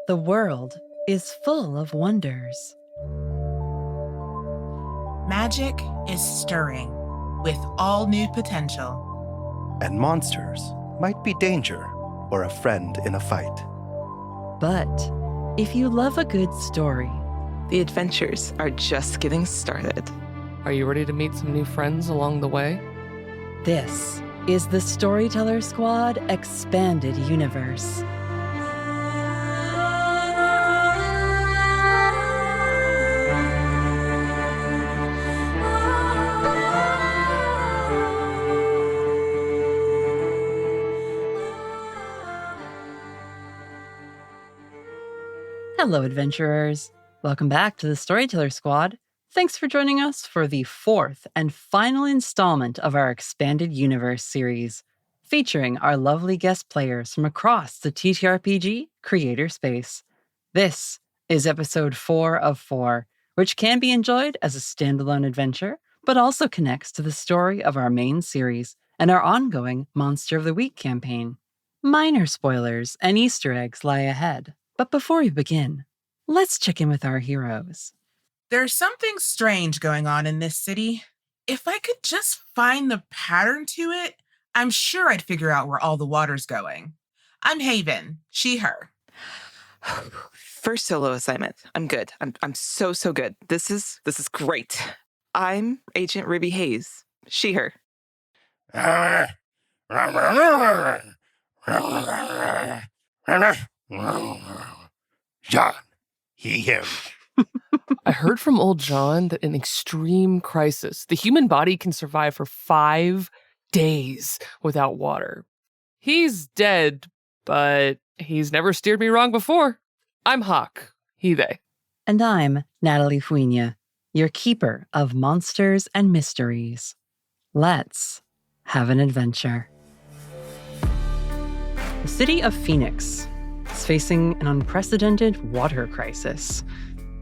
The world is full of wonders. Magic is stirring with all new potential. And monsters might be danger or a friend in a fight. But if you love a good story, the adventures are just getting started. Are you ready to meet some new friends along the way? This is the Storyteller Squad Expanded Universe. Hello, adventurers. Welcome back to the Storyteller Squad. Thanks for joining us for the fourth and final installment of our Expanded Universe series, featuring our lovely guest players from across the TTRPG creator space. This is episode 4 of 4, which can be enjoyed as a standalone adventure, but also connects to the story of our main series and our ongoing Monster of the Week campaign. Minor spoilers and Easter eggs lie ahead. But before we begin, let's check in with our heroes. There's something strange going on in this city. If I could just find the pattern to it, I'm sure I'd figure out where all the water's going. I'm Haven, she, her. First solo assignment. I'm good. I'm so good. This is great. I'm Agent Ruby Hayes, she, her. John, he, him. I heard from old John that in extreme crisis, the human body can survive for 5 days without water. He's dead, but he's never steered me wrong before. I'm Hawk, he, they. And I'm Natalie Fuinha, your keeper of monsters and mysteries. Let's have an adventure. The city of Phoenix is facing an unprecedented water crisis.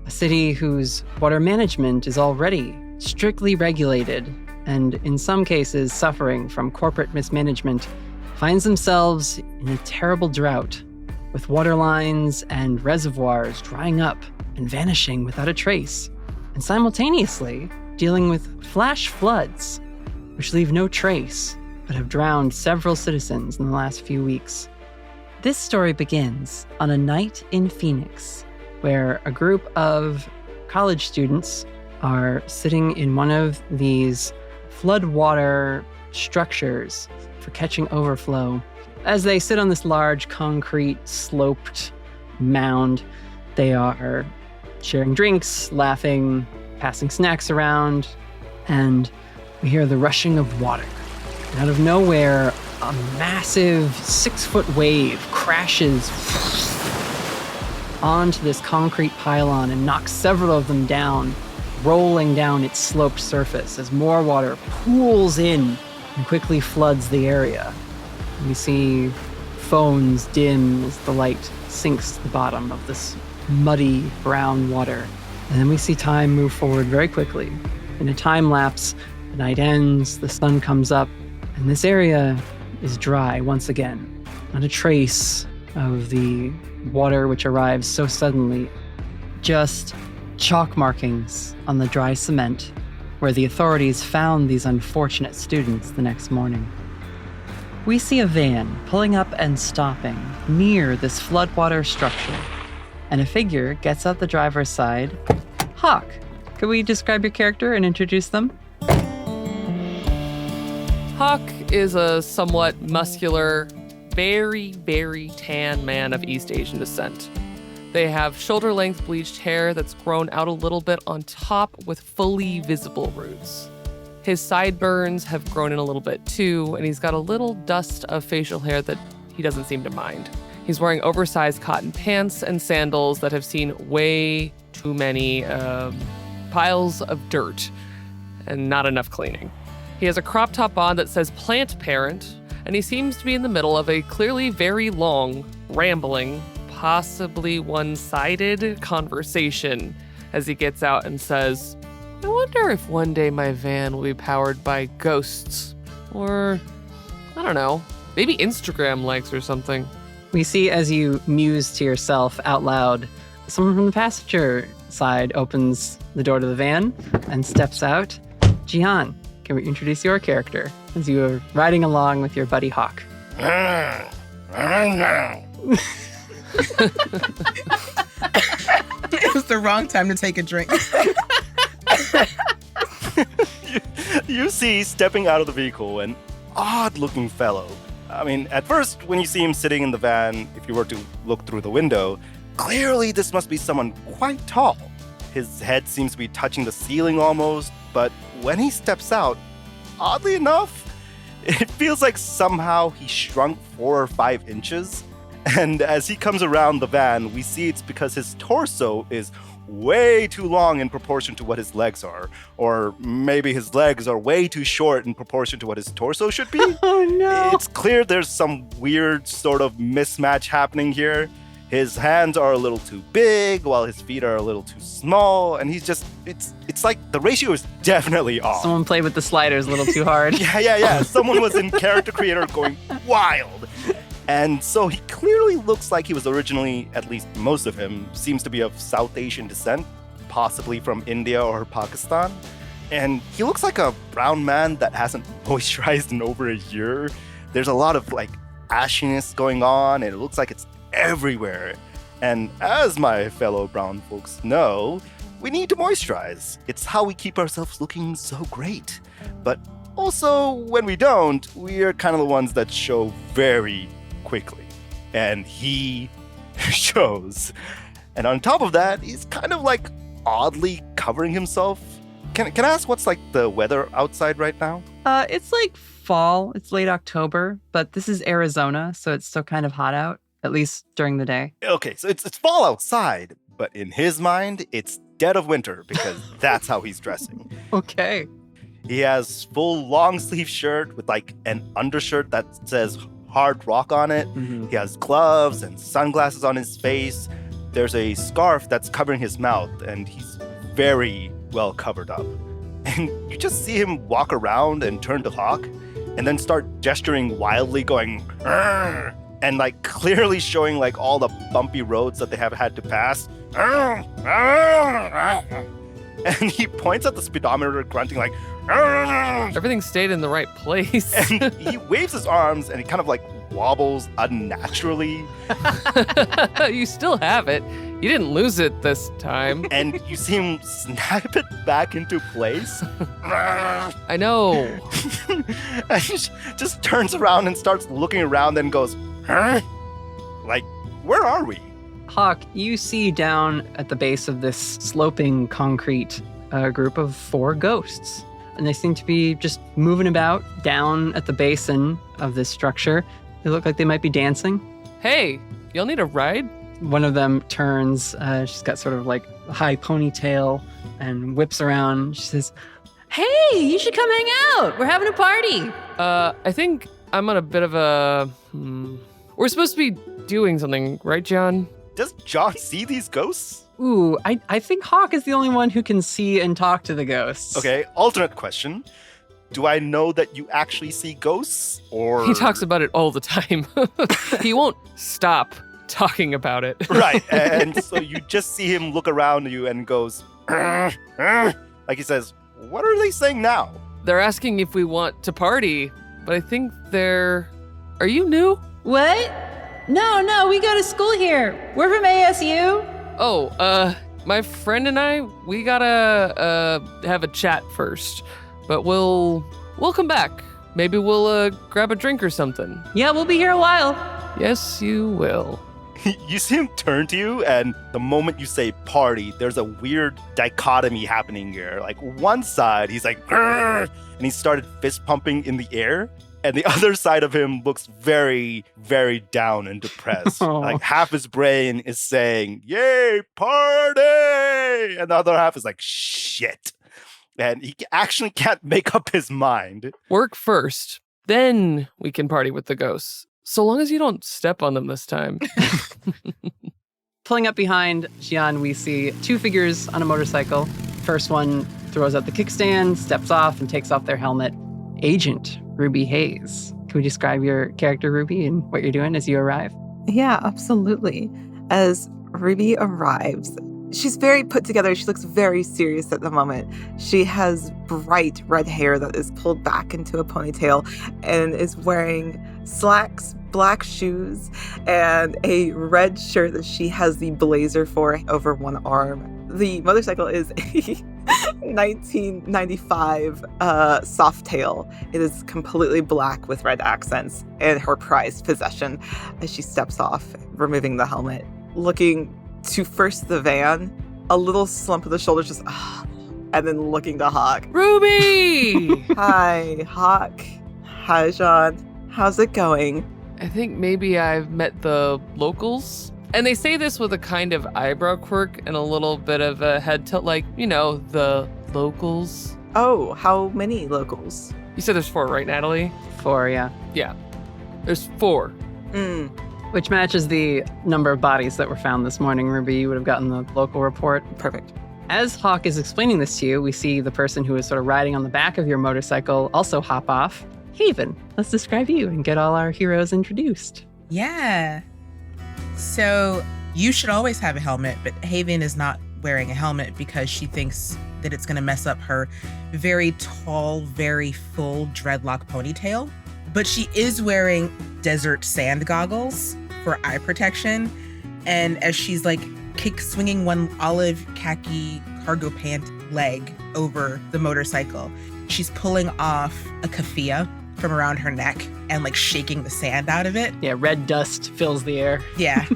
A city whose water management is already strictly regulated and, in some cases, suffering from corporate mismanagement, finds themselves in a terrible drought, with water lines and reservoirs drying up and vanishing without a trace, and simultaneously dealing with flash floods, which leave no trace but have drowned several citizens in the last few weeks. This story begins on a night in Phoenix, where a group of college students are sitting in one of these floodwater structures for catching overflow. As they sit on this large concrete sloped mound, they are sharing drinks, laughing, passing snacks around, and we hear the rushing of water. And out of nowhere, a massive 6-foot wave crashes onto this concrete pylon and knocks several of them down, rolling down its sloped surface as more water pools in and quickly floods the area. And we see phones dim as the light sinks to the bottom of this muddy brown water. And then we see time move forward very quickly. In a time lapse, the night ends, the sun comes up, and this area is dry once again. Not a trace of the water which arrives so suddenly. Just chalk markings on the dry cement where the authorities found these unfortunate students the next morning. We see a van pulling up and stopping near this floodwater structure, and a figure gets out the driver's side. Hawk, could we describe your character and introduce them? Hawk is a somewhat muscular, very, very tan man of East Asian descent. They have shoulder-length bleached hair that's grown out a little bit on top with fully visible roots. His sideburns have grown in a little bit too, and he's got a little dust of facial hair that he doesn't seem to mind. He's wearing oversized cotton pants and sandals that have seen way too many piles of dirt and not enough cleaning. He has a crop top on that says plant parent, and he seems to be in the middle of a clearly very long, rambling, possibly one-sided conversation as he gets out and says, I wonder if one day my van will be powered by ghosts. Or, I don't know, maybe Instagram likes or something. We see as you muse to yourself out loud, someone from the passenger side opens the door to the van and steps out. Jihan, can we introduce your character as you are riding along with your buddy Hawk? It was the wrong time to take a drink. You see, stepping out of the vehicle, an odd-looking fellow. I mean, at first, when you see him sitting in the van, if you were to look through the window, clearly this must be someone quite tall. His head seems to be touching the ceiling almost, but when he steps out, oddly enough, it feels like somehow he shrunk 4 or 5 inches. And as he comes around the van, we see it's because his torso is way too long in proportion to what his legs are. Or maybe his legs are way too short in proportion to what his torso should be. Oh no! It's clear there's some weird sort of mismatch happening here. His hands are a little too big, while his feet are a little too small, and he's just, it's like the ratio is definitely off. Someone played with the sliders a little too hard. Yeah. Someone was in character creator going wild. And so he clearly looks like he was originally, at least most of him, seems to be of South Asian descent, possibly from India or Pakistan. And he looks like a brown man that hasn't moisturized in over a year. There's a lot of like ashiness going on, and it looks like it's everywhere. And as my fellow brown folks know, we need to moisturize. It's how we keep ourselves looking so great. But also, when we don't, we are kind of the ones that show very quickly. And he shows. And on top of that, he's kind of like oddly covering himself. Can I ask what's like the weather outside right now? It's like fall. It's late October, but this is Arizona, so it's still kind of hot out, at least during the day. Okay, so it's fall outside, but in his mind, it's dead of winter because that's how he's dressing. Okay. He has full long sleeve shirt with like an undershirt that says Hard Rock on it. Mm-hmm. He has gloves and sunglasses on his face. There's a scarf that's covering his mouth, and he's very well covered up. And you just see him walk around and turn to Hawk, and then start gesturing wildly, going, "Arr!" and like clearly showing like all the bumpy roads that they have had to pass. "Arr! Arr! And he points at the speedometer, grunting like, "Arr!" Everything stayed in the right place. And he waves his arms, and he kind of like wobbles unnaturally. You still have it. You didn't lose it this time. And you see him snap it back into place. I know. And he just turns around and starts looking around and goes, "Huh? Like, where are we?" Hawk, you see down at the base of this sloping concrete a group of 4 ghosts. And they seem to be just moving about down at the basin of this structure. They look like they might be dancing. Hey, y'all need a ride? One of them turns, she's got sort of like a high ponytail and whips around. She says, "Hey, you should come hang out. We're having a party." I think I'm on a bit of a... We're supposed to be doing something, right, John? Does John see these ghosts? Ooh, I think Hawk is the only one who can see and talk to the ghosts. Okay, alternate question. Do I know that you actually see ghosts? Or He talks about it all the time. He won't stop talking about it. Right, and so you just see him look around you and goes, like he says, "What are they saying now?" They're asking if we want to party, but I think they're... Are you new? What? No, we go to school here. We're from ASU. Oh, my friend and I, we gotta have a chat first, but we'll come back. Maybe we'll grab a drink or something. Yeah, we'll be here a while. Yes, you will. You see him turn to you, and the moment you say party, there's a weird dichotomy happening here. Like one side, he's like, "Grr!" and he started fist pumping in the air. And the other side of him looks very, very down and depressed. Oh. Like half his brain is saying, "Yay, party!" And the other half is like, "Shit." And he actually can't make up his mind. Work first, then we can party with the ghosts. So long as you don't step on them this time. Pulling up behind Jian, we see 2 figures on a motorcycle. First one throws out the kickstand, steps off, and takes off their helmet. Agent Ruby Hayes. Can we describe your character, Ruby, and what you're doing as you arrive? Yeah, absolutely. As Ruby arrives, she's very put together. She looks very serious at the moment. She has bright red hair that is pulled back into a ponytail and is wearing slacks, black shoes, and a red shirt that she has the blazer for over one arm. The motorcycle is a 1995 Softail. It is completely black with red accents and her prized possession as she steps off, removing the helmet, looking to first the van, a little slump of the shoulders, just and then looking to Hawk. Ruby! Hi, Hawk. Hi, Jean. How's it going? I think maybe I've met the locals. And they say this with a kind of eyebrow quirk and a little bit of a head tilt, like, the locals. Oh, how many locals? You said there's 4, right, Natalie? 4, yeah. Yeah. There's 4. Which matches the number of bodies that were found this morning, Ruby. You would have gotten the local report. Perfect. As Hawk is explaining this to you, we see the person who is sort of riding on the back of your motorcycle also hop off. Haven, let's describe you and get all our heroes introduced. Yeah. So you should always have a helmet, but Haven is not wearing a helmet because she thinks that it's going to mess up her very tall, very full dreadlock ponytail. But she is wearing desert sand goggles for eye protection. And as she's like swinging one olive khaki cargo pant leg over the motorcycle, she's pulling off a keffiyeh from around her neck and like shaking the sand out of it. Yeah, red dust fills the air. Yeah.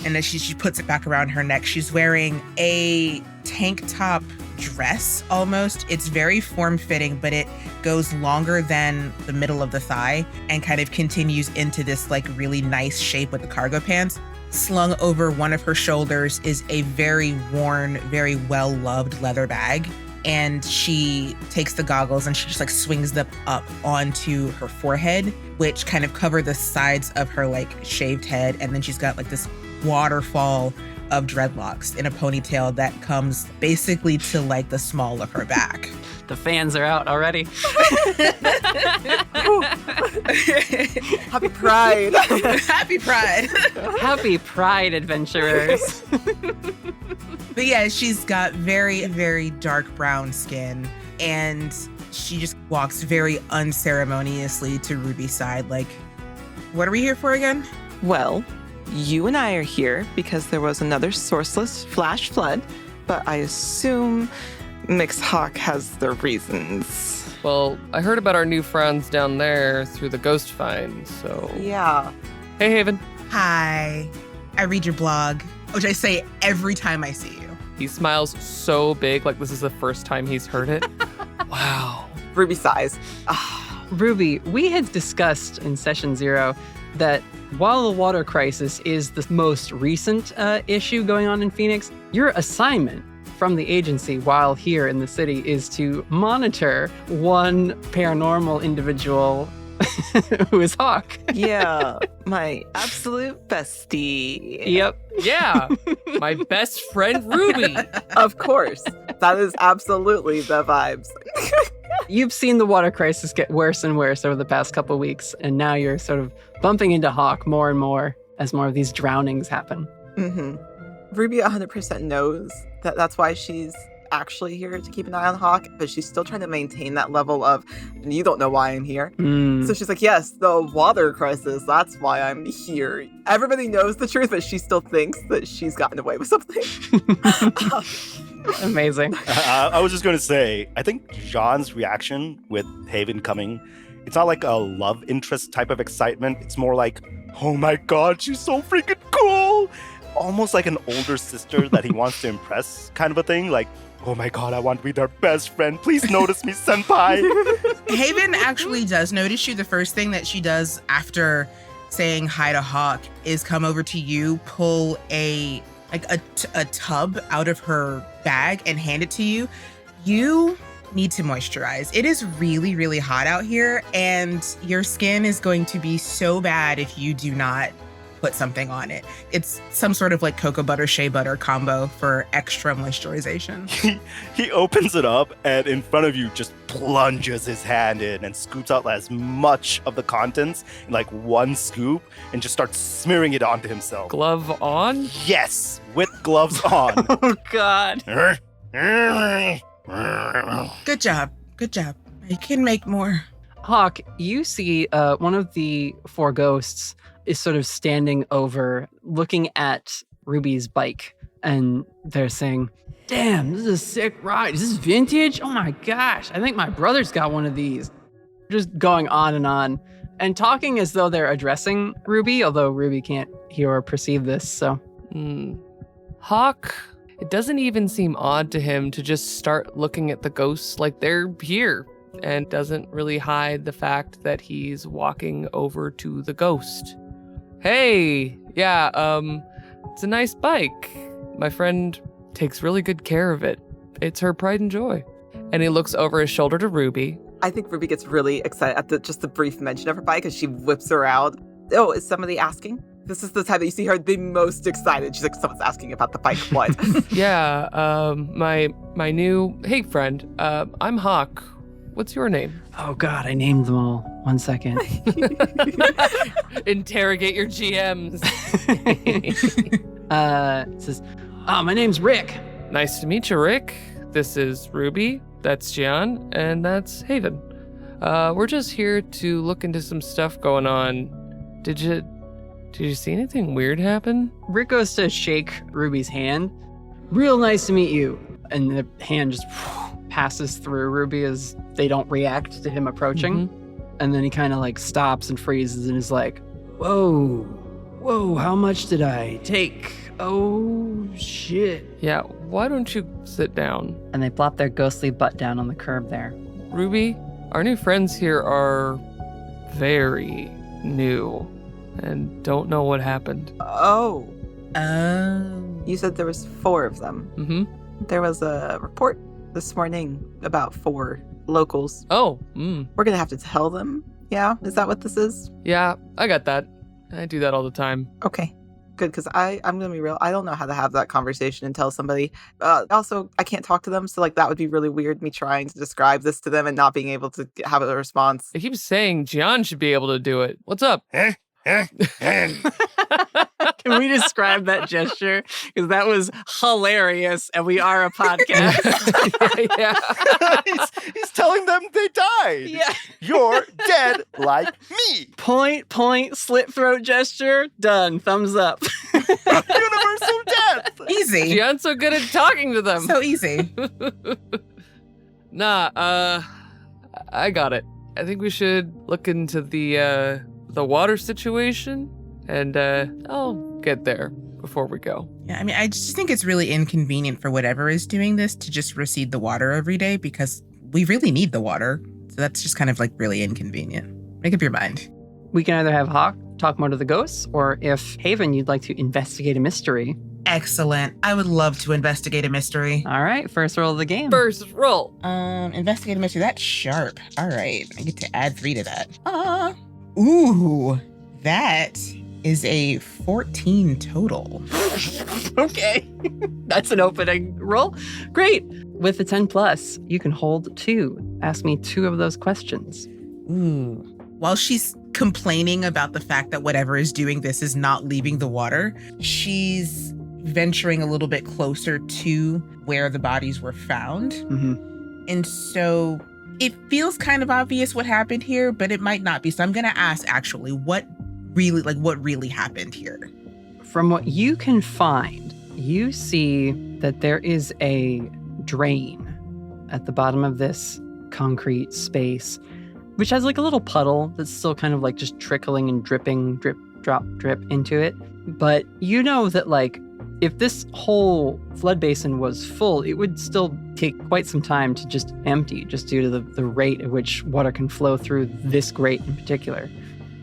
And then she puts it back around her neck. She's wearing a tank top dress almost. It's very form-fitting, but it goes longer than the middle of the thigh and kind of continues into this like really nice shape with the cargo pants. Slung over one of her shoulders is a very worn, very well-loved leather bag. And she takes the goggles and she just like swings them up onto her forehead, which kind of cover the sides of her like shaved head. And then she's got like this waterfall of dreadlocks in a ponytail that comes basically to like the small of her back. The fans are out already. Happy Pride. Happy Pride. Happy Pride, adventurers. But yeah, she's got very, very dark brown skin, and she just walks very unceremoniously to Ruby's side like, what are we here for again? Well, you and I are here because there was another sourceless flash flood, but I assume Mixed Hawk has their reasons. Well, I heard about our new friends down there through the ghost find, so... Yeah. Hey, Haven. Hi. I read your blog, which I say every time I see you. He smiles so big, like this is the first time he's heard it. Wow. Ruby sighs. Ruby, we had discussed in session 0 that while the water crisis is the most recent issue going on in Phoenix, your assignment from the agency while here in the city is to monitor one paranormal individual who is Hawk. Yeah, my absolute bestie. Yep. Yeah, my best friend Ruby. Of course. That is absolutely the vibes. You've seen the water crisis get worse and worse over the past couple of weeks, and now you're sort of bumping into Hawk more and more as more of these drownings happen. Mm-hmm. Ruby 100% knows that that's why she's actually here to keep an eye on Hawk, but she's still trying to maintain that level of, you don't know why I'm here. So she's like, yes, the water crisis, that's why I'm here. Everybody knows the truth, but she still thinks that she's gotten away with something. Amazing. I was just going to say, I think Jean's reaction with Haven coming, it's not like a love interest type of excitement. It's more like, oh my god, she's so freaking cool. Almost like an older sister that he wants to impress kind of a thing. Like, oh my god, I want to be their best friend. Please notice me, senpai. Haven actually does notice you. The first thing that she does after saying hi to Hawk is come over to you, pull a tub out of her bag and hand it to you. You need to moisturize. It is really, really hot out here, and your skin is going to be so bad if you do not put something on it. It's some sort of like cocoa butter, shea butter combo for extra moisturization. He opens it up and in front of you just plunges his hand in and scoops out as much of the contents in like one scoop and just starts smearing it onto himself. Glove on? Yes, with gloves on. Oh, God. Good job. Good job. You can make more. Hawk, you see one of the four ghosts is sort of standing over, looking at Ruby's bike, and they're saying, "Damn, this is a sick ride. Is this vintage? Oh my gosh, I think my brother's got one of these." Just going on, and talking as though they're addressing Ruby, although Ruby can't hear or perceive this, so. Hawk, it doesn't even seem odd to him to just start looking at the ghosts like they're here, and doesn't really hide the fact that he's walking over to the ghost. "Hey, yeah, it's a nice bike. My friend takes really good care of it. It's her pride and joy." And he looks over his shoulder to Ruby. I think Ruby gets really excited at just the brief mention of her bike as she whips her out. "Oh, is somebody asking?" This is the time that you see her the most excited. She's like, "Someone's asking about the bike." What? "Yeah, my new, hey friend, I'm Hawk. What's your name?" Oh God, I named them all. 1 second. Interrogate your GMs. It says, my name's Rick. "Nice to meet you, Rick. This is Ruby, that's Gian, and that's Haven. We're just here to look into some stuff going on. Did you see anything weird happen?" Rick goes to shake Ruby's hand. "Real nice to meet you." And the hand just passes through Ruby as they don't react to him approaching. And then he kind of like stops and freezes and is like, whoa, how much did I take? Oh, shit. "Yeah, why don't you sit down?" And they plop their ghostly butt down on the curb there. "Ruby, our new friends here are very new and don't know what happened." Oh, Oh. you said there was 4 of them. There was a report this morning about 4 locals. Oh, We're going to have to tell them. Yeah? Is that what this is? yeah, I got that. I do that all the time. Okay. Good, because I'm going to be real. I don't know how to have that conversation and tell somebody. Also, I can't talk to them, so like that would be really weird, me trying to describe this to them and not being able to have a response. I keep saying Gian should be able to do it. What's up? Can we describe that gesture? Because that was hilarious, and we are a podcast. Yeah. he's telling them they died. Yeah. You're dead like me. Point, slit throat gesture, done, thumbs up. Universal death. Easy. Gian's so good at talking to them. So easy. Nah, I got it. I think we should look into the water situation, and I'll get there before we go. Yeah, I mean, I just think it's really inconvenient for whatever is doing this to just recede the water every day because we really need the water. So that's just kind of like really inconvenient. Make up your mind. We can either have Hawk talk more to the ghosts, or if Haven, you'd like to investigate a mystery. Excellent. I would love to investigate a mystery. All right, first roll of the game. First roll. Investigate a mystery. That's sharp. All right. I get to add 3 to that. Ooh, that is a 14 total. Okay. That's an opening roll. Great. With the 10 plus, you can hold 2. Ask me 2 of those questions. Ooh. While she's complaining about the fact that whatever is doing this is not leaving the water, she's venturing a little bit closer to where the bodies were found. And so it feels kind of obvious what happened here, but it might not be. So I'm going to ask actually what really happened here. From what you can find, you see that there is a drain at the bottom of this concrete space, which has like a little puddle that's still kind of like just trickling and dripping, drip, drop, drip into it. But you know that like if this whole flood basin was full, it would still take quite some time to just empty, just due to the rate at which water can flow through this grate in particular.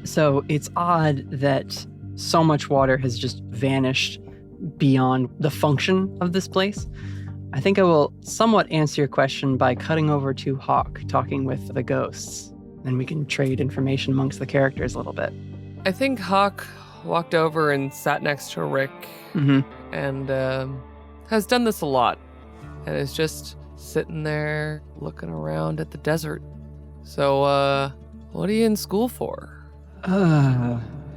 So it's odd that so much water has just vanished beyond the function of this place. I think I will somewhat answer your question by cutting over to Hawk, talking with the ghosts. Then we can trade information amongst the characters a little bit. I think Hawk walked over and sat next to Rick Mm-hmm. and has done this a lot and is just sitting there looking around at the desert. So, what are you in school for?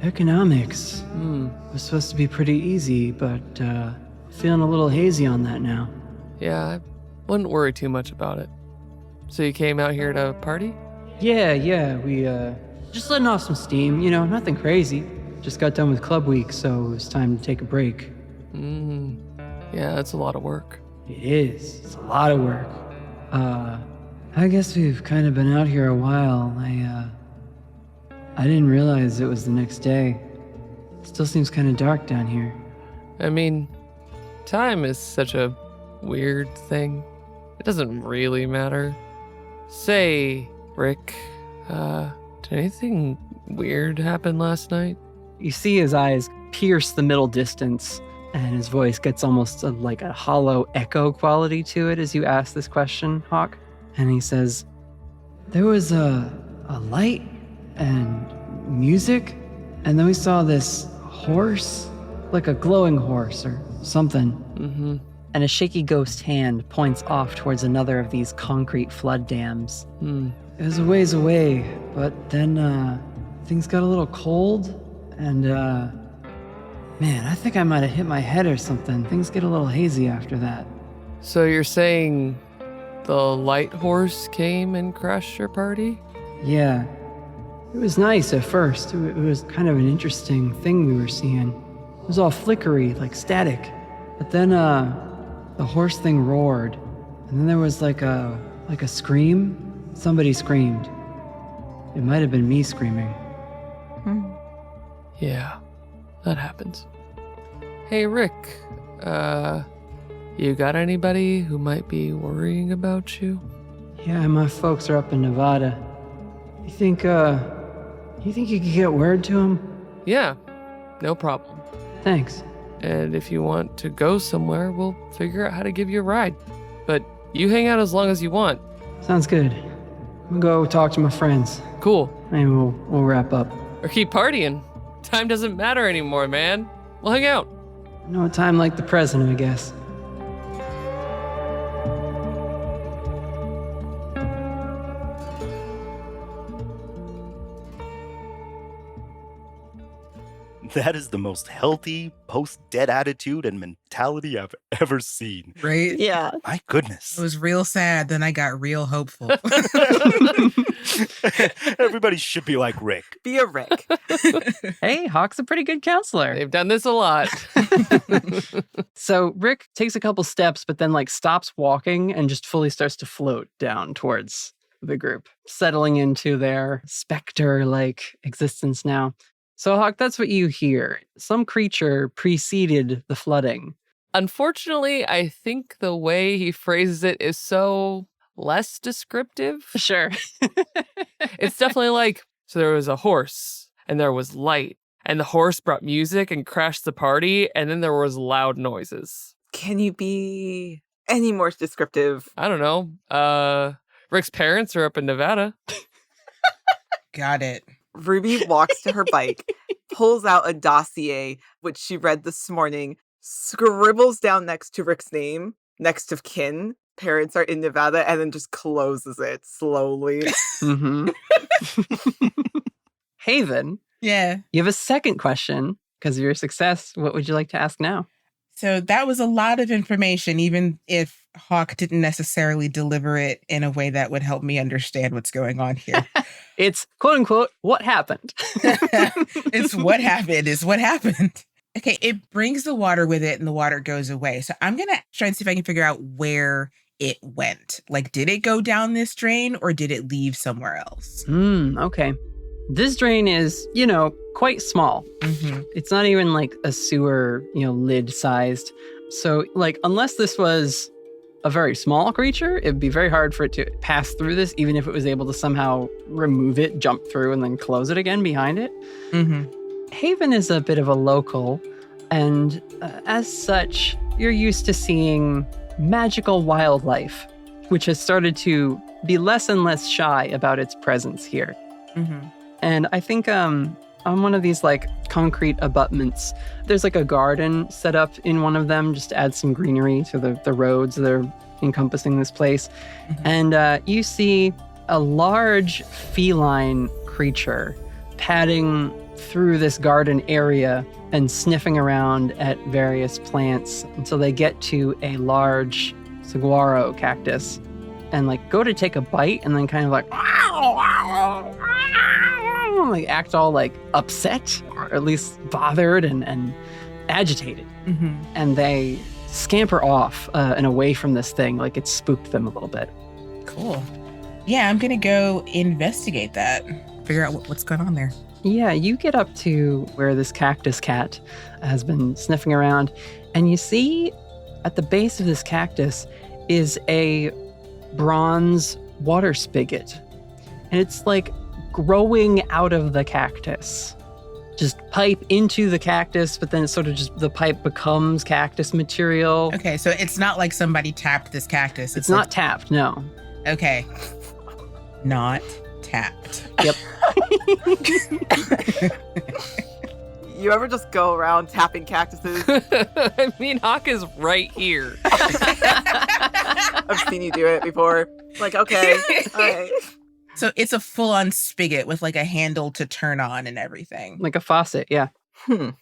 Economics. Hmm. Was supposed to be pretty easy, but feeling a little hazy on that now. Yeah, I wouldn't worry too much about it. So you came out here to party? Yeah, we just letting off some steam, nothing crazy. Just got done with club week, so it was time to take a break. Yeah, that's a lot of work. It is. It's a lot of work. I guess we've kind of been out here a while. I didn't realize it was the next day. It still seems kind of dark down here. I mean, time is such a weird thing. It doesn't really matter. Say, Rick, did anything weird happen last night? You see his eyes pierce the middle distance, and his voice gets almost like a hollow echo quality to it as you ask this question, Hawk. And he says, there was a light and music, and then we saw this horse, like a glowing horse or something. Mm-hmm. And a shaky ghost hand points off towards another of these concrete flood dams. It was a ways away, but then things got a little cold, and man, I think I might have hit my head or something. Things get a little hazy after that. So you're saying the light horse came and crashed your party? Yeah. It was nice at first. It was kind of an interesting thing we were seeing. It was all flickery, like static. But then the horse thing roared, and then there was like a scream. Somebody screamed. It might have been me screaming. Yeah, that happens. Hey, Rick, you got anybody who might be worrying about you? Yeah, my folks are up in Nevada. You think you could get word to them? Yeah, no problem. Thanks. And if you want to go somewhere, we'll figure out how to give you a ride. But you hang out as long as you want. Sounds good. I'm gonna go talk to my friends. Cool. Maybe we'll wrap up. Or keep partying. Time doesn't matter anymore, man. We'll hang out. No time like the present, I guess. That is the most healthy post-dead attitude and mentality I've ever seen. Right? Yeah. My goodness. I was real sad, then I got real hopeful. Everybody should be like Rick. Be a Rick. Hey, Hawk's a pretty good counselor. They've done this a lot. So Rick takes a couple steps, but then stops walking and just fully starts to float down towards the group, settling into their specter-like existence now. So Hawk, that's what you hear. Some creature preceded the flooding. Unfortunately, I think the way he phrases it is so less descriptive. Sure. It's definitely so there was a horse and there was light and the horse brought music and crashed the party and then there was loud noises. Can you be any more descriptive? I don't know. Rick's parents are up in Nevada. Got it. Ruby walks to her bike, pulls out a dossier, which she read this morning, scribbles down next to Rick's name, next of kin, parents are in Nevada, and then just closes it slowly. Mm-hmm. Haven, Yeah. you have a second question because of your success. What would you like to ask now? So that was a lot of information, even if Hawk didn't necessarily deliver it in a way that would help me understand what's going on here. It's quote unquote, what happened? It's what happened is what happened. Okay, it brings the water with it and the water goes away. So I'm going to try and see if I can figure out where it went. Did it go down this drain or did it leave somewhere else? Okay. This drain is, quite small. Mm-hmm. It's not even a sewer, lid sized. So unless this was a very small creature, it'd be very hard for it to pass through this, even if it was able to somehow remove it, jump through, and then close it again behind it. Mm-hmm. Haven is a bit of a local, and as such, you're used to seeing magical wildlife, which has started to be less and less shy about its presence here. Mm-hmm. And I think on one of these like concrete abutments. There's like a garden set up in one of them just to add some greenery to the roads that are encompassing this place. And you see a large feline creature padding through this garden area and sniffing around at various plants until they get to a large saguaro cactus and like go to take a bite and then kind of like act all like upset or at least bothered and agitated. And they scamper off and away from this thing like it spooked them a little bit. Cool. Yeah, I'm gonna go investigate that. Figure out what's going on there. Yeah, you get up to where this cactus cat has been sniffing around, and you see at the base of this cactus is a bronze water spigot. And it's like growing out of the cactus. Just pipe into the cactus, but then it's sort of just the pipe becomes cactus material. Okay, so it's not like somebody tapped this cactus. It's not tapped, no. Okay. Not tapped. Yep. You ever just go around tapping cactuses? I mean, Hawk is right here. I've seen you do it before. Like, okay, all right. So it's a full-on spigot with like a handle to turn on and everything. Like a faucet, yeah.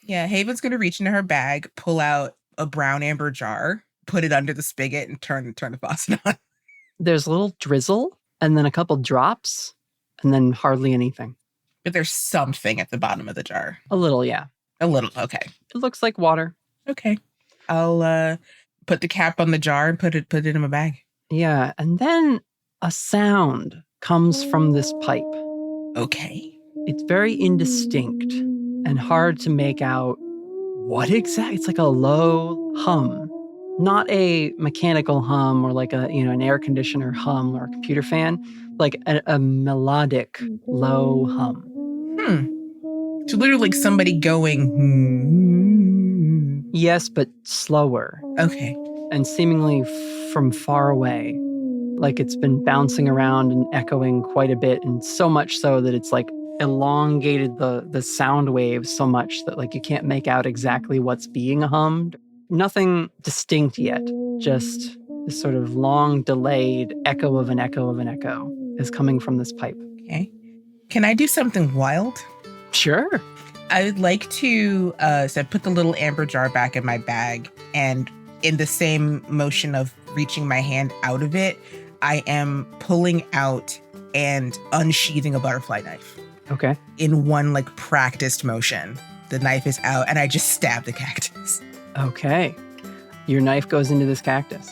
Yeah, Haven's gonna reach into her bag, pull out a brown amber jar, put it under the spigot, and turn the faucet on. There's a little drizzle, and then a couple drops, and then hardly anything. But there's something at the bottom of the jar. A little, yeah. A little, okay. It looks like water. Okay. I'll put the cap on the jar and put it in my bag. Yeah, and then a sound comes from this pipe. Okay. It's very indistinct and hard to make out what exactly. It's like a low hum, not a mechanical hum or like an air conditioner hum or a computer fan, like a melodic low hum. So literally like somebody going. Yes, but slower. Okay. And seemingly from far away. Like it's been bouncing around and echoing quite a bit, and so much so that it's like elongated the sound waves so much that like you can't make out exactly what's being hummed. Nothing distinct yet, just this sort of long delayed echo of an echo of an echo is coming from this pipe. Okay. Can I do something wild? Sure. I would like to so I put the little amber jar back in my bag, and in the same motion of reaching my hand out of it, I am pulling out and unsheathing a butterfly knife. Okay. In one like practiced motion. The knife is out and I just stab the cactus. Okay. Your knife goes into this cactus.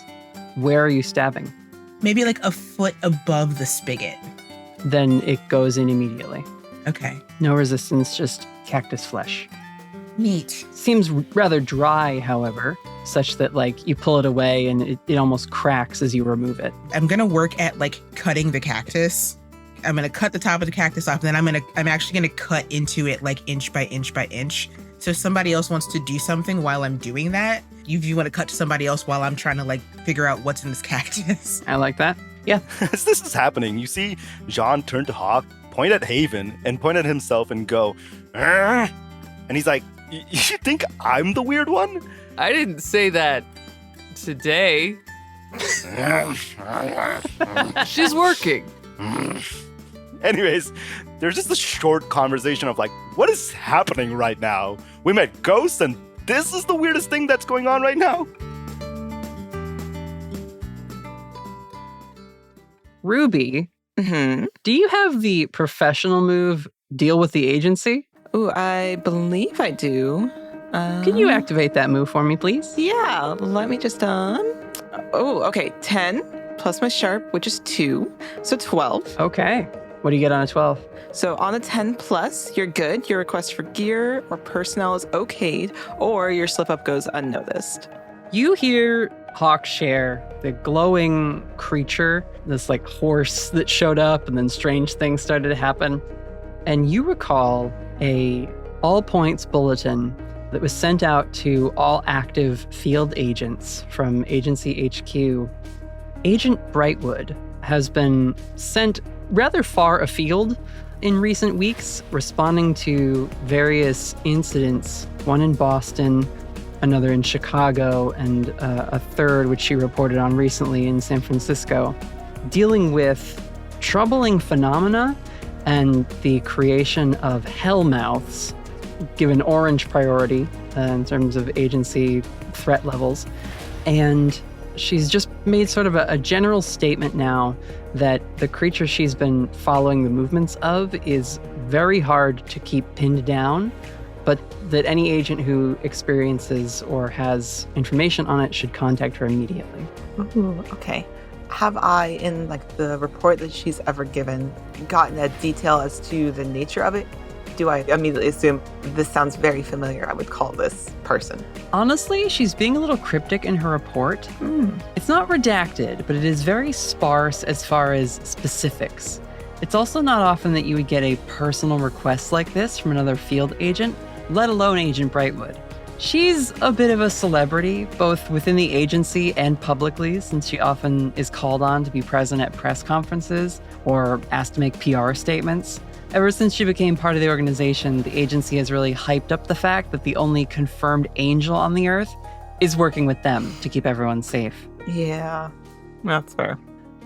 Where are you stabbing? Maybe like a foot above the spigot. Then it goes in immediately. Okay. No resistance, just cactus flesh. Neat. Seems rather dry, however, such that like you pull it away and it almost cracks as you remove it. I'm gonna work at like cutting the cactus. I'm gonna cut the top of the cactus off, and then I'm actually gonna cut into it like inch by inch by inch. So if somebody else wants to do something while I'm doing that, if you want to cut to somebody else while I'm trying to like figure out what's in this cactus. I like that. Yeah. As this is happening, you see Jean turn to Hawk, point at Haven, and point at himself and go, "Arr!" And he's like, you think I'm the weird one? I didn't say that today. She's working. Anyways, there's just a short conversation of like, what is happening right now? We met ghosts and this is the weirdest thing that's going on right now? Ruby, do you have the professional move, deal with the agency? Ooh, I believe I do. Can you activate that move for me, please? Yeah, let me just, okay, 10 plus my sharp, which is 2, so 12. Okay. What do you get on a 12? So on a 10 plus, you're good. Your request for gear or personnel is okayed, or your slip-up goes unnoticed. You hear Hawk share the glowing creature, this like horse that showed up and then strange things started to happen. And you recall a all points bulletin that was sent out to all active field agents from Agency HQ. Agent Brightwood has been sent rather far afield in recent weeks, responding to various incidents, one in Boston, another in Chicago, and a third, which she reported on recently in San Francisco, dealing with troubling phenomena and the creation of hellmouths, given orange priority in terms of agency threat levels. And she's just made sort of a general statement now that the creature she's been following the movements of is very hard to keep pinned down, but that any agent who experiences or has information on it should contact her immediately. Ooh, okay. Have I, in like the report that she's ever given, gotten a detail as to the nature of it? Do I immediately assume this sounds very familiar? I would call this person. Honestly, she's being a little cryptic in her report. It's not redacted, but it is very sparse as far as specifics. It's also not often that you would get a personal request like this from another field agent, let alone Agent Brightwood. She's a bit of a celebrity, both within the agency and publicly, since she often is called on to be present at press conferences or asked to make PR statements. Ever since she became part of the organization, the agency has really hyped up the fact that the only confirmed angel on the Earth is working with them to keep everyone safe. Yeah, that's fair.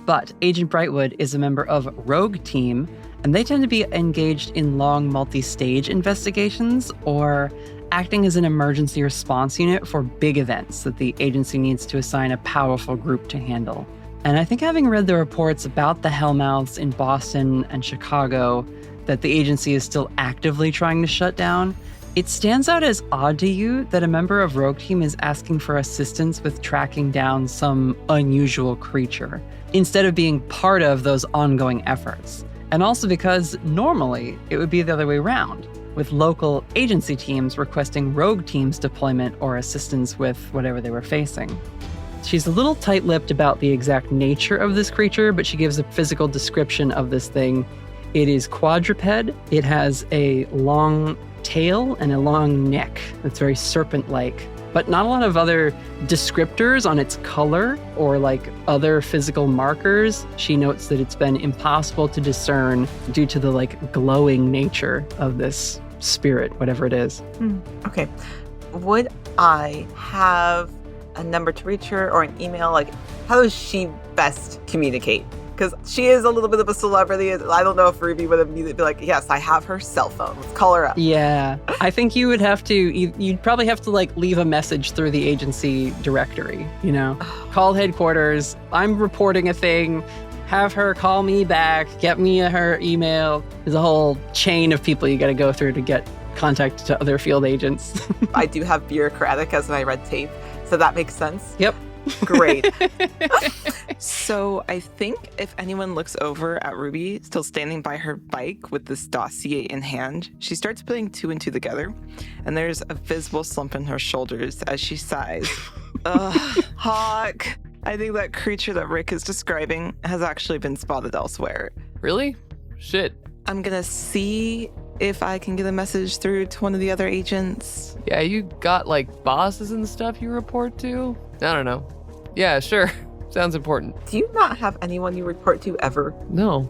But Agent Brightwood is a member of Rogue Team, and they tend to be engaged in long multi-stage investigations or acting as an emergency response unit for big events that the agency needs to assign a powerful group to handle. And I think having read the reports about the Hellmouths in Boston and Chicago that the agency is still actively trying to shut down, it stands out as odd to you that a member of Rogue Team is asking for assistance with tracking down some unusual creature, instead of being part of those ongoing efforts. And also because normally it would be the other way around, with local agency teams requesting Rogue Team's deployment or assistance with whatever they were facing. She's a little tight-lipped about the exact nature of this creature, but she gives a physical description of this thing. It is quadruped. It has a long tail and a long neck that's very serpent-like, but not a lot of other descriptors on its color or like other physical markers. She notes that it's been impossible to discern due to the like glowing nature of this spirit, whatever it is. Okay. Would I have a number to reach her or an email? Like, how does she best communicate? Because she is a little bit of a celebrity. I don't know if Ruby would immediately be like, yes, I have her cell phone. Let's call her up. Yeah, I think you would have to, you'd probably have to like leave a message through the agency directory, you know? Call headquarters, I'm reporting a thing, have her call me back, get me her email. There's a whole chain of people you got to go through to get contact to other field agents. I do have bureaucratic as my red tape, so that makes sense. Yep. Great. So I think if anyone looks over at Ruby, still standing by her bike with this dossier in hand, she starts putting two and two together, and there's a visible slump in her shoulders as she sighs. Ugh, Hawk. I think that creature that Rick is describing has actually been spotted elsewhere. Really? Shit. I'm gonna see if I can get a message through to one of the other agents. Yeah, you got like bosses and stuff you report to? I don't know. Yeah, sure. Sounds important. Do you not have anyone you report to ever? No.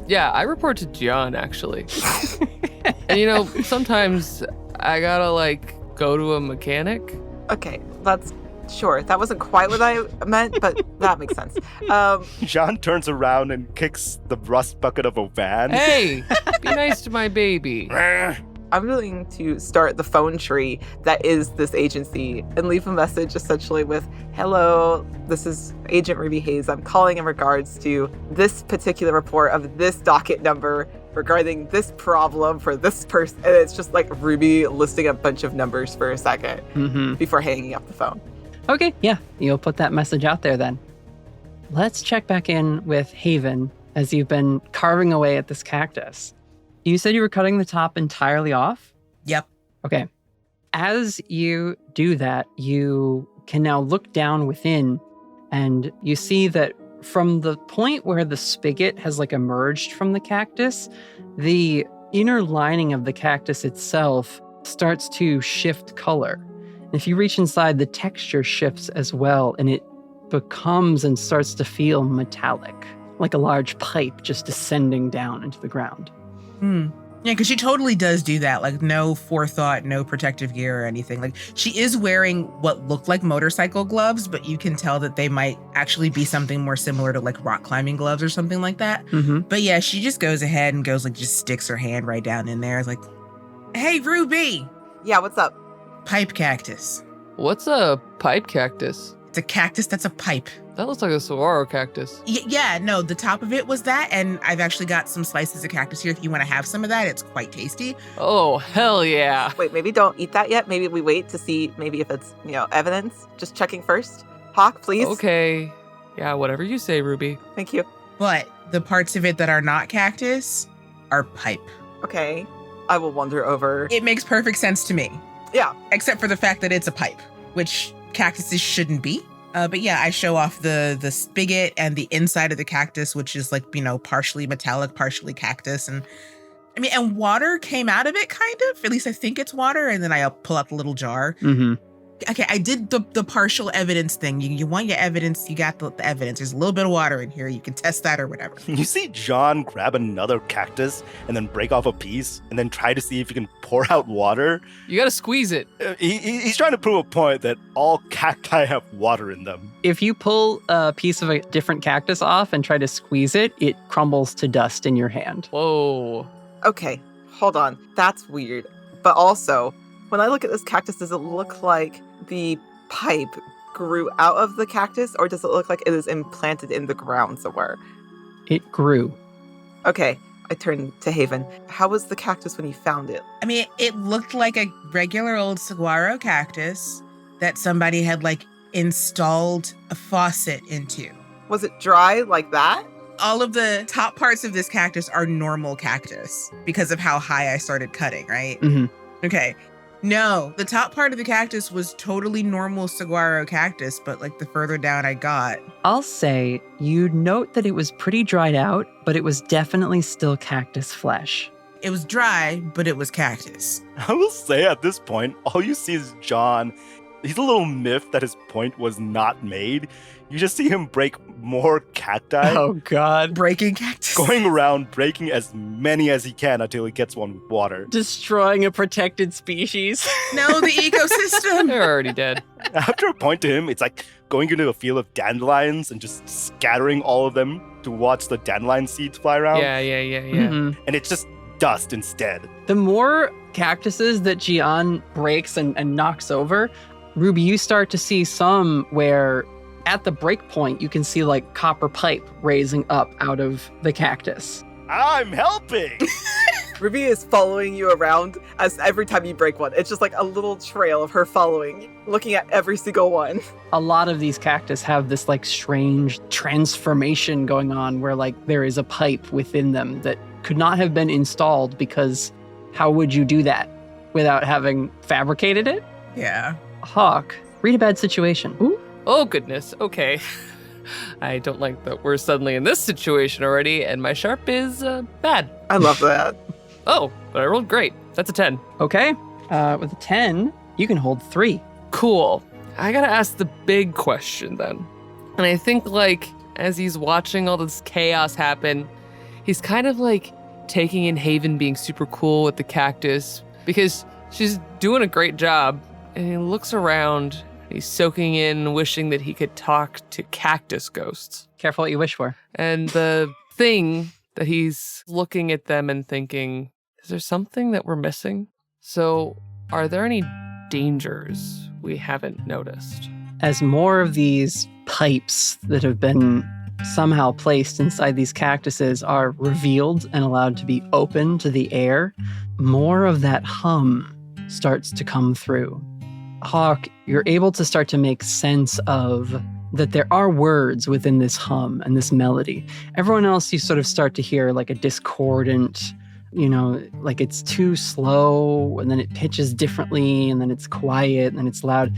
Yeah, I report to John, actually. And you know, sometimes I gotta like go to a mechanic. Okay, that's sure. That wasn't quite what I meant, but that makes sense. Jean turns around and kicks the rust bucket of a van. Hey, be nice to my baby. I'm willing to start the phone tree that is this agency and leave a message essentially with, hello, this is Agent Ruby Hayes. I'm calling in regards to this particular report of this docket number regarding this problem for this person. And it's just like Ruby listing a bunch of numbers for a second before hanging up the phone. Okay, yeah, you'll put that message out there then. Let's check back in with Haven as you've been carving away at this cactus. You said you were cutting the top entirely off? Yep. Okay. As you do that, you can now look down within and you see that from the point where the spigot has like emerged from the cactus, the inner lining of the cactus itself starts to shift color. And if you reach inside, the texture shifts as well, and it becomes and starts to feel metallic. like a large pipe just descending down into the ground. Yeah, because she totally does do that. Like, no forethought, no protective gear or anything. Like, she is wearing what look like motorcycle gloves, but you can tell that they might actually be something more similar to like rock climbing gloves or something like that. But yeah, she just goes ahead and goes like, just sticks her hand right down in there. It's like, hey, Ruby. Yeah, what's up? Pipe cactus. What's a pipe cactus? It's a cactus that's a pipe. That looks like a saguaro cactus. Yeah, no, the top of it was that, and I've actually got some slices of cactus here. If you want to have some of that, it's quite tasty. Oh, hell yeah. Wait, maybe don't eat that yet. Maybe we wait to see maybe if it's, evidence. Just checking first. Hawk, please. Okay. Yeah, whatever you say, Ruby. Thank you. But the parts of it that are not cactus are pipe. Okay. I will wander over. It makes perfect sense to me. Yeah. Except for the fact that it's a pipe, which cactuses shouldn't be. But yeah, I show off the spigot and the inside of the cactus, which is like, partially metallic, partially cactus. And I mean, and water came out of it, kind of. At least I think it's water. And then I pull out the little jar. Okay, I did the partial evidence thing. You want your evidence, you got the evidence. There's a little bit of water in here. You can test that or whatever. You see John grab another cactus and then break off a piece and then try to see if he can pour out water. You gotta squeeze it. He's trying to prove a point that all cacti have water in them. If you pull a piece of a different cactus off and try to squeeze it, it crumbles to dust in your hand. Whoa. Okay, hold on. That's weird. But also, when I look at this cactus, does it look like the pipe grew out of the cactus, or does it look like it is implanted in the ground somewhere? It grew. Okay, I turn to Haven. How was the cactus when you found it? I mean, it looked like a regular old saguaro cactus that somebody had like installed a faucet into. Was it dry like that? All of the top parts of this cactus are normal cactus because of how high I started cutting, right? Okay. No, the top part of the cactus was totally normal saguaro cactus, but like the further down I got. I'll say you'd note that it was pretty dried out, but it was definitely still cactus flesh. It was dry, but it was cactus. I will say at this point, all you see is John. He's a little miffed that his point was not made. You just see him break more cacti. Oh, God. Breaking cactus. Going around breaking as many as he can until he gets one with water. Destroying a protected species. No, the ecosystem. They're already dead. After a point to him, it's like going into a field of dandelions and just scattering all of them to watch the dandelion seeds fly around. Yeah. And it's just dust instead. The more cactuses that Gian breaks and knocks over, Ruby, you start to see some where at the break point, you can see like copper pipe raising up out of the cactus. I'm helping! Ruby is following you around as every time you break one. It's just like a little trail of her following, looking at every single one. A lot of these cactus have this like strange transformation going on where like there is a pipe within them that could not have been installed, because how would you do that without having fabricated it? Yeah. Hawk, read a bad situation. Ooh. Oh, goodness. Okay. I don't like that we're suddenly in this situation already, and my sharp is bad. I love that. Oh, but I rolled great. That's a 10. Okay. With a 10, you can hold 3. Cool. I gotta ask the big question then. And I think, like, as he's watching all this chaos happen, he's kind of, like, taking in Haven being super cool with the cactus, because she's doing a great job. And he looks around, he's soaking in, wishing that he could talk to cactus ghosts. Careful what you wish for. And the thing that he's looking at them and thinking, is there something that we're missing? So are there any dangers we haven't noticed? As more of these pipes that have been somehow placed inside these cactuses are revealed and allowed to be open to the air, more of that hum starts to come through. Hawk, you're able to start to make sense of that there are words within this hum and this melody. Everyone else, you sort of start to hear like a discordant, like it's too slow, and then it pitches differently, and then it's quiet, and then it's loud.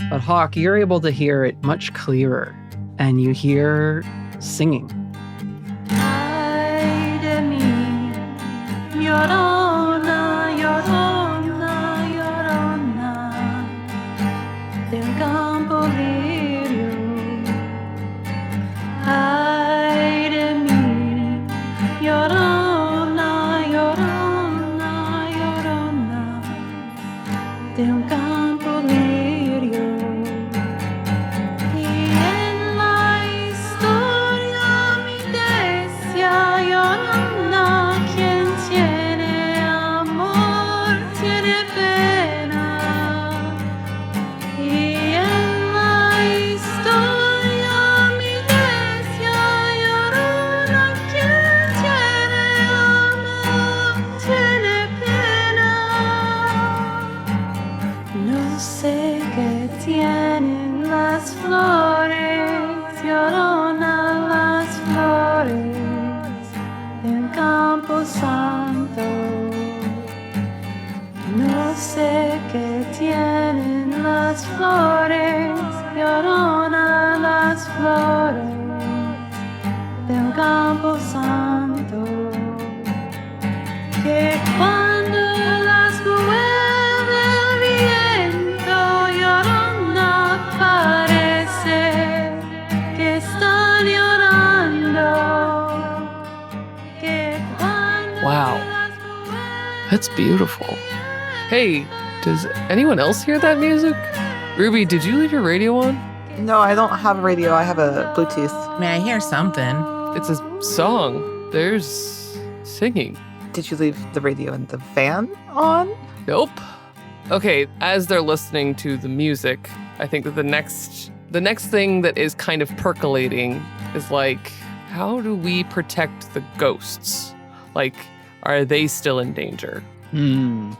But Hawk, you're able to hear it much clearer, and you hear singing. Ay de mí, las flores, llorona las flores del campo santo. No sé qué tienen las flores, llorona las flores del campo santo, que cuando las mueve el viento, llorona parece que están llorando, que cuando Wow. las mueve That's beautiful. Hey, does anyone else hear that music? Ruby, did you leave your radio on? No, I don't have a radio. I have a Bluetooth. May I hear something? It's a song. There's singing. Did you leave the radio and the fan on? Nope. Okay, as they're listening to the music, I think that the next thing that is kind of percolating is like, how do we protect the ghosts? Like, are they still in danger?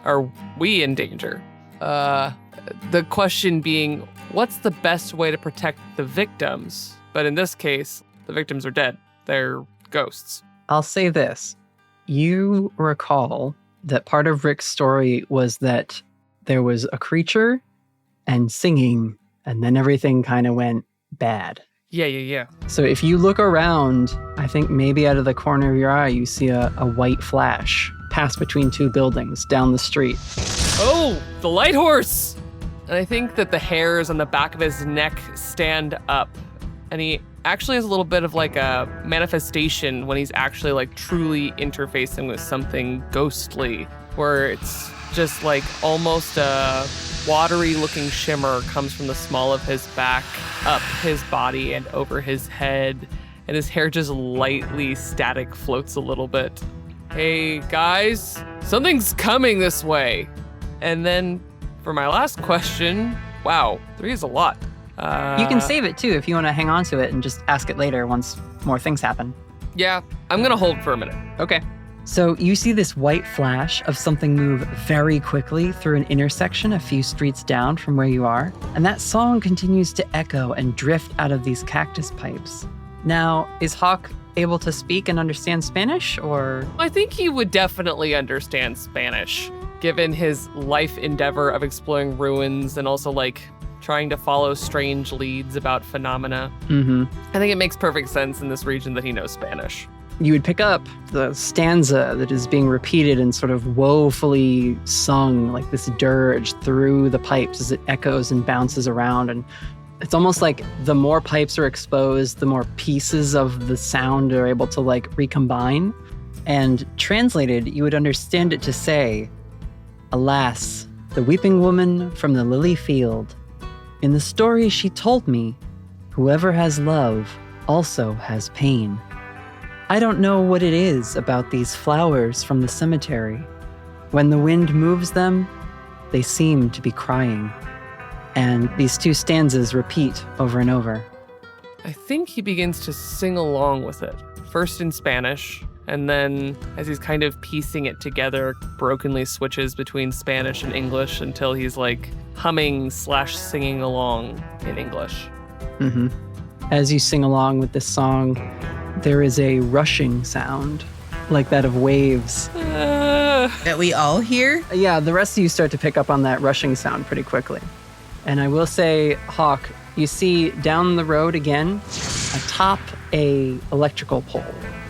Are we in danger? The question being, what's the best way to protect the victims? But in this case, the victims are dead. They're ghosts. I'll say this. You recall that part of Rick's story was that there was a creature and singing, and then everything kind of went bad. Yeah. So if you look around, I think maybe out of the corner of your eye, you see a white flash pass between two buildings down the street. Oh, the light horse! And I think that the hairs on the back of his neck stand up. And he actually has a little bit of like a manifestation when he's actually like truly interfacing with something ghostly, where it's just like almost a watery looking shimmer comes from the small of his back up his body and over his head, and his hair just lightly static floats a little bit. Hey guys, something's coming this way. And then for my last question, wow, 3 is a lot. You can save it too if you want to hang on to it and just ask it later once more things happen. Yeah, I'm gonna hold for a minute. Okay. So you see this white flash of something move very quickly through an intersection a few streets down from where you are, and that song continues to echo and drift out of these cactus pipes. Now, is Hawk able to speak and understand Spanish, or? I think he would definitely understand Spanish, given his life endeavor of exploring ruins and also like trying to follow strange leads about phenomena. Mm-hmm. I think it makes perfect sense in this region that he knows Spanish. You would pick up the stanza that is being repeated and sort of woefully sung like this dirge through the pipes as it echoes and bounces around. And it's almost like the more pipes are exposed, the more pieces of the sound are able to like recombine. And translated, you would understand it to say, "Alas, the weeping woman from the lily field. In the story she told me, whoever has love also has pain. I don't know what it is about these flowers from the cemetery. When the wind moves them, they seem to be crying." And these 2 stanzas repeat over and over. I think he begins to sing along with it, first in Spanish, and then as he's kind of piecing it together, brokenly switches between Spanish and English until he's like humming/singing along in English. Mm-hmm. As you sing along with this song, there is a rushing sound, like that of waves. That we all hear? Yeah, the rest of you start to pick up on that rushing sound pretty quickly. And I will say, Hawk, you see down the road again, atop a electrical pole,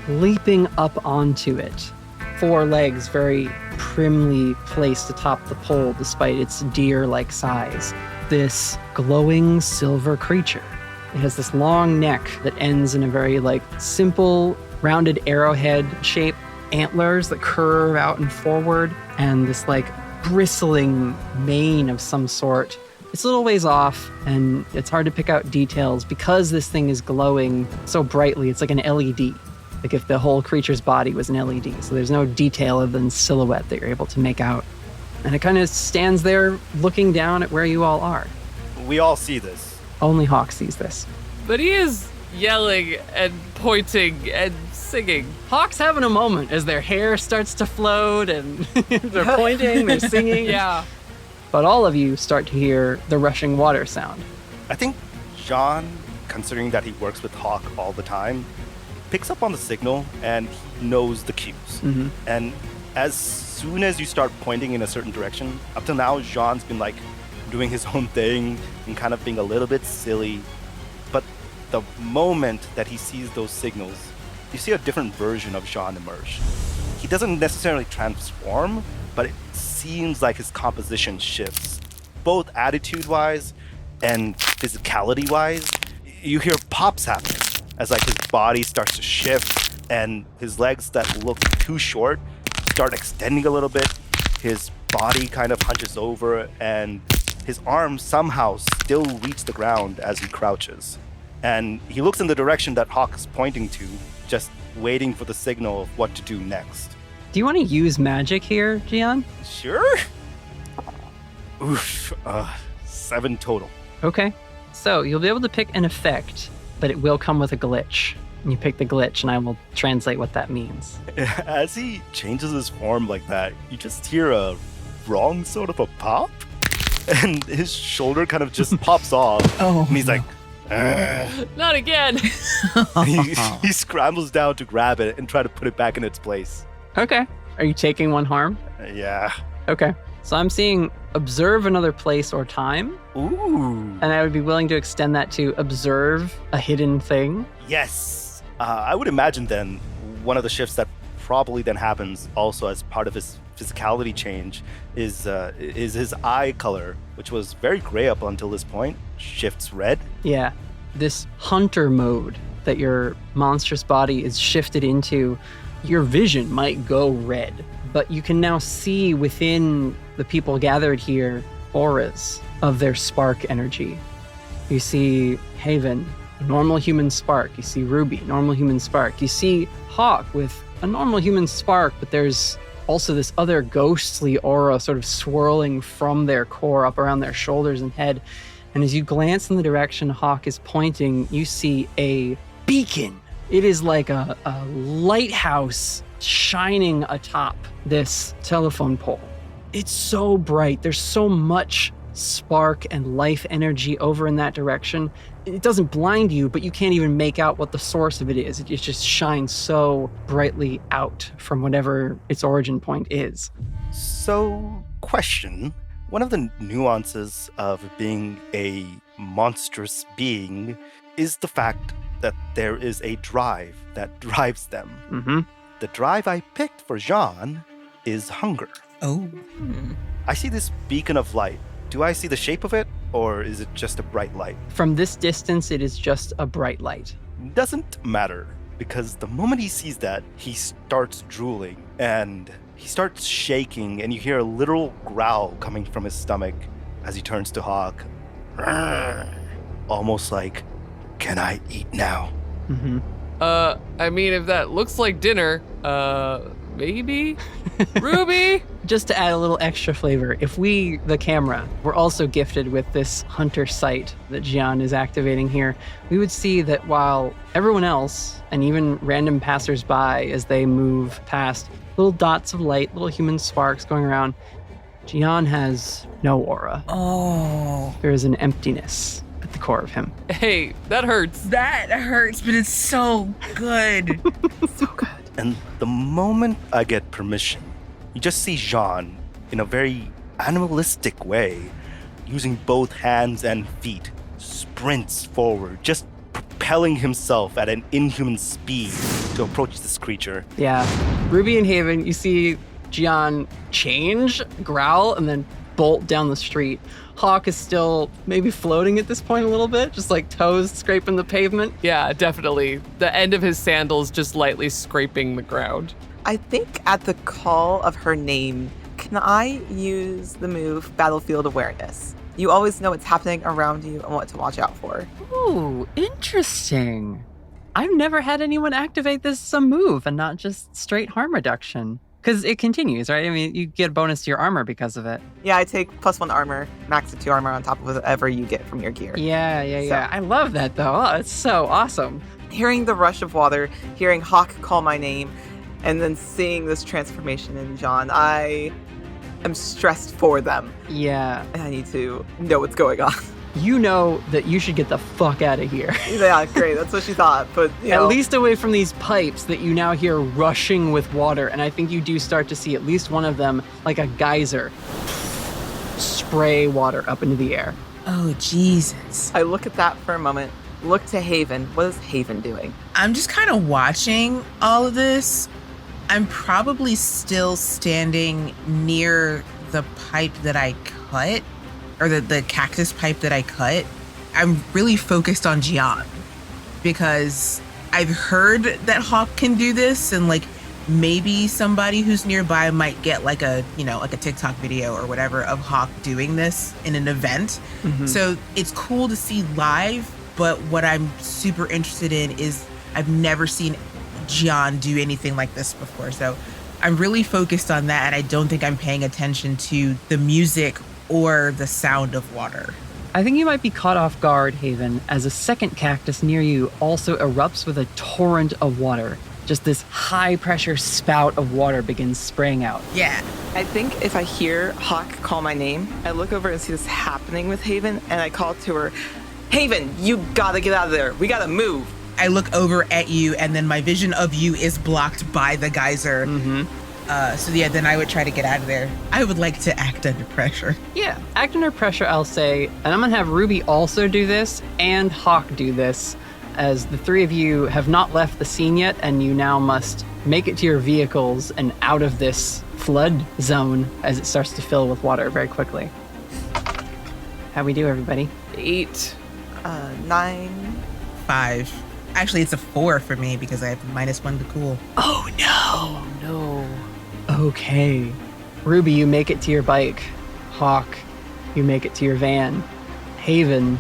leaping up onto it, 4 legs very primly placed atop the pole despite its deer-like size, this glowing silver creature. It has this long neck that ends in a very like simple rounded arrowhead shape, antlers that curve out and forward, and this like bristling mane of some sort. It's a little ways off, and it's hard to pick out details because this thing is glowing so brightly. It's like an LED, like if the whole creature's body was an LED. So there's no detail other than silhouette that you're able to make out. And it kind of stands there looking down at where you all are. We all see this. Only Hawk sees this. But he is yelling and pointing and singing. Hawk's having a moment as their hair starts to float and they're pointing, they're singing. Yeah. But all of you start to hear the rushing water sound. I think John, considering that he works with Hawk all the time, picks up on the signal and he knows the cues. Mm-hmm. And as soon as you start pointing in a certain direction, up till now, Jean's been like doing his own thing and kind of being a little bit silly. But the moment that he sees those signals, you see a different version of Jean emerge. He doesn't necessarily transform, but it seems like his composition shifts, both attitude-wise and physicality-wise. You hear pops happen as like his body starts to shift and his legs that look too short start extending a little bit. His body kind of hunches over and his arms somehow still reach the ground as he crouches. And he looks in the direction that Hawk is pointing to, just waiting for the signal of what to do next. Do you want to use magic here, Gian? Sure. Oof, 7 total. Okay. So you'll be able to pick an effect, but it will come with a glitch. And you pick the glitch, and I will translate what that means. As he changes his form like that, you just hear a wrong sort of a pop, and his shoulder kind of just pops off. Oh, and he's like, Not again. he scrambles down to grab it and try to put it back in its place. Okay. Are you taking 1 harm? Yeah. Okay. So I'm seeing observe another place or time, Ooh. and I would be willing to extend that to observe a hidden thing. Yes. I would imagine then one of the shifts that probably then happens also as part of his physicality change is his eye color, which was very gray up until this point, shifts red. Yeah. This hunter mode that your monstrous body is shifted into, your vision might go red, but you can now see within the people gathered here auras of their spark energy. You see Haven, a normal human spark. You see Ruby, normal human spark. You see Hawk with a normal human spark, but there's also this other ghostly aura sort of swirling from their core up around their shoulders and head. And as you glance in the direction Hawk is pointing, you see a beacon. It is like a lighthouse shining atop this telephone pole. It's so bright. There's so much spark and life energy over in that direction. It doesn't blind you, but you can't even make out what the source of it is. It just shines so brightly out from whatever its origin point is. So, question. One of the nuances of being a monstrous being is the fact that there is a drive that drives them. Mm-hmm. The drive I picked for Jean is hunger. Oh. I see this beacon of light. Do I see the shape of it, or is it just a bright light? From this distance, it is just a bright light. Doesn't matter, because the moment he sees that, he starts drooling, and he starts shaking, and you hear a literal growl coming from his stomach as he turns to Hawk. Almost like, can I eat now? Mm-hmm. I mean, if that looks like dinner, maybe? Ruby? Just to add a little extra flavor, if we, the camera, were also gifted with this hunter sight that Gian is activating here, we would see that while everyone else, and even random passersby as they move past, little dots of light, little human sparks going around, Gian has no aura. Oh. There is an emptiness at the core of him. Hey, that hurts. That hurts, but it's so good. So good. And the moment I get permission, you just see Jean, in a very animalistic way, using both hands and feet, sprints forward, just propelling himself at an inhuman speed to approach this creature. Yeah. Ruby and Haven, you see Gian change, growl, and then bolt down the street. Hawk is still maybe floating at this point a little bit, just like toes scraping the pavement. Yeah, definitely. The end of his sandals just lightly scraping the ground. I think at the call of her name, can I use the move Battlefield Awareness? You always know what's happening around you and what to watch out for. Ooh, interesting. I've never had anyone activate this as a move and not just straight harm reduction. Because it continues, right? I mean, you get a bonus to your armor because of it. Yeah, I take +1 armor, max of 2 armor on top of whatever you get from your gear. Yeah. I love that, though. Oh, it's so awesome. Hearing the rush of water, hearing Hawk call my name, and then seeing this transformation in John, I am stressed for them. Yeah. And I need to know what's going on. you know that you should get the fuck out of here. Yeah, great. That's what she thought. But At least away from these pipes that you now hear rushing with water. And I think you do start to see at least one of them, like a geyser, spray water up into the air. Oh, Jesus. I look at that for a moment, look to Haven. What is Haven doing? I'm just kind of watching all of this. I'm probably still standing near the pipe that I cut, or the cactus pipe that I cut. I'm really focused on Gian because I've heard that Hawk can do this, and like maybe somebody who's nearby might get like a TikTok video or whatever of Hawk doing this in an event. Mm-hmm. So it's cool to see live, but what I'm super interested in is I've never seen Gian do anything like this before. So I'm really focused on that, and I don't think I'm paying attention to the music or the sound of water. I think you might be caught off guard, Haven, as a second cactus near you also erupts with a torrent of water. Just this high-pressure spout of water begins spraying out. Yeah. I think if I hear Hawk call my name, I look over and see this happening with Haven, and I call to her, Haven, you gotta get out of there. We gotta move. I look over at you, and then my vision of you is blocked by the geyser. Mm-hmm. So yeah, then I would try to get out of there. I would like to act under pressure. Yeah, act under pressure, I'll say. And I'm going to have Ruby also do this and Hawk do this, as the three of you have not left the scene yet, and you now must make it to your vehicles and out of this flood zone as it starts to fill with water very quickly. How we do, everybody? 8. 9. 5. Actually, it's a 4 for me because I have -1 to cool. Oh, no. Oh, no. Okay. Ruby, you make it to your bike. Hawk, you make it to your van. Haven,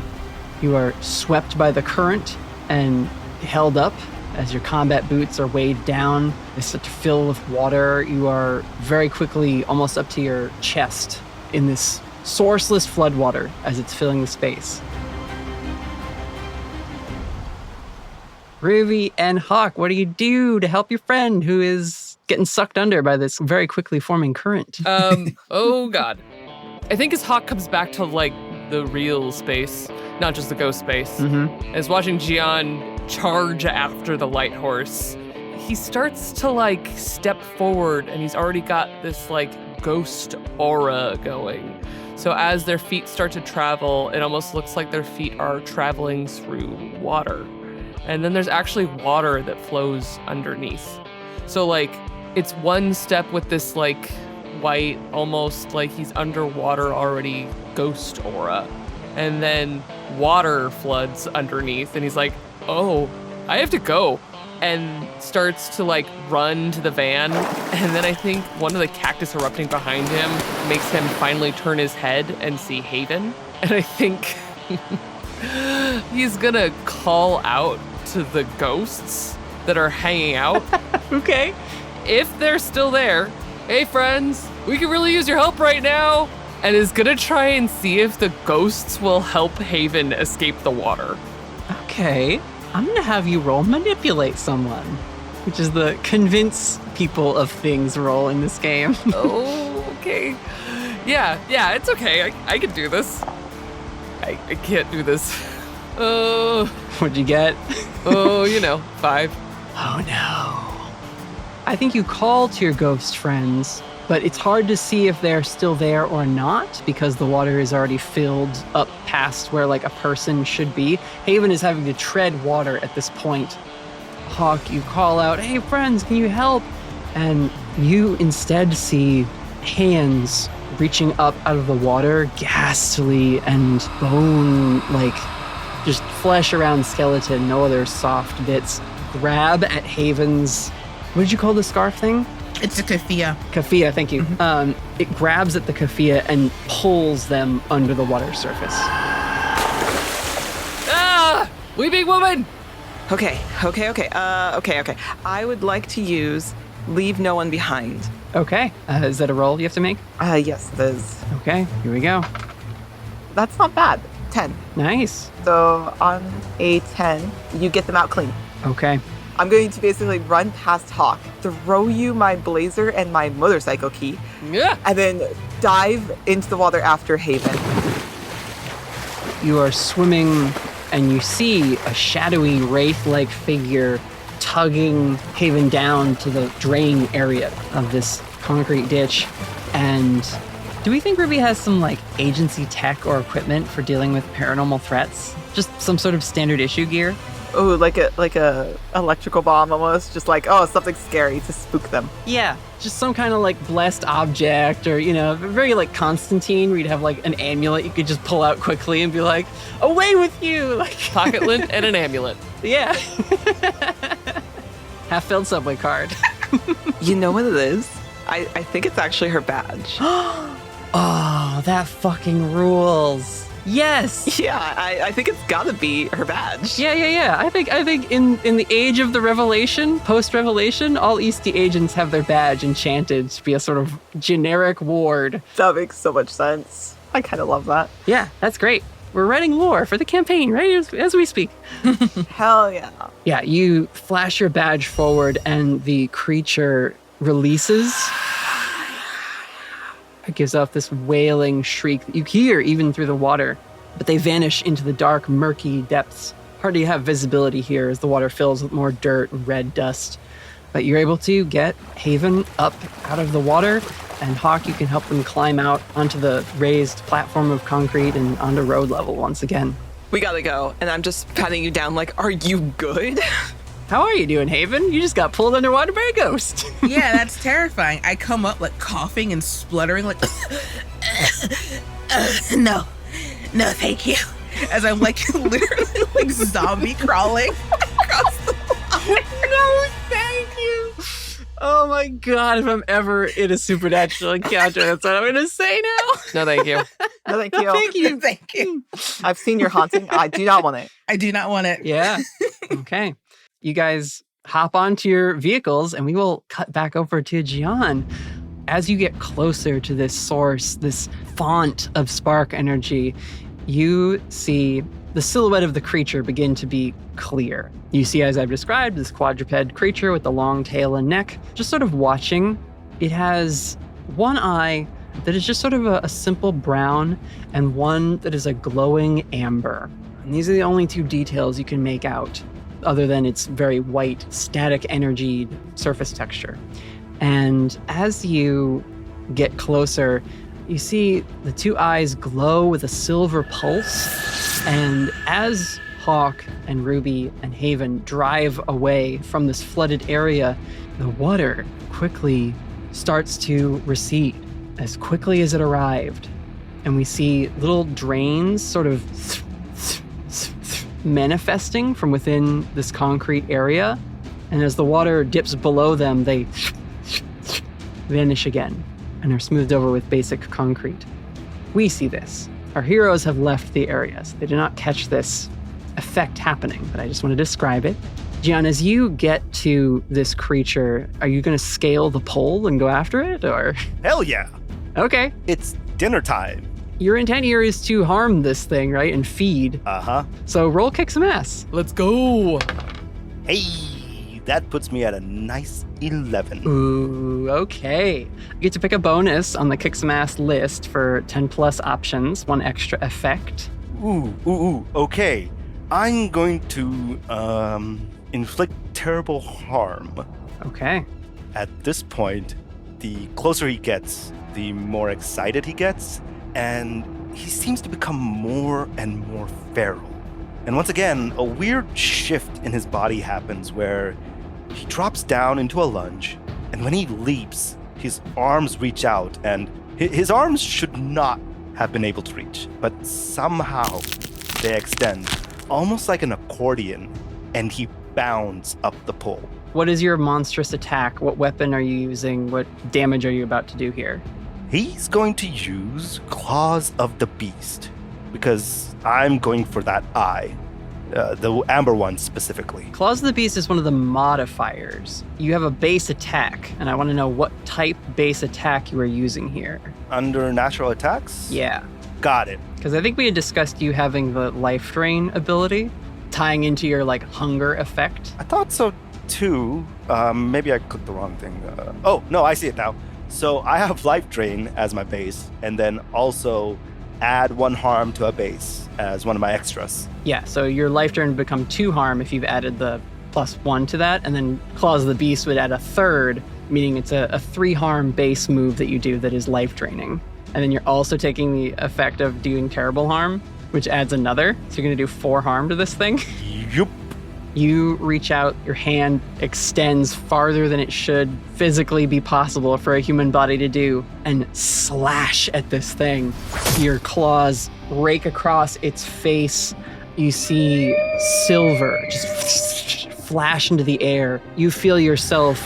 you are swept by the current and held up as your combat boots are weighed down. They start to fill with water. You are very quickly almost up to your chest in this sourceless floodwater as it's filling the space. Ruby and Hawk, what do you do to help your friend who is getting sucked under by this very quickly forming current? Oh God. I think as Hawk comes back to like the real space, not just the ghost space, as watching Gian charge after the light horse, he starts to like step forward, and he's already got this like ghost aura going. So as their feet start to travel, it almost looks like their feet are traveling through water. And then there's actually water that flows underneath. So like it's one step with this like white, almost like he's underwater already ghost aura. And then water floods underneath, and he's like, oh, I have to go. And starts to like run to the van. And then I think one of the cactus erupting behind him makes him finally turn his head and see Haven. And I think he's gonna call out to the ghosts that are hanging out. Okay. If they're still there, hey friends, we can really use your help right now. And is gonna try and see if the ghosts will help Haven escape the water. Okay. I'm going to have you roll manipulate someone, which is the convince people of things roll in this game. Oh, okay. Yeah, it's okay. I can do this. I can't do this. Oh, What'd you get? 5. Oh no. I think you call to your ghost friends, but it's hard to see if they're still there or not because the water is already filled up past where like a person should be. Haven is having to tread water at this point. Hawk, you call out, hey friends, can you help? And you instead see hands reaching up out of the water, ghastly and bone, like just flesh around skeleton, no other soft bits, grab at Haven's, what did you call the scarf thing? It's a keffiyeh. Keffiyeh, thank you. It grabs at the keffiyeh and pulls them under the water surface. Ah! Weeping woman! Okay. I would like to use leave no one behind. Okay, is that a roll you have to make? Yes, it is. Okay, here we go. That's not bad. 10. Nice. So on a 10, you get them out clean. Okay. I'm going to basically run past Hawk, throw you my blazer and my motorcycle key, Yeah. and then dive into the water after Haven. you are swimming and you see a shadowy wraith-like figure tugging Haven down to the drain area of this concrete ditch. And do we think Ruby has some like agency tech or equipment for dealing with paranormal threats? Just some sort of standard issue gear? Oh, like a electrical bomb almost, just like, oh, something scary to spook them. Yeah, just some kind of like blessed object, or, you know, very like Constantine, where you'd have like an amulet you could just pull out quickly and be like, away with you! Like Pocket lint and an amulet. Yeah. Half-filled subway card. You know what it is? I think it's actually her badge. Oh, that fucking rules. Yes. Yeah, I think it's gotta be her badge. Yeah. I think in the age of the Revelation, post-Revelation, all Eastie agents have their badge enchanted to be a sort of generic ward. That makes so much sense. I kind of love that. Yeah, that's great. We're writing lore for the campaign, right? As we speak. Hell yeah. Yeah, you flash your badge forward and the creature releases. It gives off this wailing shriek that you hear even through the water, but they vanish into the dark, murky depths. Hard to have visibility here as the water fills with more dirt and red dust. But you're able to get Haven up out of the water, and Hawk, you can help them climb out onto the raised platform of concrete and onto road level once again. We gotta go. And I'm just patting you down like, are you good? How are you doing, Haven? You just got pulled underwater by a ghost. Yeah, that's terrifying. I come up like coughing and spluttering like, no, thank you. As I'm like literally like zombie crawling across the water. No, thank you. Oh my God, if I'm ever in a supernatural encounter, that's what I'm going to say now. No, thank you. No, thank you. Thank you. Thank you. I've seen your haunting. I do not want it. I do not want it. Yeah. Okay. You guys hop onto your vehicles and we will cut back over to Gian. As you get closer to this source, this font of spark energy, you see the silhouette of the creature begin to be clear. You see, as I've described, this quadruped creature with the long tail and neck, just sort of watching. It has one eye that is just sort of a simple brown and one that is a glowing amber. And these are the only two details you can make out, other than its very white, static energy surface texture. And as you get closer, you see the two eyes glow with a silver pulse. And as Hawk and Ruby and Haven drive away from this flooded area, the water quickly starts to recede as quickly as it arrived. And we see little drains sort of manifesting from within this concrete area. And as the water dips below them, they vanish again and are smoothed over with basic concrete. We see this. Our heroes have left the area, so they do not catch this effect happening, but I just want to describe it. Gian, as you get to this creature, are you going to scale the pole and go after it, or? Hell yeah. Okay. It's dinner time. Your intent here is to harm this thing, right, and feed. Uh-huh. So roll kick some ass. Let's go. Hey, that puts me at a nice 11. Ooh, okay. You get to pick a bonus on the kick some ass list for 10 plus options, one extra effect. Ooh, okay. I'm going to inflict terrible harm. Okay. At this point, the closer he gets, the more excited he gets, and he seems to become more and more feral. And once again, a weird shift in his body happens where he drops down into a lunge, and when he leaps, his arms reach out, and his arms should not have been able to reach, but somehow they extend, almost like an accordion, and he bounds up the pole. What is your monstrous attack? What weapon are you using? What damage are you about to do here? He's going to use Claws of the Beast, because I'm going for that eye. The amber one specifically. Claws of the Beast is one of the modifiers. You have a base attack, and I want to know what type base attack you are using here. Under natural attacks? Yeah. Got it. Because I think we had discussed you having the life drain ability, tying into your, like, hunger effect. I thought so too. Maybe I clicked the wrong thing. Oh, no, I see it now. So I have life drain as my base, and then also add 1 harm to a base as one of my extras. Yeah, so your life drain would become 2 harm if you've added the +1 to that, and then Claws of the Beast would add a 3rd, meaning it's a 3 harm base move that you do that is life draining. And then you're also taking the effect of doing terrible harm, which adds another. So you're going to do 4 harm to this thing. Yup. You reach out, your hand extends farther than it should physically be possible for a human body to do, and slash at this thing. Your claws rake across its face. You see silver just flash into the air. You feel yourself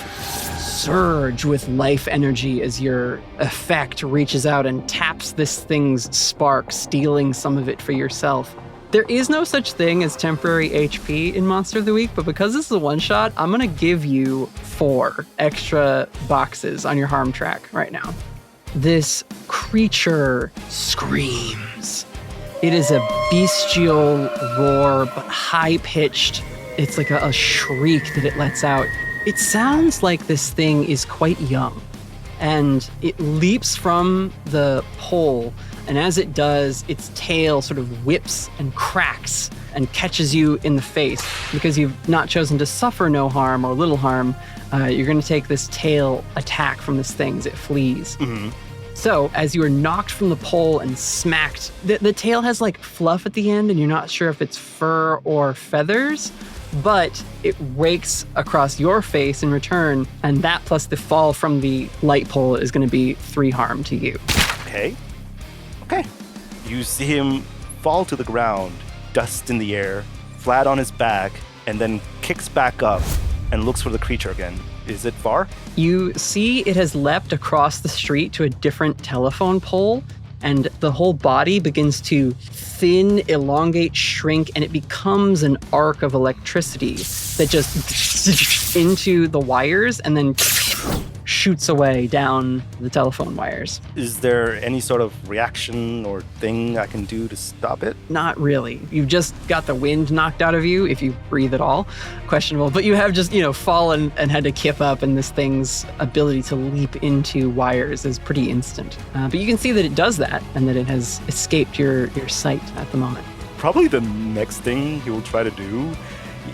surge with life energy as your effect reaches out and taps this thing's spark, stealing some of it for yourself. There is no such thing as temporary HP in Monster of the Week, but because this is a one-shot, I'm going to give you 4 extra boxes on your harm track right now. This creature screams. It is a bestial roar, but high-pitched. It's like a shriek that it lets out. It sounds like this thing is quite young, and it leaps from the pole, and as it does, its tail sort of whips and cracks and catches you in the face. Because you've not chosen to suffer no harm or little harm, you're going to take this tail attack from this thing as it flees. Mm-hmm. So, as you are knocked from the pole and smacked, the tail has like fluff at the end, and you're not sure if it's fur or feathers, but it rakes across your face in return, and that plus the fall from the light pole is going to be 3 harm to you. Okay. You see him fall to the ground, dust in the air, flat on his back, and then kicks back up and looks for the creature again. Is it far? You see it has leapt across the street to a different telephone pole, and the whole body begins to thin, elongate, shrink, and it becomes an arc of electricity that just into the wires and then shoots away down the telephone wires. Is there any sort of reaction or thing I can do to stop it? Not really. You've just got the wind knocked out of you, if you breathe at all. Questionable. But you have just, fallen and had to kip up, and this thing's ability to leap into wires is pretty instant. But you can see that it does that, and that it has escaped your sight at the moment. Probably the next thing he will try to do,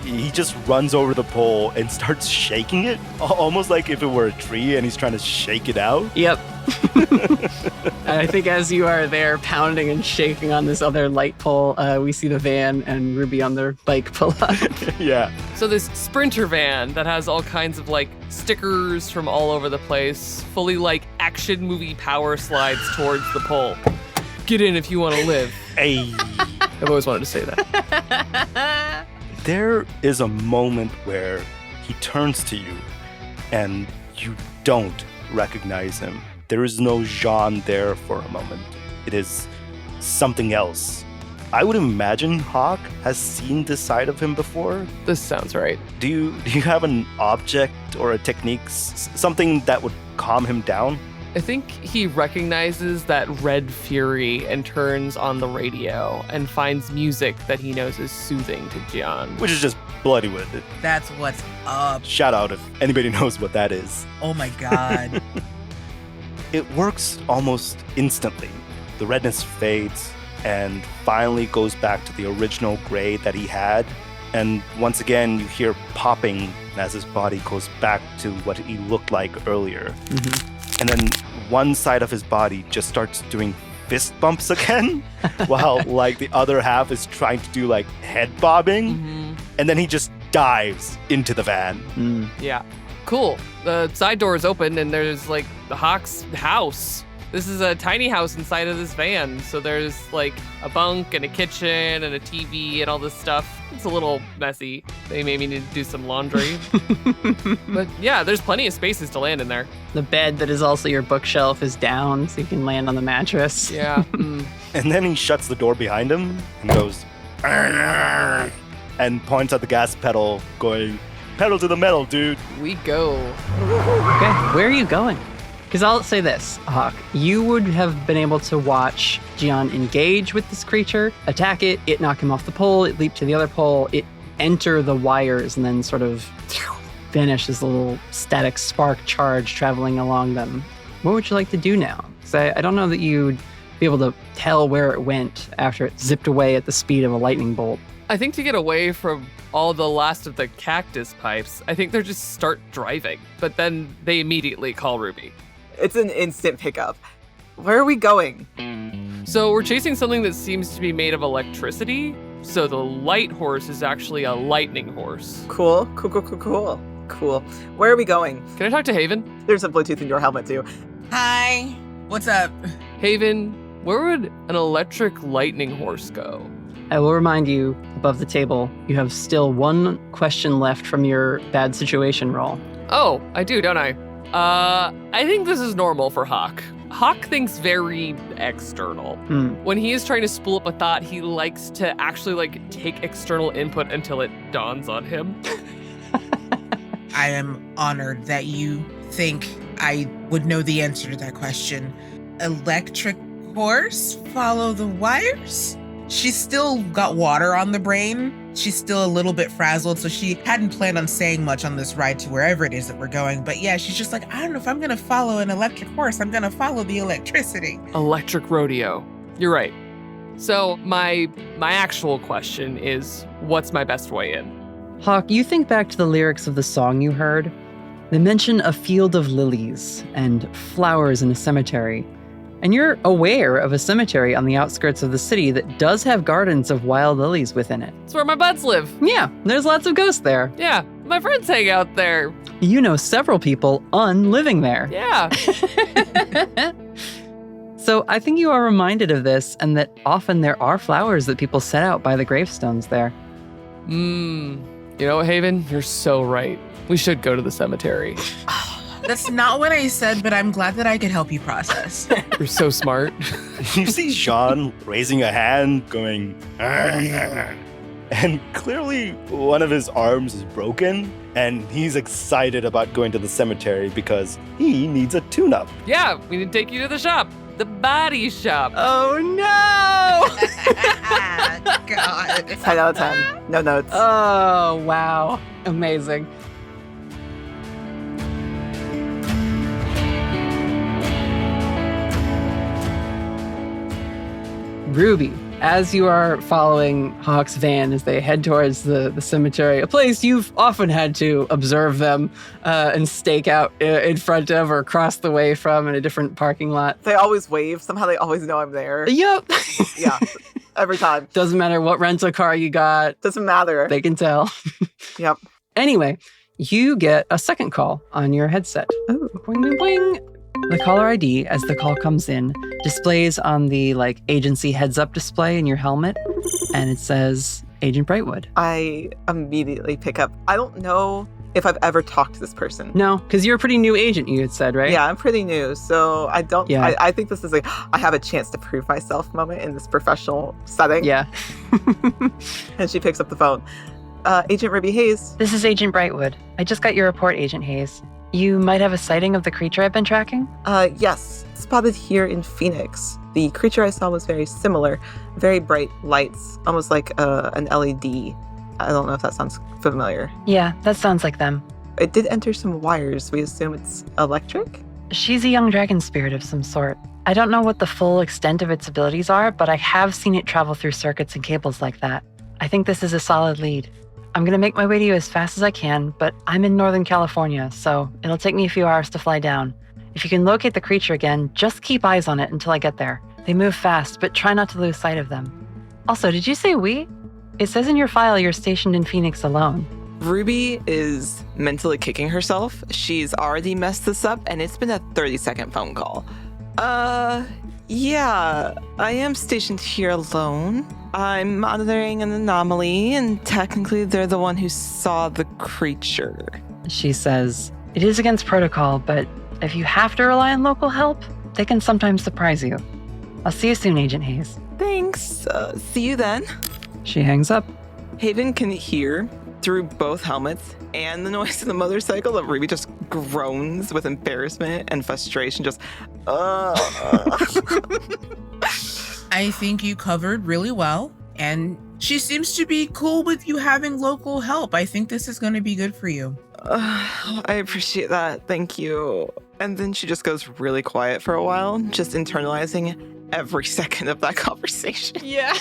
he just runs over the pole and starts shaking it, almost like if it were a tree and he's trying to shake it out. Yep. I think as you are there pounding and shaking on this other light pole, we see the van and Ruby on their bike pull up. Yeah. So this Sprinter van that has all kinds of stickers from all over the place, fully action movie power slides towards the pole. Get in if you want to live. Hey. I've always wanted to say that. There is a moment where he turns to you and you don't recognize him. There is no Jean there for a moment. It is something else. I would imagine Hawk has seen this side of him before. This sounds right. Do you have an object or a technique, something that would calm him down? I think he recognizes that red fury and turns on the radio and finds music that he knows is soothing to Gian. Which is just bloody with it. That's what's up. Shout out if anybody knows what that is. Oh my God. It works almost instantly. The redness fades and finally goes back to the original gray that he had. And once again, you hear popping as his body goes back to what he looked like earlier. Mm-hmm. And then one side of his body just starts doing fist bumps again, while the other half is trying to do head bobbing. Mm-hmm. And then he just dives into the van. Mm. Yeah. Cool. The side door is open and there's the Hawk's house. This is a tiny house inside of this van. So there's a bunk and a kitchen and a TV and all this stuff. It's a little messy. They maybe need to do some laundry. But yeah, there's plenty of spaces to land in there. The bed that is also your bookshelf is down, so you can land on the mattress. Yeah. And then he shuts the door behind him and goes, "Arr!" and points at the gas pedal, going, "Pedal to the metal, dude." We go. Okay, where are you going? Because I'll say this, Hawk, you would have been able to watch Gian engage with this creature, attack it knock him off the pole, it leap to the other pole, it enter the wires, and then sort of vanish this little static spark charge traveling along them. What would you like to do now? Because I don't know that you'd be able to tell where it went after it zipped away at the speed of a lightning bolt. I think to get away from all the last of the cactus pipes, I think they just start driving, but then they immediately call Ruby. It's an instant pickup. Where are we going? So we're chasing something that seems to be made of electricity. So the light horse is actually a lightning horse. Cool. Where are we going? Can I talk to Haven? There's a Bluetooth in your helmet too. Hi. What's up? Haven, where would an electric lightning horse go? I will remind you, above the table, you have still one question left from your bad situation roll. Oh, I do, don't I? I think this is normal for Hawk. Hawk thinks very external. When he is trying to spool up a thought, he likes to actually take external input until it dawns on him. I am honored that you think I would know the answer to that question. Electric horse? Follow the wires? She's still got water on the brain. She's still a little bit frazzled, so she hadn't planned on saying much on this ride to wherever it is that we're going. But yeah, she's just like, I don't know if I'm gonna follow an electric horse. I'm gonna follow the electricity. Electric rodeo. You're right. So my actual question is, what's my best way in? Hawk, you think back to the lyrics of the song you heard. They mention a field of lilies and flowers in a cemetery. And you're aware of a cemetery on the outskirts of the city that does have gardens of wild lilies within it. It's where my buds live. Yeah, there's lots of ghosts there. Yeah, my friends hang out there. You know several people living there. Yeah. So I think you are reminded of this and that often there are flowers that people set out by the gravestones there. You know what, Haven? You're so right. We should go to the cemetery. That's not what I said, but I'm glad that I could help you process. You're so smart. You see Sean raising a hand, going, and clearly one of his arms is broken, and he's excited about going to the cemetery because he needs a tune-up. Yeah, we need to take you to the shop. The body shop. Oh no! God. 10 out of 10. No notes. Oh, wow. Amazing. Ruby, as you are following Hawk's van as they head towards the cemetery, a place you've often had to observe them and stake out in front of or across the way from in a different parking lot. They always wave. Somehow they always know I'm there. Yep. Yeah, every time. Doesn't matter what rental car you got. Doesn't matter. They can tell. Yep. Anyway, you get a second call on your headset. Oh. Boing, boing, boing. The caller ID, as the call comes in, displays on the agency heads up display in your helmet, and it says Agent Brightwood. I immediately pick up. I don't know if I've ever talked to this person. No, because you're a pretty new agent, you had said, right? Yeah, I'm pretty new, so I don't. Yeah. I think this is I have a chance to prove myself moment in this professional setting. Yeah. And she picks up the phone. Agent Ruby Hayes. This is Agent Brightwood. I just got your report, Agent Hayes. You might have a sighting of the creature I've been tracking? Yes, spotted here in Phoenix. The creature I saw was very similar, very bright lights, almost like an LED. I don't know if that sounds familiar. Yeah, that sounds like them. It did enter some wires. We assume it's electric? She's a young dragon spirit of some sort. I don't know what the full extent of its abilities are, but I have seen it travel through circuits and cables like that. I think this is a solid lead. I'm going to make my way to you as fast as I can, but I'm in Northern California, so it'll take me a few hours to fly down. If you can locate the creature again, just keep eyes on it until I get there. They move fast, but try not to lose sight of them. Also, did you say we? It says in your file you're stationed in Phoenix alone. Ruby is mentally kicking herself. She's already messed this up, and it's been a 30-second phone call. Yeah, I am stationed here alone. I'm monitoring an anomaly, and technically they're the one who saw the creature. She says, it is against protocol, but if you have to rely on local help, they can sometimes surprise you. I'll see you soon, Agent Hayes. Thanks. See you then. She hangs up. Haven can hear through both helmets and the noise of the motorcycle that Ruby just groans with embarrassment and frustration. Just, I think you covered really well, and she seems to be cool with you having local help. I think this is going to be good for you. I appreciate that. Thank you. And then she just goes really quiet for a while, just internalizing every second of that conversation. Yeah.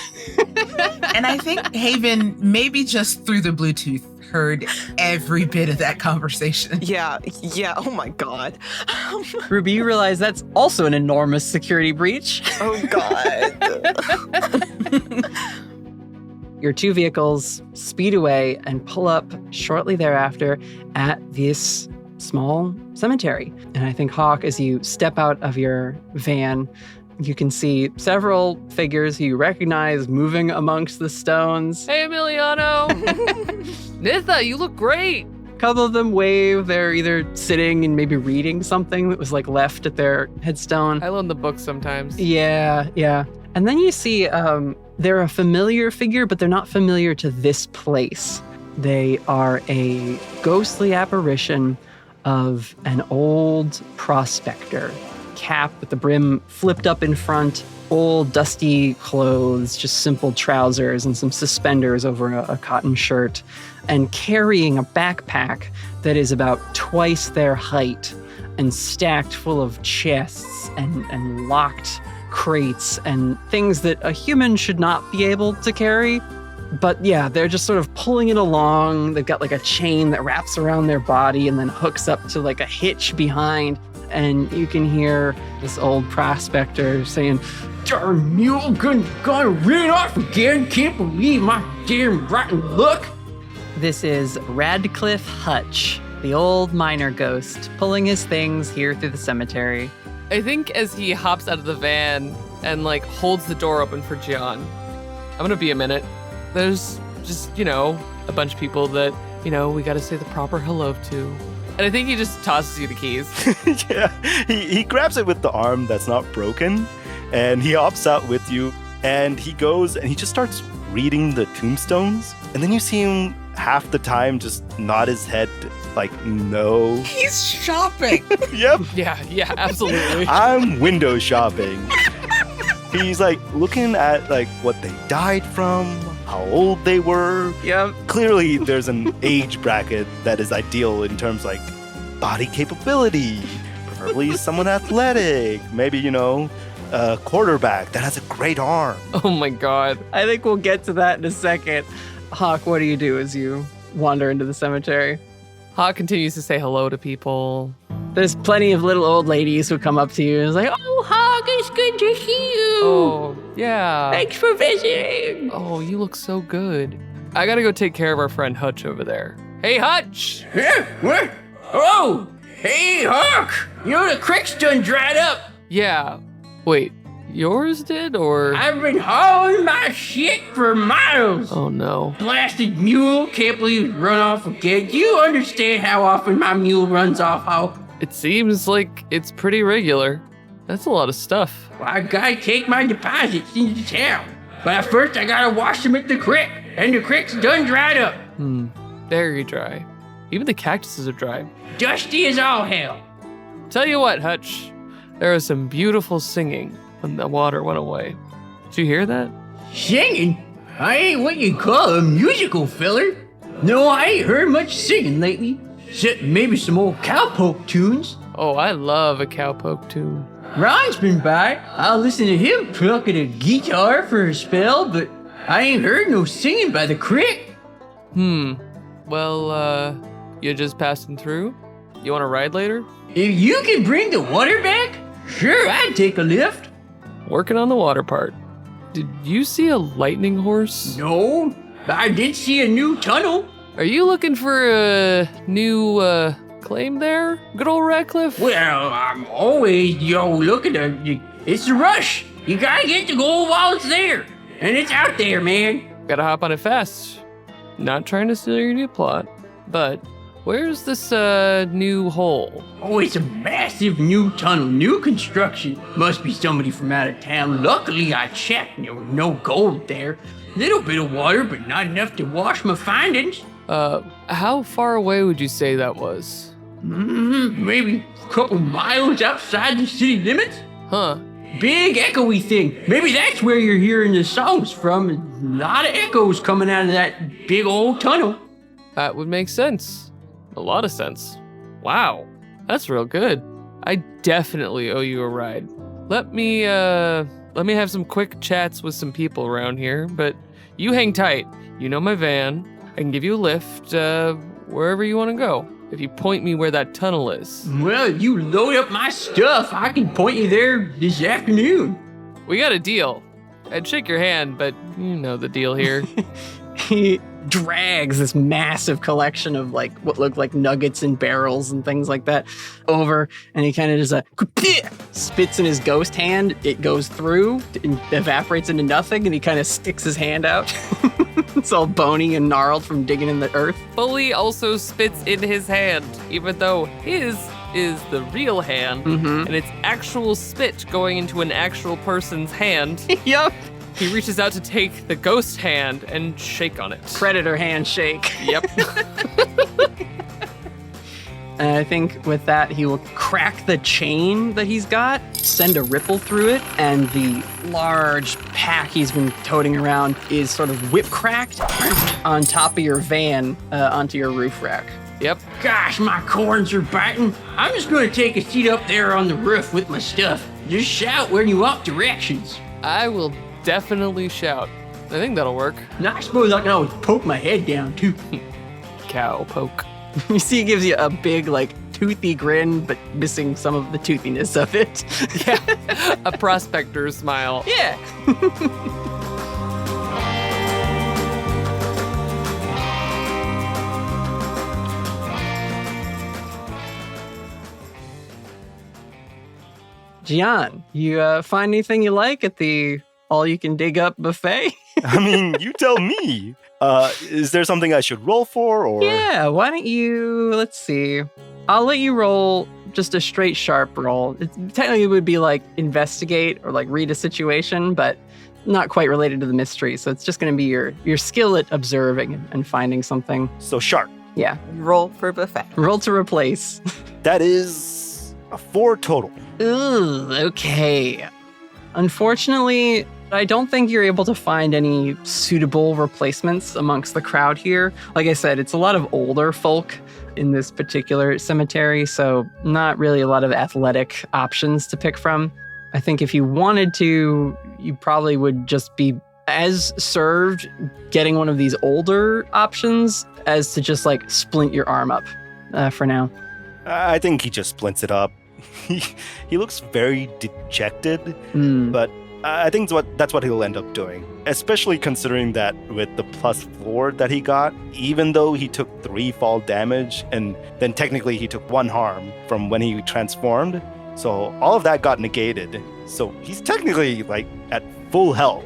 And I think Haven, maybe just through the Bluetooth, heard every bit of that conversation. Yeah. Oh my God. Ruby, you realize that's also an enormous security breach. Oh God. Your two vehicles speed away and pull up shortly thereafter at this small cemetery. And I think, Hawk, as you step out of your van, you can see several figures you recognize moving amongst the stones. Hey, Emiliano. Nitha, you look great. A couple of them wave. They're either sitting and maybe reading something that was like left at their headstone. I loan the book sometimes. Yeah. And then you see they're a familiar figure, but they're not familiar to this place. They are a ghostly apparition of an old prospector, cap with the brim flipped up in front, old dusty clothes, just simple trousers and some suspenders over a cotton shirt, and carrying a backpack that is about twice their height and stacked full of chests and locked crates and things that a human should not be able to carry. But yeah, they're just sort of pulling it along. They've got like a chain that wraps around their body and then hooks up to like a hitch behind. And you can hear this old prospector saying, "Darn mule, gonna ran off again. Can't believe my damn rotten luck." This is Radcliffe Hutch, the old miner ghost, pulling his things here through the cemetery. I think as he hops out of the van and like holds the door open for Gian, I'm gonna be a minute. There's just, a bunch of people that, we gotta say the proper hello to. And I think he just tosses you the keys. Yeah, he grabs it with the arm that's not broken, and he hops out with you, and he goes and he just starts reading the tombstones. And then you see him half the time just nod his head like, no. He's shopping. Yep. Yeah, absolutely. I'm window shopping. He's like looking at like what they died from, how old they were. Yep. Clearly there's an age bracket that is ideal in terms like body capability, preferably someone athletic, maybe, a quarterback that has a great arm. Oh my God. I think we'll get to that in a second. Hawk, what do you do as you wander into the cemetery? Hawk continues to say hello to people. There's plenty of little old ladies who come up to you and is like, "Oh, Hawk, it's good to see you. Oh, yeah. Thanks for visiting." Oh, you look so good. I gotta go take care of our friend Hutch over there. Hey, Hutch! Yeah, what? Oh, hey, Hawk. The creek's done dried up. Yeah. Wait, yours did, or? I've been hauling my shit for miles. Oh, no. Blasted mule, can't believe it run off again. Do you understand how often my mule runs off, Hawk? It seems like it's pretty regular. That's a lot of stuff. Well, I gotta take my deposits into town. But first I gotta wash them at the creek. And the creek's done dried up. Very dry. Even the cactuses are dry. Dusty as all hell. Tell you what, Hutch. There was some beautiful singing when the water went away. Did you hear that? Singing? I ain't what you call a musical feller. No, I ain't heard much singing lately. Except maybe some old cowpoke tunes. Oh, I love a cowpoke tune. Ron's been by. I'll listen to him plucking a guitar for a spell, but I ain't heard no singing by the creek. Well, you just passing through? You want to ride later? If you can bring the water back, sure, I'd take a lift. Working on the water part. Did you see a lightning horse? No, but I did see a new tunnel. Are you looking for a new, claim there? Good old Radcliffe? Well, I'm always, looking to... It's a rush. You gotta get the gold while it's there. And it's out there, man. Gotta hop on it fast. Not trying to steal your new plot, but where's this, new hole? Oh, it's a massive new tunnel, new construction. Must be somebody from out of town. Luckily, I checked. There was no gold there. Little bit of water, but not enough to wash my findings. How far away would you say that was? Maybe a couple miles outside the city limits. Huh. Big echoey thing. Maybe that's where you're hearing the songs from. A lot of echoes coming out of that big old tunnel. That would make sense. a lot of sense. Wow, that's real good. I definitely owe you a ride. Let me have some quick chats with some people around here, but you hang tight. You know my van. I can give you a lift wherever you want to go, if you point me where that tunnel is. Well, if you load up my stuff, I can point you there this afternoon. We got a deal. I'd shake your hand, but you know the deal here. He drags this massive collection of like what look like nuggets and barrels and things like that over, and he kind of just spits in his ghost hand. It goes through and evaporates into nothing, and he kind of sticks his hand out. It's all bony and gnarled from digging in the earth. Bully also spits in his hand, even though his is the real hand, and it's actual spit going into an actual person's hand. Yup. He reaches out to take the ghost hand and shake on it. Predator handshake. Yep. And I think with that, he will crack the chain that he's got, send a ripple through it, and the large pack he's been toting around is sort of whip-cracked on top of your van onto your roof rack. Yep. Gosh, my corns are biting. I'm just going to take a seat up there on the roof with my stuff. Just shout when you want directions. I will definitely shout. I think that'll work. And I suppose I can always poke my head down, too. Cow poke. You see he gives you a big, like, toothy grin, but missing some of the toothiness of it. Yeah. A prospector's smile. Yeah. Gian, you find anything you like at the all-you-can-dig-up buffet? I mean, you tell me. Is there something I should roll for, or? Yeah, why don't you, let's see. I'll let you roll just a straight sharp roll. Technically, it would be like investigate or like read a situation, but not quite related to the mystery. So it's just going to be your skill at observing and finding something. So sharp. Yeah. Roll for buffet. Roll to replace. That is a 4 total. Ooh, okay. Unfortunately, I don't think you're able to find any suitable replacements amongst the crowd here. Like I said, it's a lot of older folk in this particular cemetery, so not really a lot of athletic options to pick from. I think if you wanted to, you probably would just be as served getting one of these older options as to just like splint your arm up for now. I think he just splints it up. He looks very dejected, but I think that's what he'll end up doing, especially considering that with the +4 that he got, even though he took 3 fall damage, and then technically he took 1 harm from when he transformed, so all of that got negated. So he's technically like at full health.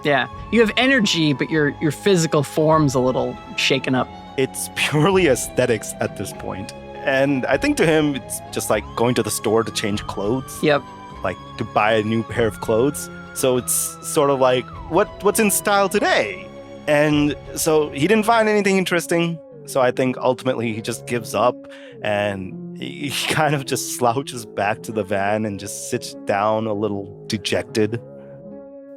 Yeah. You have energy, but your physical form's a little shaken up. It's purely aesthetics at this point. And I think to him, it's just like going to the store to change clothes. Yep. Like to buy a new pair of clothes. So it's sort of like, what's in style today? And so he didn't find anything interesting. So I think ultimately he just gives up and he kind of just slouches back to the van and just sits down a little dejected.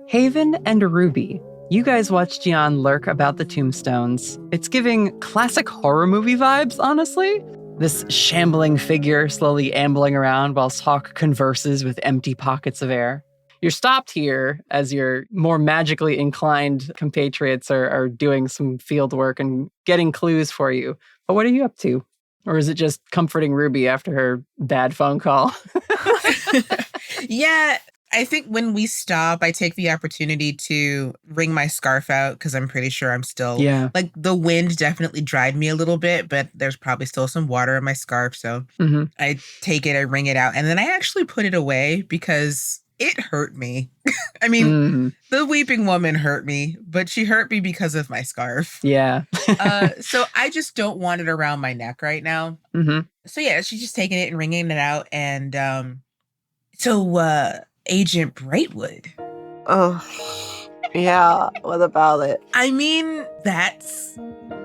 Haven and Ruby, you guys watch Gian lurk about the tombstones. It's giving classic horror movie vibes, honestly. This shambling figure slowly ambling around whilst Hawk converses with empty pockets of air. You're stopped here as your more magically inclined compatriots are doing some field work and getting clues for you. But what are you up to? Or is it just comforting Ruby after her bad phone call? Yeah, I think when we stop, I take the opportunity to wring my scarf out because I'm pretty sure I'm still, like the wind definitely dried me a little bit, but there's probably still some water in my scarf. So I take it, I wring it out, and then I actually put it away because it hurt me. I mean, the weeping woman hurt me, but she hurt me because of my scarf. Yeah. So I just don't want it around my neck right now. So yeah, she's just taking it and wringing it out. And Agent Brightwood. Oh, yeah. What about it? I mean, that's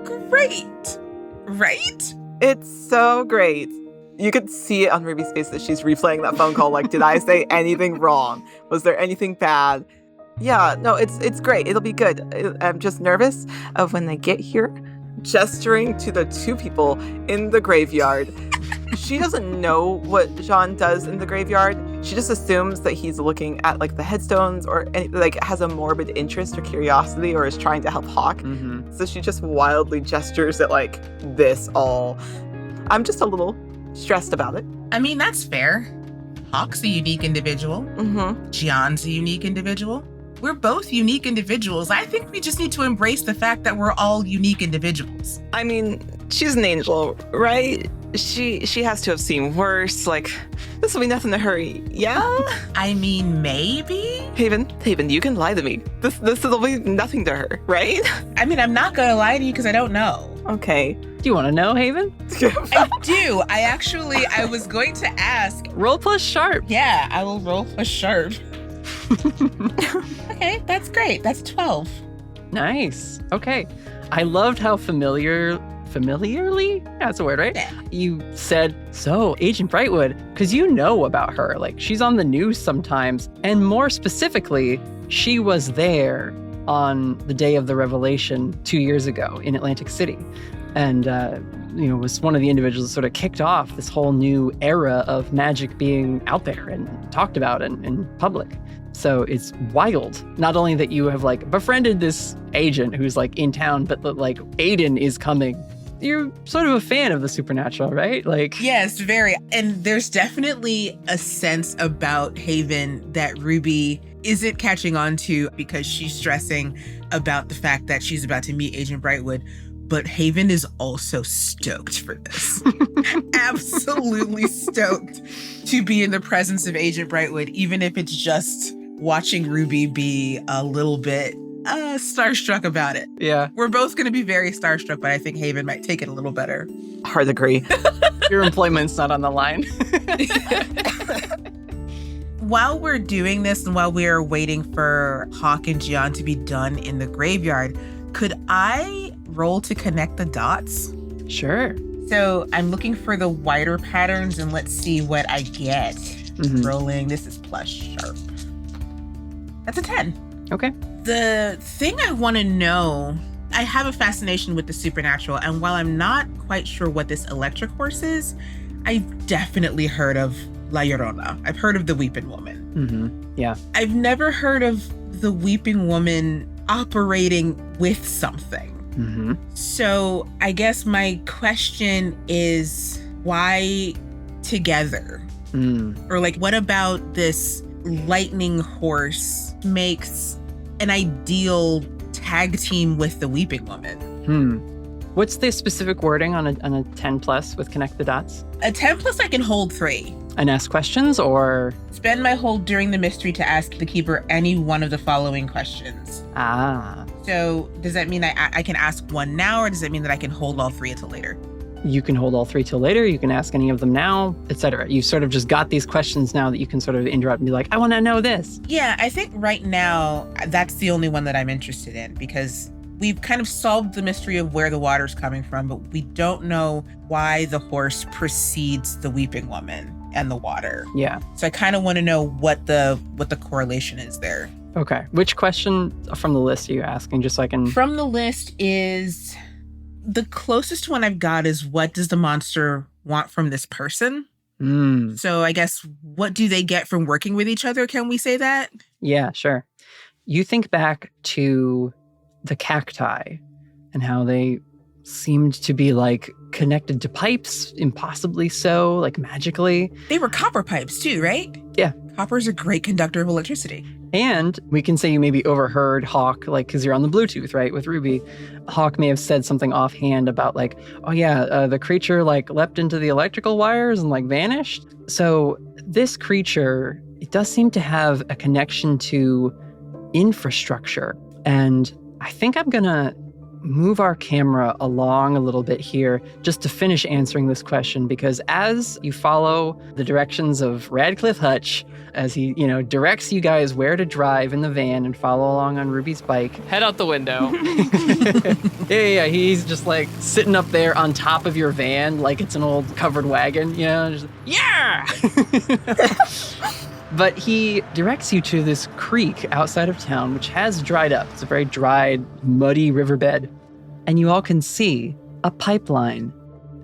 great, right? It's so great. You could see it on Ruby's face that she's replaying that phone call. Like, did I say anything wrong? Was there anything bad? Yeah, no, it's great. It'll be good. I'm just nervous of when they get here. gesturing to the two people in the graveyard. She doesn't know what Jean does in the graveyard. She just assumes that he's looking at like the headstones or like has a morbid interest or curiosity or is trying to help Hawk. So she just wildly gestures at like this all. I'm just a little stressed about it. I mean, that's fair. Hawk's a unique individual. Gian's a unique individual. We're both unique individuals. I think we just need to embrace the fact that we're all unique individuals. I mean, she's an angel, right? She has to have seen worse. Like, this will be nothing to her, yeah? I mean, maybe? Haven, you can lie to me. This will be nothing to her, right? I mean, I'm not gonna lie to you because I don't know. Okay. Do you want to know, Haven? I do. I was going to ask. Roll plus sharp. Yeah, I will roll plus sharp. Okay, that's great. That's 12. Nice. Okay. I loved how familiarly, that's a word, right? Yeah. You said, so Agent Brightwood, because you know about her. Like, she's on the news sometimes. And more specifically, she was there on the day of the revelation 2 years ago in Atlantic City. And, was one of the individuals that sort of kicked off this whole new era of magic being out there and talked about in public. So it's wild. Not only that you have like befriended this agent who's like in town, but that like Aiden is coming. You're sort of a fan of the supernatural, right? Like, yes, very. And there's definitely a sense about Haven that Ruby isn't catching on to because she's stressing about the fact that she's about to meet Agent Brightwood. But Haven is also stoked for this. Absolutely stoked to be in the presence of Agent Brightwood, even if it's just watching Ruby be a little bit starstruck about it. Yeah. We're both going to be very starstruck, but I think Haven might take it a little better. Hard agree. Your employment's not on the line. While we're doing this and while we're waiting for Hawk and Gian to be done in the graveyard, could I roll to connect the dots? Sure. So I'm looking for the wider patterns and let's see what I get. Rolling, this is plus sharp. That's a 10. Okay. The thing I want to know, I have a fascination with the supernatural, and while I'm not quite sure what this electric horse is, I've definitely heard of La Llorona. I've heard of the Weeping Woman. Yeah. I've never heard of the Weeping Woman operating with something. So I guess my question is, why together? Or like, what about this lightning horse makes an ideal tag team with the Weeping Woman? What's the specific wording on a 10 plus with connect the dots? A 10 plus I can hold 3. And ask questions or? Spend my hold during the mystery to ask the keeper any one of the following questions. So does that mean I can ask one now, or does that mean that I can hold all 3 until later? You can hold all 3 till later. You can ask any of them now, etc. You've sort of just got these questions now that you can sort of interrupt and be like, I want to know this. Yeah, I think right now that's the only one that I'm interested in, because we've kind of solved the mystery of where the water's coming from, but we don't know why the horse precedes the Weeping Woman and the water. Yeah. So I kind of want to know what the correlation is there. Okay. Which question from the list are you asking, just so I can... From the list is... The closest one I've got is, what does the monster want from this person? So I guess, what do they get from working with each other? Can we say that? Yeah, sure. You think back to the cacti and how they seemed to be like connected to pipes, impossibly so, like magically. They were copper pipes too, right? Yeah. Copper's a great conductor of electricity. And we can say you maybe overheard Hawk, like, because you're on the Bluetooth, right, with Ruby. Hawk may have said something offhand about like, oh yeah, the creature like leapt into the electrical wires and like vanished. So this creature, it does seem to have a connection to infrastructure. And I think I'm gonna move our camera along a little bit here just to finish answering this question, because as you follow the directions of Radcliffe Hutch, as he, directs you guys where to drive in the van and follow along on Ruby's bike. Head out the window. Yeah. He's just like sitting up there on top of your van like it's an old covered wagon, just, yeah! But he directs you to this creek outside of town, which has dried up. It's a very dried, muddy riverbed. and you all can see a pipeline.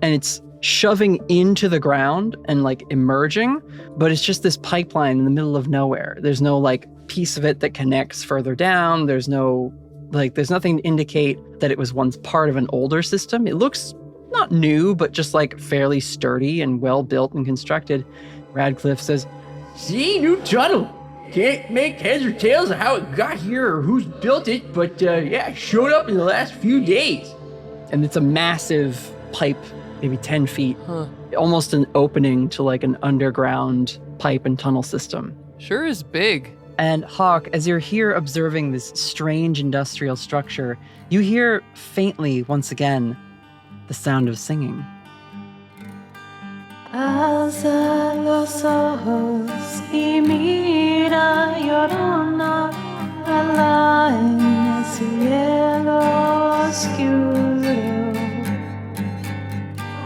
And it's shoving into the ground and like emerging, but it's just this pipeline in the middle of nowhere. There's no like piece of it that connects further down. There's nothing to indicate that it was once part of an older system. It looks not new, but just like fairly sturdy and well built and constructed. Radcliffe says, See, new tunnel. Can't make heads or tails of how it got here or who's built it, but it showed up in the last few days. and it's a massive pipe, maybe 10 feet, almost an opening to like an underground pipe and tunnel system. Sure is big. And Hawk, as you're here observing this strange industrial structure, you hear faintly once again the sound of singing. Alza los ojos y mira llorona allá en el cielo oscuro.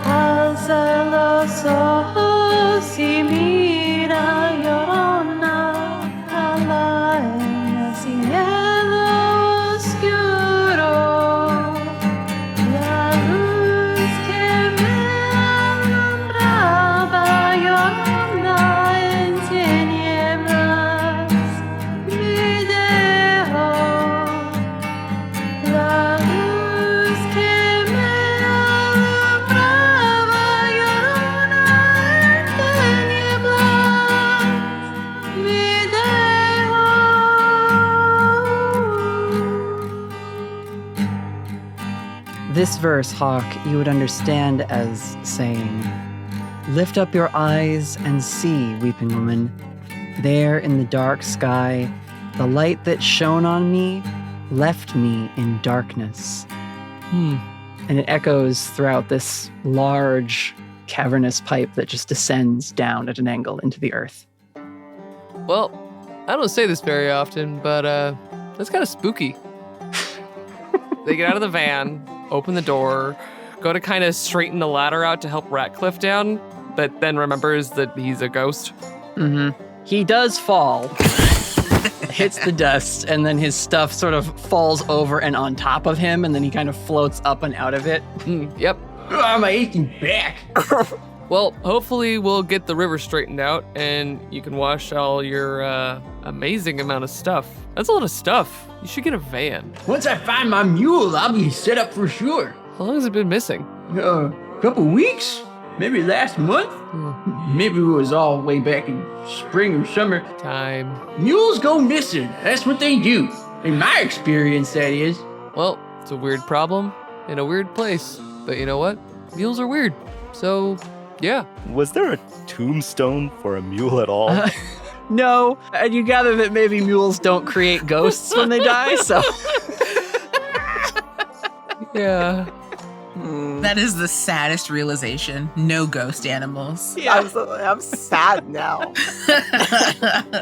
Alza los ojos y mira llorona allá en el cielo oscuro. La luz que me alumbraba llorona en tinieblas me dejó. La luz que me alumbraba llorona en tinieblas me dejó. This verse, Hawk, you would understand as saying, "Lift up your eyes and see, weeping woman. There in the dark sky, the light that shone on me left me in darkness." And it echoes throughout this large, cavernous pipe that just descends down at an angle into the earth. Well, I don't say this very often, but that's kind of spooky. They get out of the van, open the door, go to kind of straighten the ladder out to help Ratcliffe down, but then remembers that he's a ghost. He does fall, hits the dust, and then his stuff sort of falls over and on top of him, and then he kind of floats up and out of it. Yep. Oh, my aching back. Well, hopefully we'll get the river straightened out and you can wash all your amazing amount of stuff. That's a lot of stuff. You should get a van. Once I find my mule, I'll be set up for sure. How long has it been missing? Couple weeks? Maybe last month? Maybe it was all way back in spring or summer. Time. Mules go missing. That's what they do. In my experience, that is. Well, it's a weird problem in a weird place. But you know what? Mules are weird. So, yeah. Was there a tombstone for a mule at all? No, and you gather that maybe mules don't create ghosts when they die, so... Yeah. That is the saddest realization. No ghost animals. I'm sad now.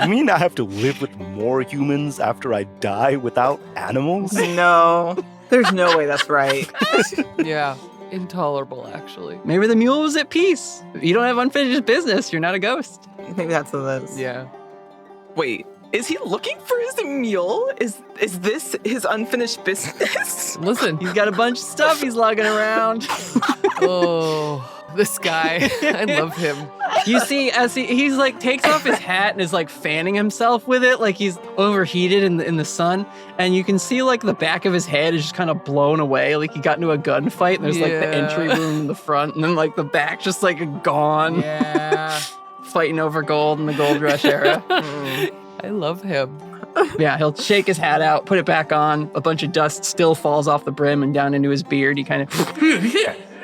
You mean I have to live with more humans after I die without animals? No, there's no way that's right. Yeah. Intolerable, actually. Maybe the mule was at peace. If you don't have unfinished business, you're not a ghost. Maybe that's what it is. Yeah. Wait, is he looking for his mule? Is this his unfinished business? Listen. He's got a bunch of stuff he's lugging around. Oh, this guy. I love him. You see, as he's like takes off his hat and is like fanning himself with it, like he's overheated in the sun, and you can see like the back of his head is just kind of blown away, like he got into a gunfight. And there's like the entry room in the front, and then like the back just like gone. Yeah. Fighting over gold in the gold rush era. I love him. Yeah, he'll shake his hat out, put it back on. A bunch of dust still falls off the brim and down into his beard. He kind of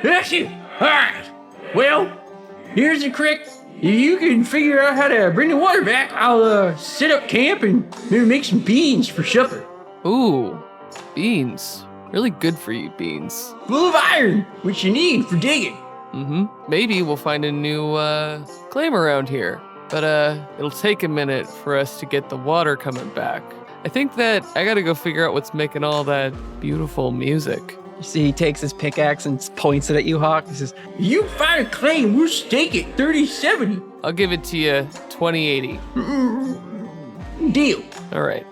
That's it. All right. Well, here's the creek. You can figure out how to bring the water back. I'll set up camp and maybe make some beans for supper. Ooh, beans. Really good for you, beans. Full of iron, which you need for digging. Maybe we'll find a new claim around here. But it'll take a minute for us to get the water coming back. I think that I gotta go figure out what's making all that beautiful music. You see, he takes his pickaxe and points it at you, Hawk. He says, You find a claim, we'll stake it 30-70. I'll give it to you 2080. Deal. All right.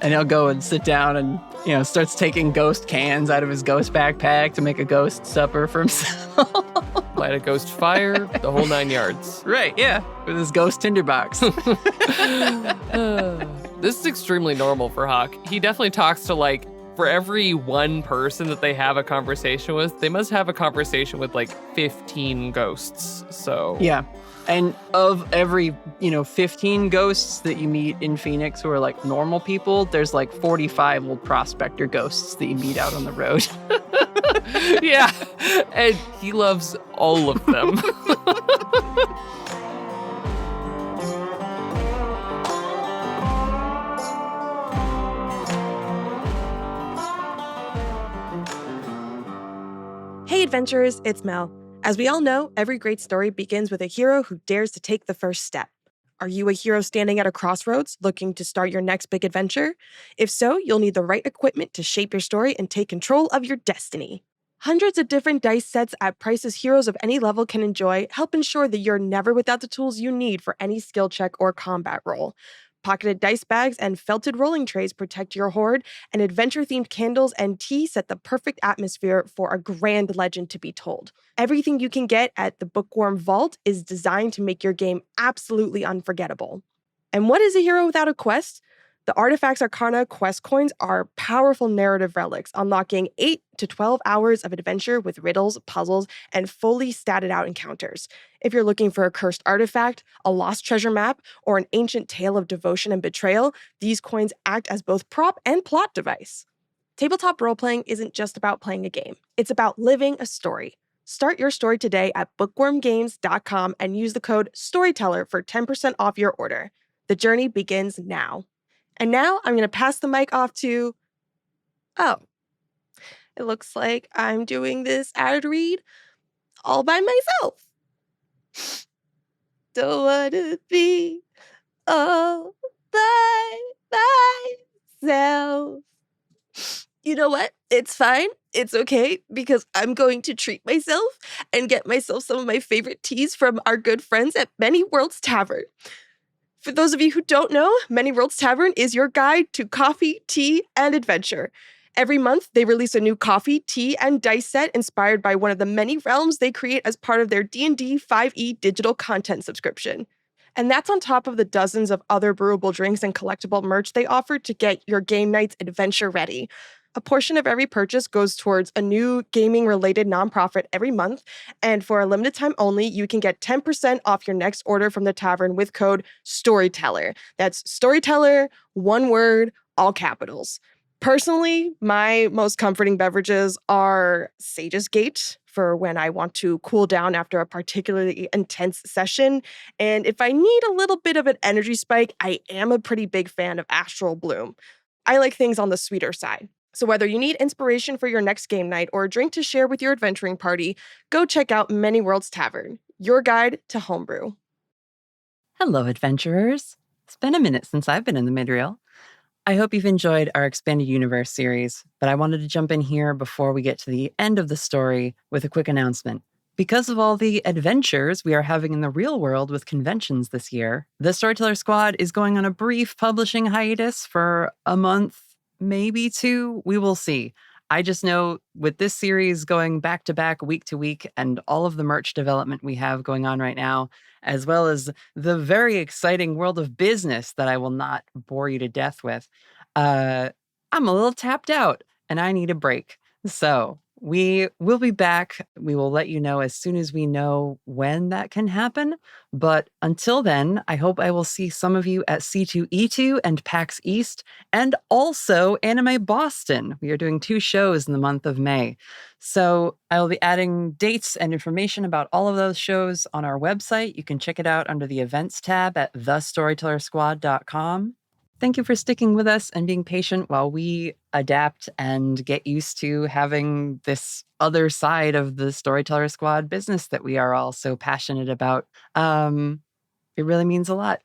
and he'll go and sit down and Starts taking ghost cans out of his ghost backpack to make a ghost supper for himself. Light a ghost fire, the whole 9 yards. Right, yeah, with his ghost tinderbox. This is extremely normal for Hawk. He definitely talks to, like, for every one person that they have a conversation with, they must have a conversation with, like, 15 ghosts. So Yeah. And of every, 15 ghosts that you meet in Phoenix who are like normal people, there's like 45 old prospector ghosts that you meet out on the road. yeah, and he loves all of them. Hey adventurers, it's Mel. As we all know, every great story begins with a hero who dares to take the first step. Are you a hero standing at a crossroads looking to start your next big adventure? If so, you'll need the right equipment to shape your story and take control of your destiny. Hundreds of different dice sets at prices heroes of any level can enjoy help ensure that you're never without the tools you need for any skill check or combat roll. Pocketed dice bags and felted rolling trays protect your hoard, and adventure-themed candles and tea set the perfect atmosphere for a grand legend to be told. Everything you can get at the Bookworm Vault is designed to make your game absolutely unforgettable. And what is a hero without a quest? The Artifacts Arcana quest coins are powerful narrative relics, unlocking 8 to 12 hours of adventure with riddles, puzzles, and fully statted out encounters. If you're looking for a cursed artifact, a lost treasure map, or an ancient tale of devotion and betrayal, these coins act as both prop and plot device. Tabletop role-playing isn't just about playing a game. It's about living a story. Start your story today at bookwormgames.com and use the code STORYTELLER for 10% off your order. The journey begins now. And now I'm going to pass the mic off to... Oh, it looks like I'm doing this ad read all by myself. Don't want to be all by myself. You know what? It's fine. It's okay because I'm going to treat myself and get myself some of my favorite teas from our good friends at Many Worlds Tavern. For those of you who don't know, Many Worlds Tavern is your guide to coffee, tea, and adventure. Every month, they release a new coffee, tea, and dice set inspired by one of the many realms they create as part of their D&D 5e digital content subscription. And that's on top of the dozens of other brewable drinks and collectible merch they offer to get your game nights adventure ready. A portion of every purchase goes towards a new gaming-related nonprofit every month, and for a limited time only, you can get 10% off your next order from the tavern with code STORYTELLER. That's STORYTELLER, one word, all capitals. Personally, my most comforting beverages are Sage's Gate for when I want to cool down after a particularly intense session, and if I need a little bit of an energy spike, I am a pretty big fan of Astral Bloom. I like things on the sweeter side. So whether you need inspiration for your next game night or a drink to share with your adventuring party, go check out Many Worlds Tavern, your guide to homebrew. Hello, adventurers. It's been a minute since I've been in the Midreel. I hope you've enjoyed our Expanded Universe series, but I wanted to jump in here before we get to the end of the story with a quick announcement. Because of all the adventures we are having in the real world with conventions this year, the Storyteller Squad is going on a brief publishing hiatus for a month, maybe 2, we will see. I just know with this series going back to back, week to week, and all of the merch development we have going on right now, as well as the very exciting world of business that I will not bore you to death with, I'm a little tapped out and I need a break. So we will be back. We will let you know as soon as we know when that can happen. But until then, I hope I will see some of you at C2E2 and PAX East, and also Anime Boston. We are doing 2 shows in the month of May. So I will be adding dates and information about all of those shows on our website. You can check it out under the events tab at thestorytellersquad.com. Thank you for sticking with us and being patient while we adapt and get used to having this other side of the Storyteller Squad business that we are all so passionate about. It really means a lot.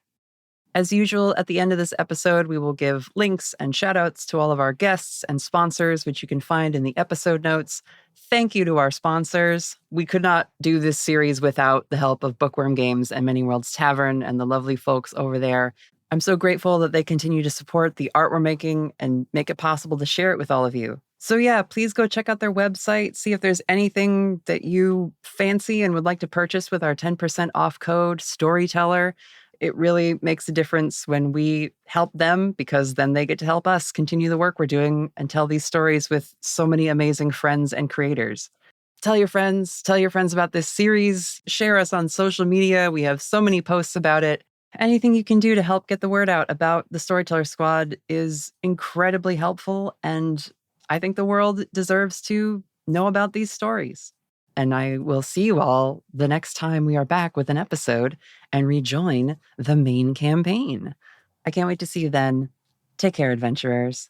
As usual, at the end of this episode, we will give links and shout outs to all of our guests and sponsors, which you can find in the episode notes. Thank you to our sponsors. We could not do this series without the help of Bookworm Games and Many Worlds Tavern and the lovely folks over there. I'm so grateful that they continue to support the art we're making and make it possible to share it with all of you. So yeah, please go check out their website, see if there's anything that you fancy and would like to purchase with our 10% off code, Storyteller. It really makes a difference when we help them, because then they get to help us continue the work we're doing and tell these stories with so many amazing friends and creators. Tell your friends about this series, share us on social media. We have so many posts about it. Anything you can do to help get the word out about the Storyteller Squad is incredibly helpful, and I think the world deserves to know about these stories. And I will see you all the next time we are back with an episode and rejoin the main campaign. I can't wait to see you then. Take care, adventurers.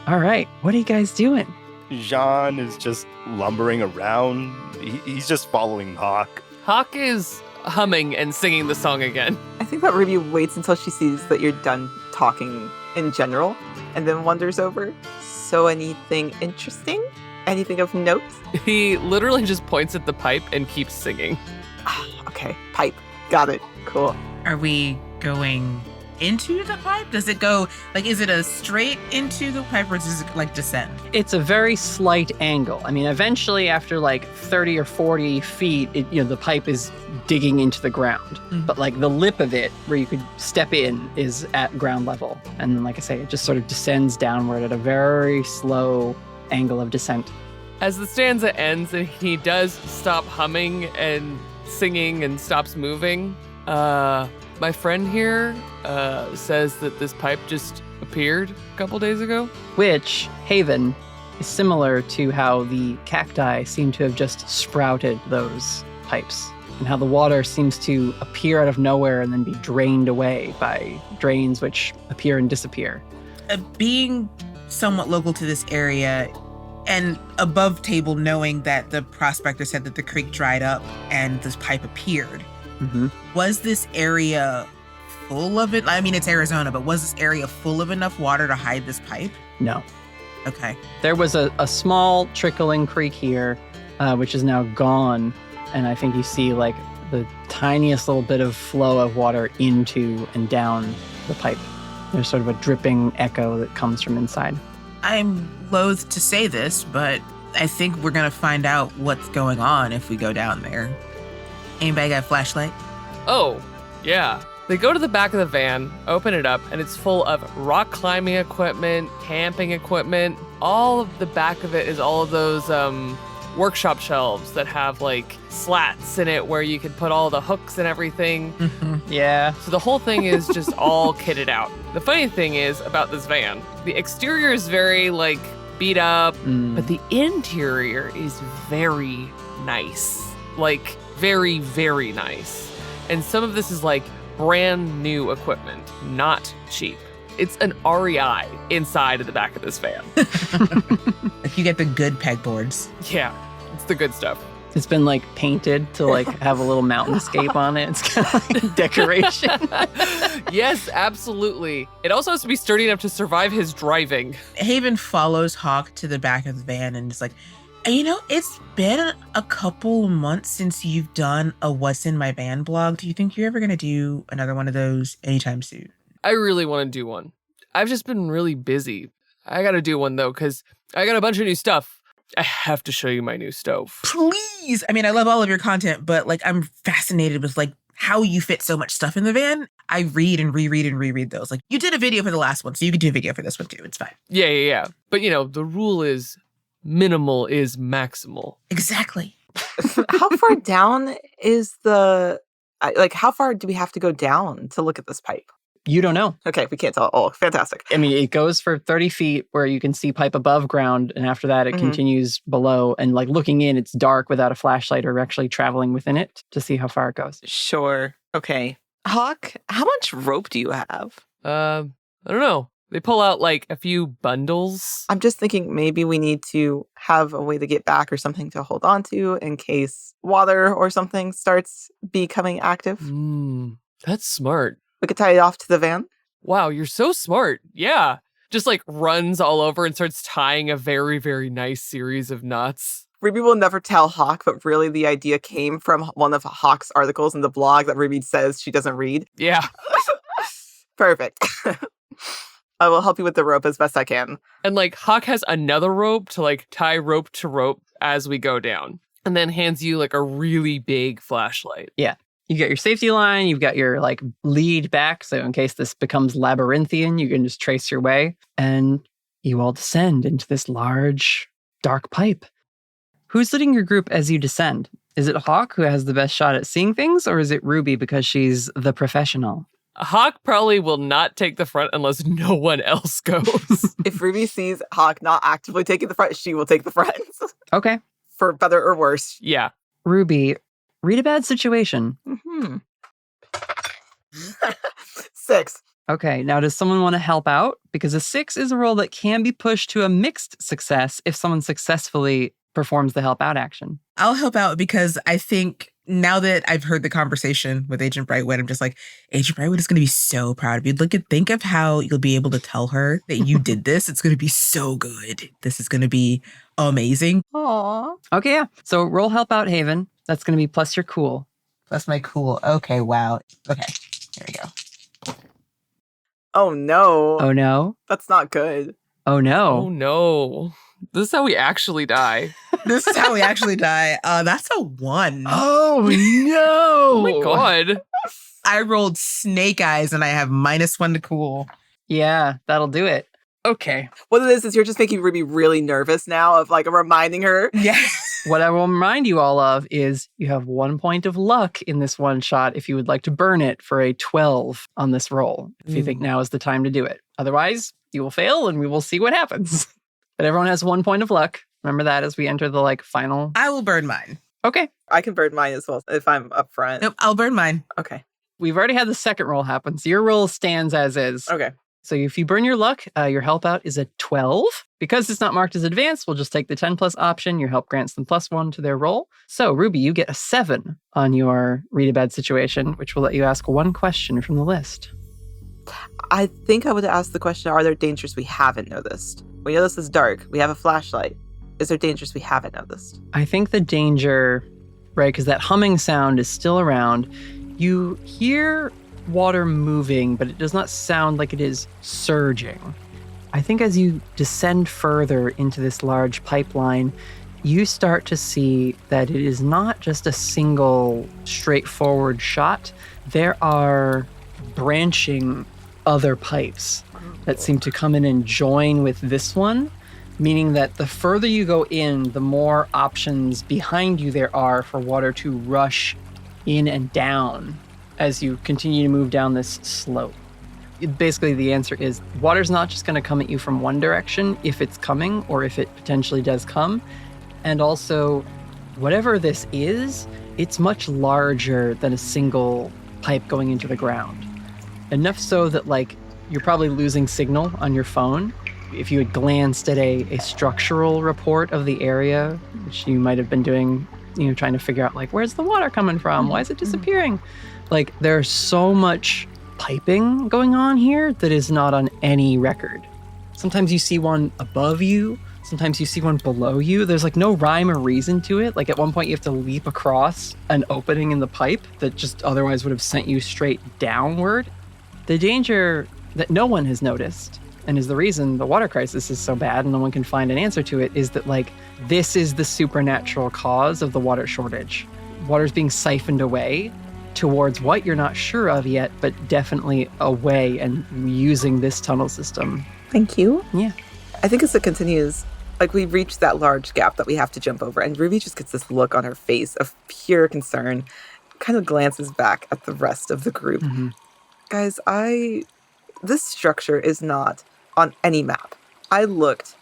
All right, what are you guys doing? Jean is just lumbering around. He's just following Hawk. Hawk is humming and singing the song again. I think that Ruby waits until she sees that you're done talking in general and then wanders over. So anything interesting? Anything of note? He literally just points at the pipe and keeps singing. Okay, pipe. Got it. Cool. Are we going into the pipe? Does it go, like, is it a straight into the pipe, or does it, like, descend? It's a very slight angle. I mean, eventually after like 30 or 40 feet, the pipe is digging into the ground. Mm-hmm. But like the lip of it where you could step in is at ground level. And then, like I say, it just sort of descends downward at a very slow angle of descent. As the stanza ends and he does stop humming and singing and stops moving, my friend here says that this pipe just appeared a couple days ago. Which, Haven, is similar to how the cacti seem to have just sprouted those pipes, and how the water seems to appear out of nowhere and then be drained away by drains which appear and disappear. Being somewhat local to this area and above table, knowing that the prospector said that the creek dried up and this pipe appeared, was this area full of it? I mean, it's Arizona, but was this area full of enough water to hide this pipe? No. Okay. There was a small trickling creek here, which is now gone. And I think you see like the tiniest little bit of flow of water into and down the pipe. There's sort of a dripping echo that comes from inside. I'm loath to say this, but I think we're going to find out what's going on if we go down there. Anybody got a flashlight? Oh, yeah. They go to the back of the van, open it up, and it's full of rock climbing equipment, camping equipment. All of the back of it is all of those workshop shelves that have like slats in it where you can put all the hooks and everything. Yeah. So the whole thing is just all kitted out. The funny thing is about this van, the exterior is very like beat up, but the interior is very nice. Like very, very nice. And some of this is like brand new equipment, not cheap. It's an REI inside of the back of this van. Like you get the good pegboards. Yeah, it's the good stuff. It's been like painted to like have a little mountainscape on it. It's kind of like decoration. Yes, absolutely. It also has to be sturdy enough to survive his driving. Haven follows Hawk to the back of the van and is like, it's been a couple months since you've done a What's in My Van blog. Do you think you're ever going to do another one of those anytime soon? I really want to do one. I've just been really busy. I got to do one though, because I got a bunch of new stuff. I have to show you my new stove. Please. I mean, I love all of your content, but like I'm fascinated with like how you fit so much stuff in the van. I read and reread those. Like you did a video for the last one, so you could do a video for this one too. It's fine. Yeah. But the rule is minimal is maximal. Exactly. How far down is how far do we have to go down to look at this pipe? You don't know. Okay, we can't tell. Oh, fantastic. I mean, it goes for 30 feet where you can see pipe above ground. And after that, it continues below. And like looking in, it's dark without a flashlight or actually traveling within it to see how far it goes. Sure. Okay. Hawk, how much rope do you have? I don't know. They pull out like a few bundles. I'm just thinking maybe we need to have a way to get back or something to hold on to in case water or something starts becoming active. That's smart. We could tie it off to the van. Wow, you're so smart. Yeah. Just like runs all over and starts tying a very, very nice series of knots. Ruby will never tell Hawk, but really the idea came from one of Hawk's articles in the blog that Ruby says she doesn't read. Yeah. Perfect. I will help you with the rope as best I can. And like Hawk has another rope to like tie rope to rope as we go down. And then hands you like a really big flashlight. Yeah. You got your safety line, you've got your like lead back, so in case this becomes labyrinthian, you can just trace your way. And you all descend into this large, dark pipe. Who's leading your group as you descend? Is it Hawk who has the best shot at seeing things, or is it Ruby because she's the professional? Hawk probably will not take the front unless no one else goes. If Ruby sees Hawk not actively taking the front, she will take the front. Okay. For better or worse. Yeah. Ruby, read a bad situation. Mm-hmm. 6. Okay, now does someone want to help out? Because a 6 is a roll that can be pushed to a mixed success if someone successfully performs the help out action. I'll help out because I think now that I've heard the conversation with Agent Brightwood, I'm just like, Agent Brightwood is going to be so proud of you. Think of how you'll be able to tell her that you did this. It's going to be so good. This is going to be amazing. Aww. Okay, yeah. So roll help out, Haven. That's going to be plus your cool. That's my cool. Okay, wow. Okay, here we go. Oh no. Oh no. That's not good. Oh no. Oh no. This is how we actually die. This is how we actually die. That's a 1. Oh no. Oh my god. I rolled snake eyes and I have -1 to cool. Yeah, that'll do it. Okay. What it is you're just making Ruby really nervous now of like reminding her. Yeah. What I will remind you all of is you have 1 point of luck in this one shot if you would like to burn it for a 12 on this roll, if you think now is the time to do it. Otherwise, you will fail and we will see what happens. But everyone has 1 point of luck. Remember that as we enter the like final. I will burn mine. Okay. I can burn mine as well if I'm up front. Nope, I'll burn mine. Okay. We've already had the second roll happen, so your roll stands as is. Okay. So if you burn your luck, your help out is a 12. Because it's not marked as advanced, we'll just take the 10 plus option. Your help grants them +1 to their roll. So Ruby, you get a 7 on your read a bad situation, which will let you ask 1 question from the list. I think I would ask the question, are there dangers we haven't noticed? We know this is dark. We have a flashlight. Is there dangers we haven't noticed? I think the danger, right, because that humming sound is still around. You hear water moving, but it does not sound like it is surging. I think as you descend further into this large pipeline, you start to see that it is not just a single straightforward shot. There are branching other pipes that seem to come in and join with this one, meaning that the further you go in, the more options behind you there are for water to rush in and down as you continue to move down this slope. Basically, the answer is water's not just going to come at you from one direction if it's coming or if it potentially does come. And also, whatever this is, it's much larger than a single pipe going into the ground. Enough so that, like, you're probably losing signal on your phone. If you had glanced at a structural report of the area, which you might have been doing, trying to figure out, like, where's the water coming from? Why is it disappearing? Like, there's so much piping going on here that is not on any record. Sometimes you see one above you. Sometimes you see one below you. There's like no rhyme or reason to it. Like at one point you have to leap across an opening in the pipe that just otherwise would have sent you straight downward. The danger that no one has noticed, and is the reason the water crisis is so bad and no one can find an answer to it, is that like this is the supernatural cause of the water shortage. Water's being siphoned away towards what you're not sure of yet, but definitely away and using this tunnel system. Thank you. Yeah. I think as it continues, like we reach that large gap that we have to jump over, and Ruby just gets this look on her face of pure concern, kind of glances back at the rest of the group. Mm-hmm. Guys, this structure is not on any map. I looked.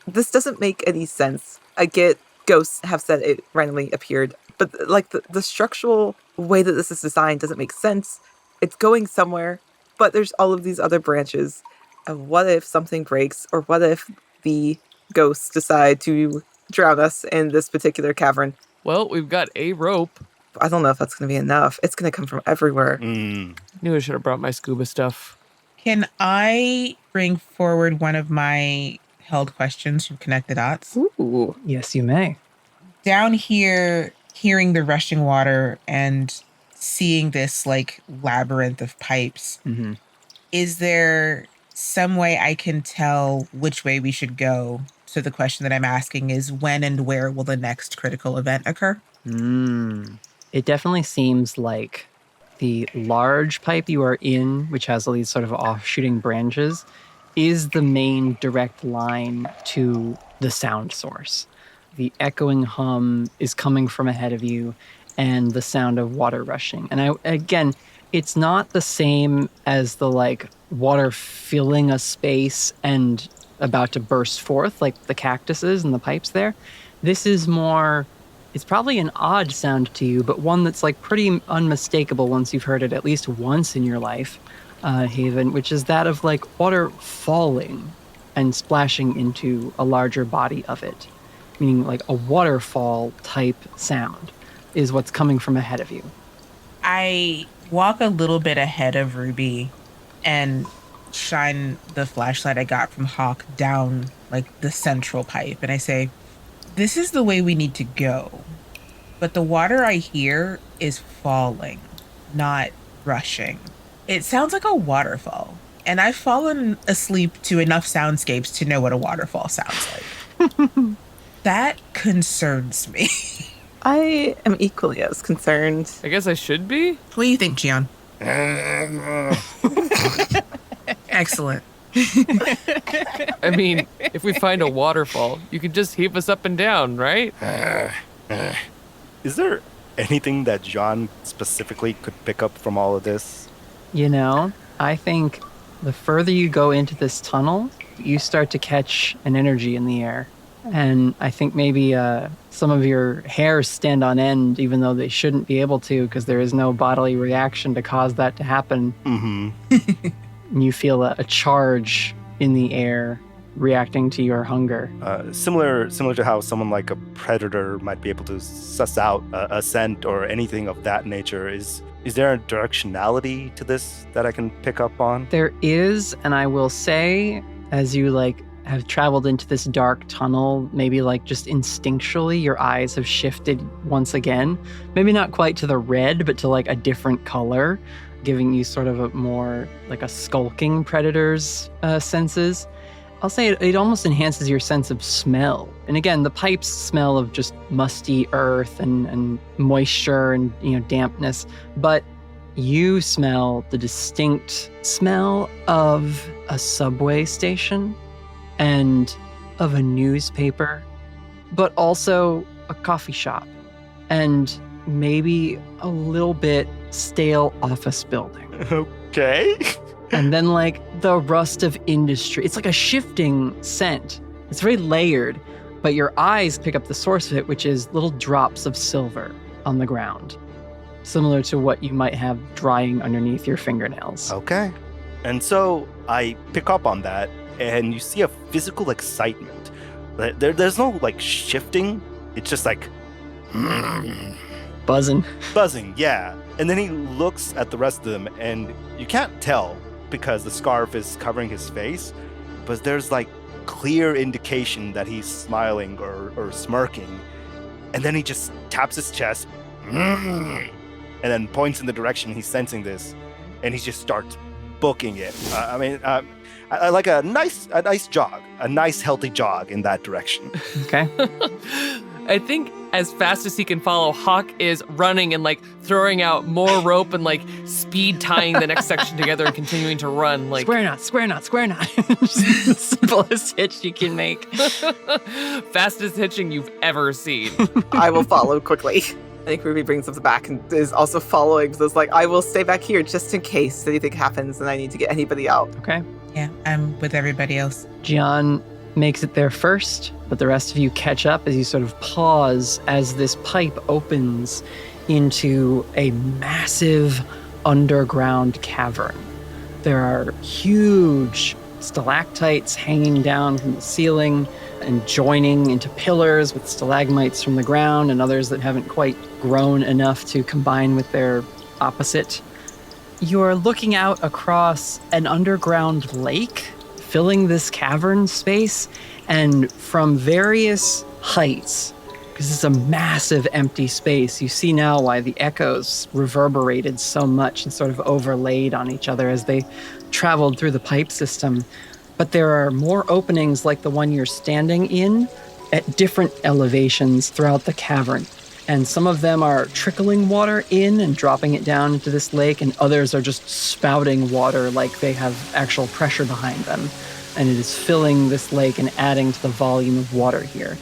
This doesn't make any sense. I get ghosts have said it randomly appeared, but like the structural way that this is designed doesn't make sense. It's going somewhere, but there's all of these other branches. And what if something breaks, or what if the ghosts decide to drown us in this particular cavern? Well, we've got a rope. I don't know if that's going to be enough. It's going to come from everywhere. Knew I should have brought my scuba stuff. Can I bring forward one of my held questions from Connect the Dots? Ooh, yes, you may. Down here, hearing the rushing water and seeing this like labyrinth of pipes, Mm-hmm. is there some way I can tell which way we should go? So the question that I'm asking is when and where will the next critical event occur? It definitely seems like the large pipe you are in, which has all these sort of offshooting branches, is the main direct line to the sound source. The echoing hum is coming from ahead of you, and the sound of water rushing. And again, it's not the same as the like water filling a space and about to burst forth, like the cactuses and the pipes there. This is more, it's probably an odd sound to you, but one that's like pretty unmistakable once you've heard it at least once in your life, Haven, which is that of like water falling and splashing into a larger body of it, meaning like a waterfall type sound is what's coming from ahead of you. I walk a little bit ahead of Ruby and shine the flashlight I got from Hawk down like the central pipe. And I say, this is the way we need to go. But the water I hear is falling, not rushing. It sounds like a waterfall. And I've fallen asleep to enough soundscapes to know what a waterfall sounds like. That concerns me. I am equally as concerned. I guess I should be? What do you think, Gian? Excellent. I mean, if we find a waterfall, you can just heave us up and down, right? Is there anything that John specifically could pick up from all of this? You know, I think the further you go into this tunnel, you start to catch an energy in the air. And I think maybe some of your hairs stand on end, even though they shouldn't be able to, because there is no bodily reaction to cause that to happen. Mm-hmm. And you feel a charge in the air reacting to your hunger. Similar to how someone like a predator might be able to suss out a scent or anything of that nature. Is there a directionality to this that I can pick up on? There is, and I will say, as you like have traveled into this dark tunnel, maybe like just instinctually your eyes have shifted once again. Maybe not quite to the red, but to like a different color, giving you sort of a more like a skulking predator's senses. I'll say it almost enhances your sense of smell. And again, the pipes smell of just musty earth and moisture and, you know, dampness. But you smell the distinct smell of a subway station and of a newspaper, but also a coffee shop and maybe a little bit stale office building. Okay. And then like the rust of industry. It's like a shifting scent. It's very layered, but your eyes pick up the source of it, which is little drops of silver on the ground, similar to what you might have drying underneath your fingernails. Okay. And so I pick up on that, and you see a physical excitement. There's no like shifting. It's just like Buzzing, yeah. And then he looks at the rest of them, and you can't tell because the scarf is covering his face, but there's like clear indication that he's smiling or smirking. And then he just taps his chest and then points in the direction he's sensing this, and he just starts booking it. I like a nice jog, a nice healthy jog in that direction. okay? I think as fast as he can follow, Hawk is running and like throwing out more rope and like speed tying the next section together and continuing to run. Like Square knot. Just the simplest hitch you can make. fastest hitching you've ever seen. I will follow quickly. I think Ruby brings up the back and is also following. So it's like, I will stay back here just in case anything happens and I need to get anybody out. Okay. Yeah, I'm with everybody else. Gian makes it there first, but the rest of you catch up as you sort of pause as this pipe opens into a massive underground cavern. There are huge stalactites hanging down from the ceiling and joining into pillars with stalagmites from the ground and others that haven't quite grown enough to combine with their opposite. You're looking out across an underground lake filling this cavern space, and from various heights, because it's a massive empty space. You see now why the echoes reverberated so much and sort of overlaid on each other as they traveled through the pipe system. But there are more openings like the one you're standing in at different elevations throughout the cavern. And some of them are trickling water in and dropping it down into this lake, and others are just spouting water like they have actual pressure behind them. And it is filling this lake and adding to the volume of water here.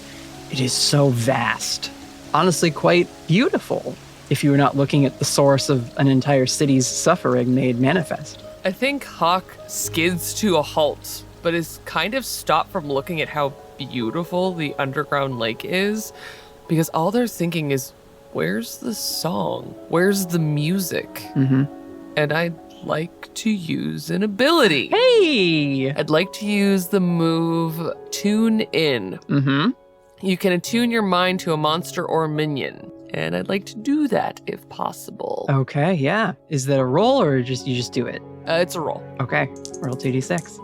It is so vast. Honestly, quite beautiful if you were not looking at the source of an entire city's suffering made manifest. I think Hawk skids to a halt, but is kind of stopped from looking at how beautiful the underground lake is, because all they're thinking is, where's the song? Where's the music? Mm-hmm. And I'd like to use an ability. Hey! I'd like to use the move Tune In. Mm-hmm. You can attune your mind to a monster or a minion, and I'd like to do that if possible. Okay, yeah. Is that a roll or you just do it? It's a roll. Okay, roll 2d6.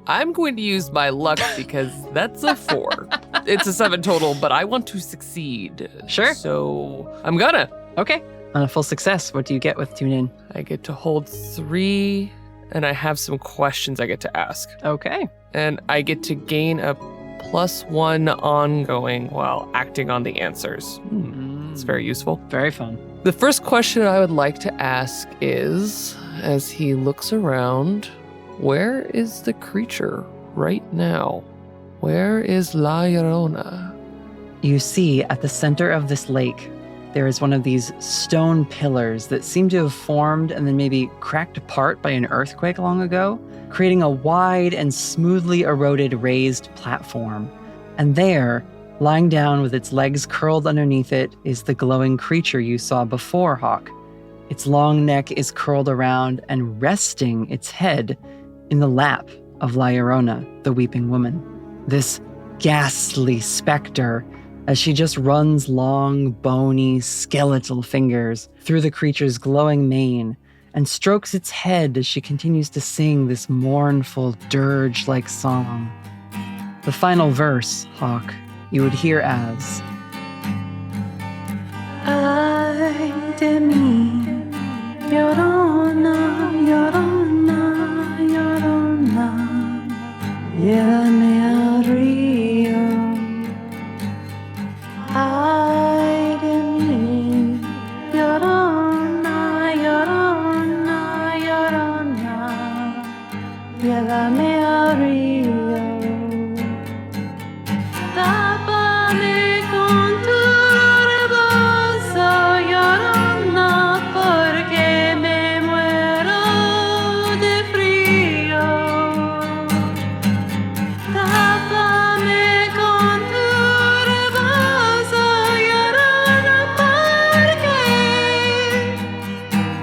I'm going to use my luck because that's a 4. It's a 7 total, but I want to succeed. Sure. So I'm gonna. Okay. On a full success, what do you get with Tune In? I get to hold 3, and I have some questions I get to ask. Okay. And I get to gain a +1 ongoing while acting on the answers. It's very useful. Very fun. The first question I would like to ask is, as he looks around, where is the creature right now? Where is La Llorona? You see, at the center of this lake, there is one of these stone pillars that seem to have formed and then maybe cracked apart by an earthquake long ago, creating a wide and smoothly eroded raised platform. And there, lying down with its legs curled underneath it, is the glowing creature you saw before, Hawk. Its long neck is curled around and resting its head in the lap of La Llorona, the weeping woman. This ghastly specter, as she just runs long, bony, skeletal fingers through the creature's glowing mane and strokes its head as she continues to sing this mournful, dirge-like song. The final verse, Hawk, you would hear as... Ay de mí, Llorona, Llorona, Llorona, llévame al río. Ay de mí, Llorona, Llorona, Llorona, llévame al río. Tápame con tu rebozo, Llorona, porque me muero de frío. Tápame con tu rebozo, Llorona, porque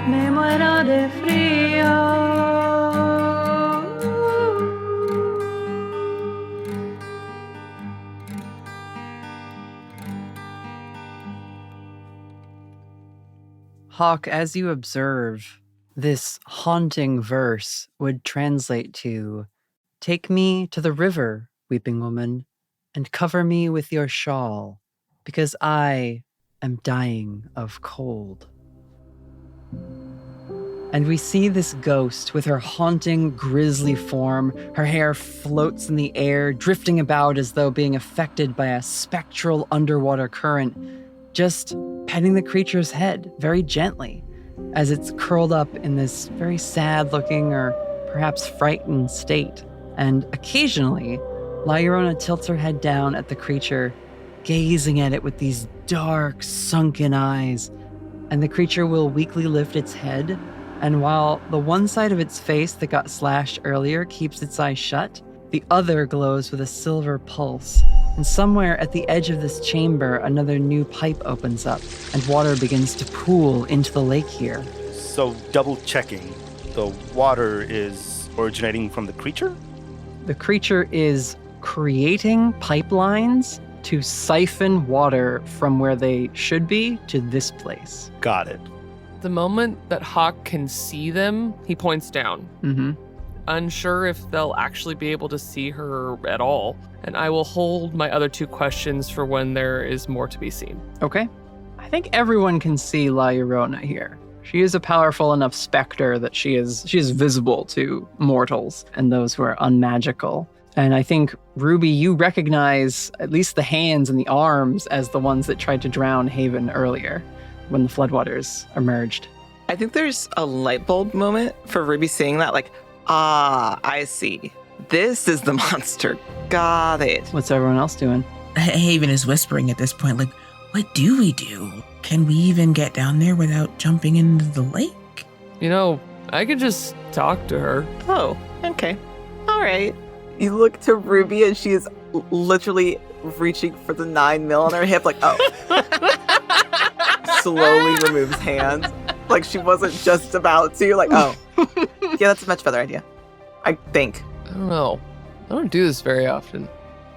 me muero de frío. Hawk, as you observe, this haunting verse would translate to, "Take me to the river, weeping woman, and cover me with your shawl, because I am dying of cold." And we see this ghost with her haunting, grisly form. Her hair floats in the air, drifting about as though being affected by a spectral underwater current, just petting the creature's head very gently as it's curled up in this very sad-looking or perhaps frightened state. And occasionally, La Llorona tilts her head down at the creature, gazing at it with these dark, sunken eyes. And the creature will weakly lift its head, and while the one side of its face that got slashed earlier keeps its eyes shut, the other glows with a silver pulse. And somewhere at the edge of this chamber, another new pipe opens up, and water begins to pool into the lake here. So, double checking, the water is originating from the creature? The creature is creating pipelines to siphon water from where they should be to this place. Got it. The moment that Hawk can see them, he points down. Mm-hmm. unsure if they'll actually be able to see her at all. And I will hold my other 2 questions for when there is more to be seen. Okay. I think everyone can see La Llorona here. She is a powerful enough specter that she is visible to mortals and those who are unmagical. And I think, Ruby, you recognize at least the hands and the arms as the ones that tried to drown Haven earlier when the floodwaters emerged. I think there's a light bulb moment for Ruby seeing that, like, I see. This is the monster. Got it. What's everyone else doing? Haven is whispering at this point, like, what do we do? Can we even get down there without jumping into the lake? You know, I could just talk to her. Oh, okay. All right. You look to Ruby and she is literally reaching for the 9mm on her hip, like, oh. Slowly removes hands. Like she wasn't just about to. Like, oh. Yeah, that's a much better idea. I think. I don't know. I don't do this very often.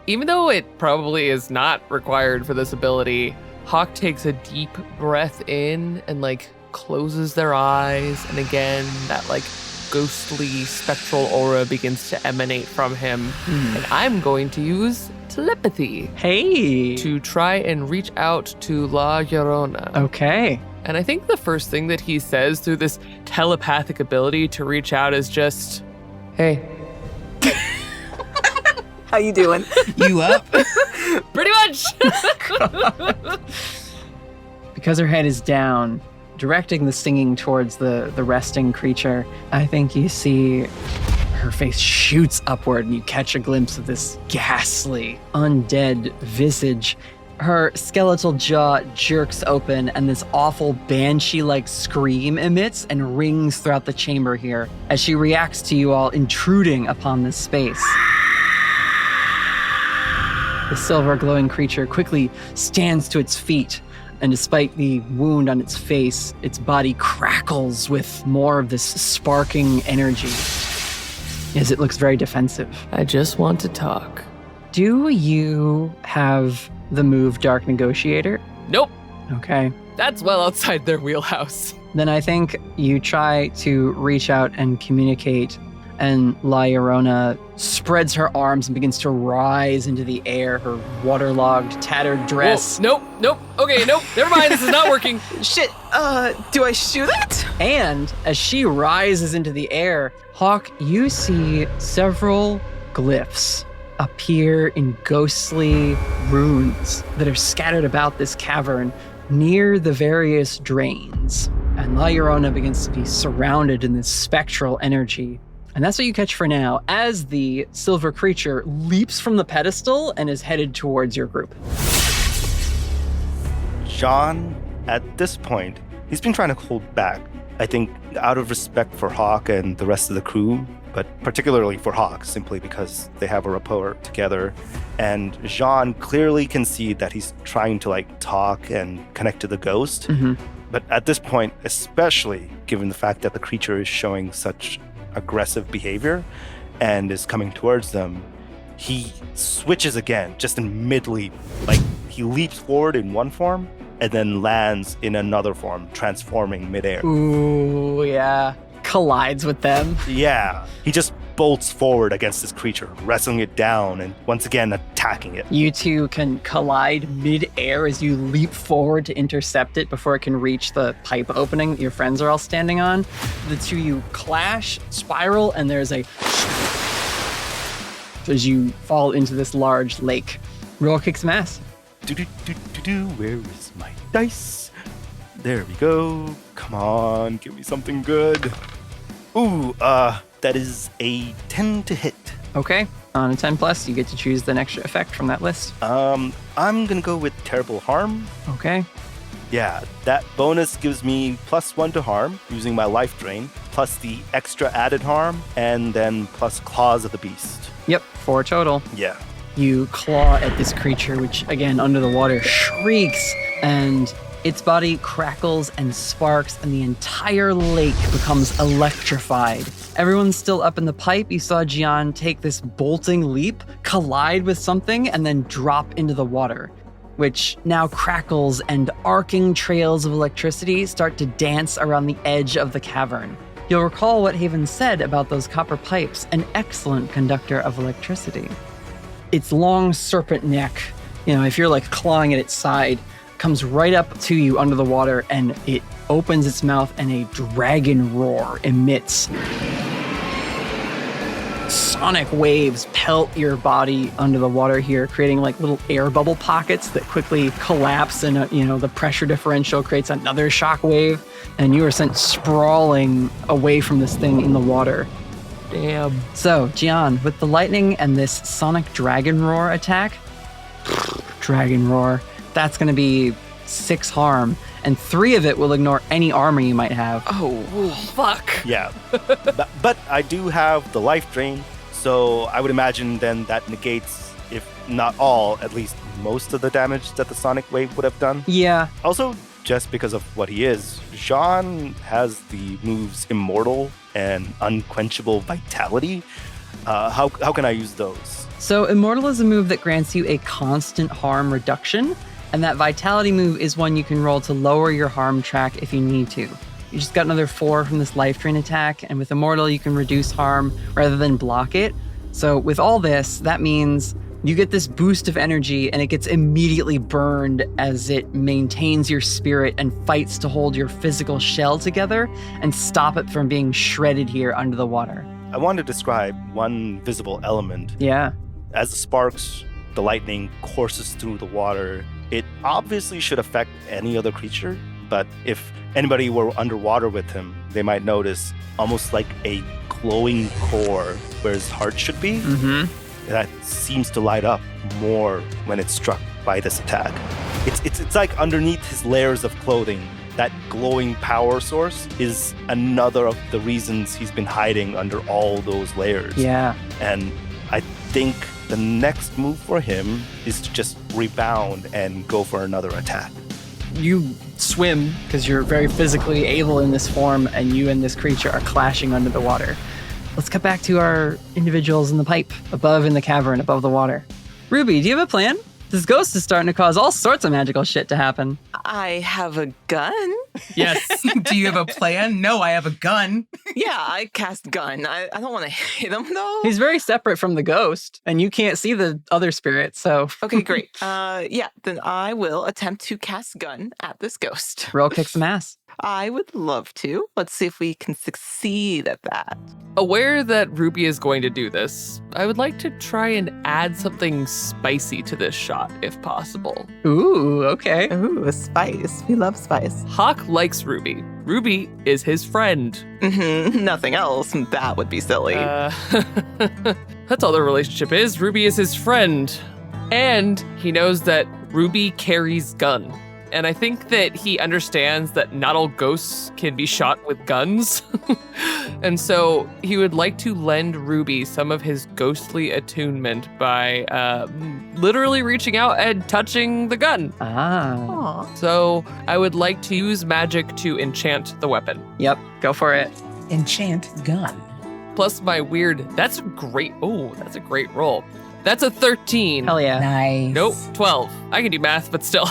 Even though it probably is not required for this ability, Hawk takes a deep breath in and like closes their eyes. And again, that like ghostly spectral aura begins to emanate from him. And I'm going to use telepathy. Hey! To try and reach out to La Llorona. Okay. And I think the first thing that he says through this telepathic ability to reach out is just, hey. How you doing? You up? Pretty much. Because her head is down, directing the stinging towards the resting creature, I think you see her face shoots upward and you catch a glimpse of this ghastly, undead visage. Her skeletal jaw jerks open and this awful banshee-like scream emits and rings throughout the chamber here as she reacts to you all intruding upon this space. The silver glowing creature quickly stands to its feet, and despite the wound on its face, its body crackles with more of this sparking energy as it looks very defensive. I just want to talk. Do you have the move Dark Negotiator? Nope. Okay. That's well outside their wheelhouse. Then I think you try to reach out and communicate, and La Llorona spreads her arms and begins to rise into the air, her waterlogged, tattered dress. Whoa, nope. Okay, nope. Never mind, this is not working. Shit, do I shoot it? And as she rises into the air, Hawk, you see several glyphs appear in ghostly runes that are scattered about this cavern near the various drains. And La Llorona begins to be surrounded in this spectral energy. And that's what you catch for now, as the silver creature leaps from the pedestal and is headed towards your group. John, at this point, he's been trying to hold back. I think out of respect for Hawk and the rest of the crew, but particularly for Hawk, simply because they have a rapport together. And Jean clearly can see that he's trying to talk and connect to the ghost. But at this point, especially given the fact that the creature is showing such aggressive behavior and is coming towards them, he switches again, just in mid-leap. He leaps forward in one form and then lands in another form, transforming midair. Ooh, yeah. Collides with them. Yeah. He just bolts forward against this creature, wrestling it down and once again attacking it. You two can collide mid-air as you leap forward to intercept it before it can reach the pipe opening that your friends are all standing on. The two of you clash, spiral, and there's a as you fall into this large lake. Roll kick some ass. Where is my dice? There we go. Come on, give me something good. Ooh, that is a 10 to hit. Okay. On a 10 plus, you get to choose the next effect from that list. I'm gonna go with Terrible Harm. Okay. Yeah, that bonus gives me +1 to harm using my life drain, plus the extra added harm, and then plus Claws of the Beast. Yep, 4 total. Yeah. You claw at this creature, which again, under the water, shrieks, and its body crackles and sparks, and the entire lake becomes electrified. Everyone's still up in the pipe. You saw Gian take this bolting leap, collide with something, and then drop into the water, which now crackles, and arcing trails of electricity start to dance around the edge of the cavern. you'll recall what Haven said about those copper pipes, an excellent conductor of electricity. Its long serpent neck, if you're like clawing at its side, comes right up to you under the water, and it opens its mouth and a dragon roar emits. Sonic waves pelt your body under the water here, creating like little air bubble pockets that quickly collapse, and the pressure differential creates another shock wave, and you are sent sprawling away from this thing in the water. Damn. So, Gian, with the lightning and this sonic dragon roar attack, dragon roar, that's going to be 6 harm, and 3 of it will ignore any armor you might have. Oh, fuck. Yeah. but I do have the life drain, so I would imagine then that negates, if not all, at least most of the damage that the sonic wave would have done. Yeah. Also, just because of what he is, Jean has the moves Immortal and Unquenchable Vitality. How can I use those? So Immortal is a move that grants you a constant harm reduction, and that Vitality move is one you can roll to lower your harm track if you need to. You just got another 4 from this life drain attack, and with Immortal you can reduce harm rather than block it. So with all this, that means you get this boost of energy, and it gets immediately burned as it maintains your spirit and fights to hold your physical shell together and stop it from being shredded here under the water. I want to describe one visible element. Yeah. As the sparks, the lightning courses through the water, it obviously should affect any other creature, but if anybody were underwater with him, they might notice almost like a glowing core where his heart should be. Mm-hmm. That seems to light up more when it's struck by this attack. It's like underneath his layers of clothing, that glowing power source is another of the reasons he's been hiding under all those layers. Yeah. And I think the next move for him is to just rebound and go for another attack. You swim because you're very physically able in this form, and you and this creature are clashing under the water. Let's cut back to our individuals in the pipe, above in the cavern, above the water. Ruby, do you have a plan? This ghost is starting to cause all sorts of magical shit to happen. I have a gun. Yes. Do you have a plan? No, I have a gun. Yeah, I cast gun. I don't want to hit him, though. He's very separate from the ghost, and you can't see the other spirit, so... Okay, great. Yeah, then I will attempt to cast gun at this ghost. Roll kick some ass. I would love to. Let's see if we can succeed at that. Aware that Ruby is going to do this, I would like to try and add something spicy to this shot, if possible. Ooh, okay. Ooh, spice. We love spice. Hawk likes Ruby. Ruby is his friend. Mm-hmm. Nothing else. That would be silly. That's all their relationship is. Ruby is his friend. And he knows that Ruby carries gun. And I think that he understands that not all ghosts can be shot with guns. And so he would like to lend Ruby some of his ghostly attunement by literally reaching out and touching the gun. Ah. So I would like to use magic to enchant the weapon. Yep, go for it. Enchant gun. Plus my weird, that's a great roll. That's a 13. Hell yeah. Nice. Nope, 12. I can do math, but still.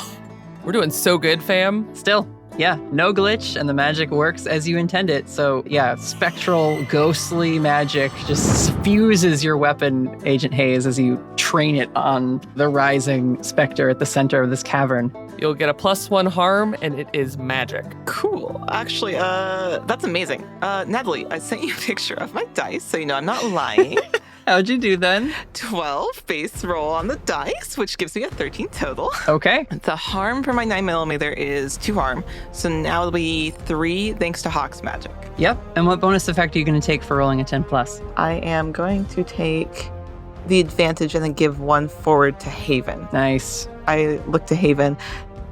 We're doing so good, fam. Still, yeah, no glitch, and the magic works as you intend it. So, yeah, spectral, ghostly magic just fuses your weapon, Agent Hayes, as you train it on the rising specter at the center of this cavern. You'll get a +1 harm, and it is magic. Cool. Actually, that's amazing. Natalie, I sent you a picture of my dice, so you know I'm not lying. How'd you do then? 12 base roll on the dice, which gives me a 13 total. Okay. The harm for my 9mm is 2 harm, so now it'll be 3 thanks to Hawk's magic. Yep. And what bonus effect are you going to take for rolling a 10+? I am going to take the advantage and then give 1 forward to Haven. Nice. I look to Haven.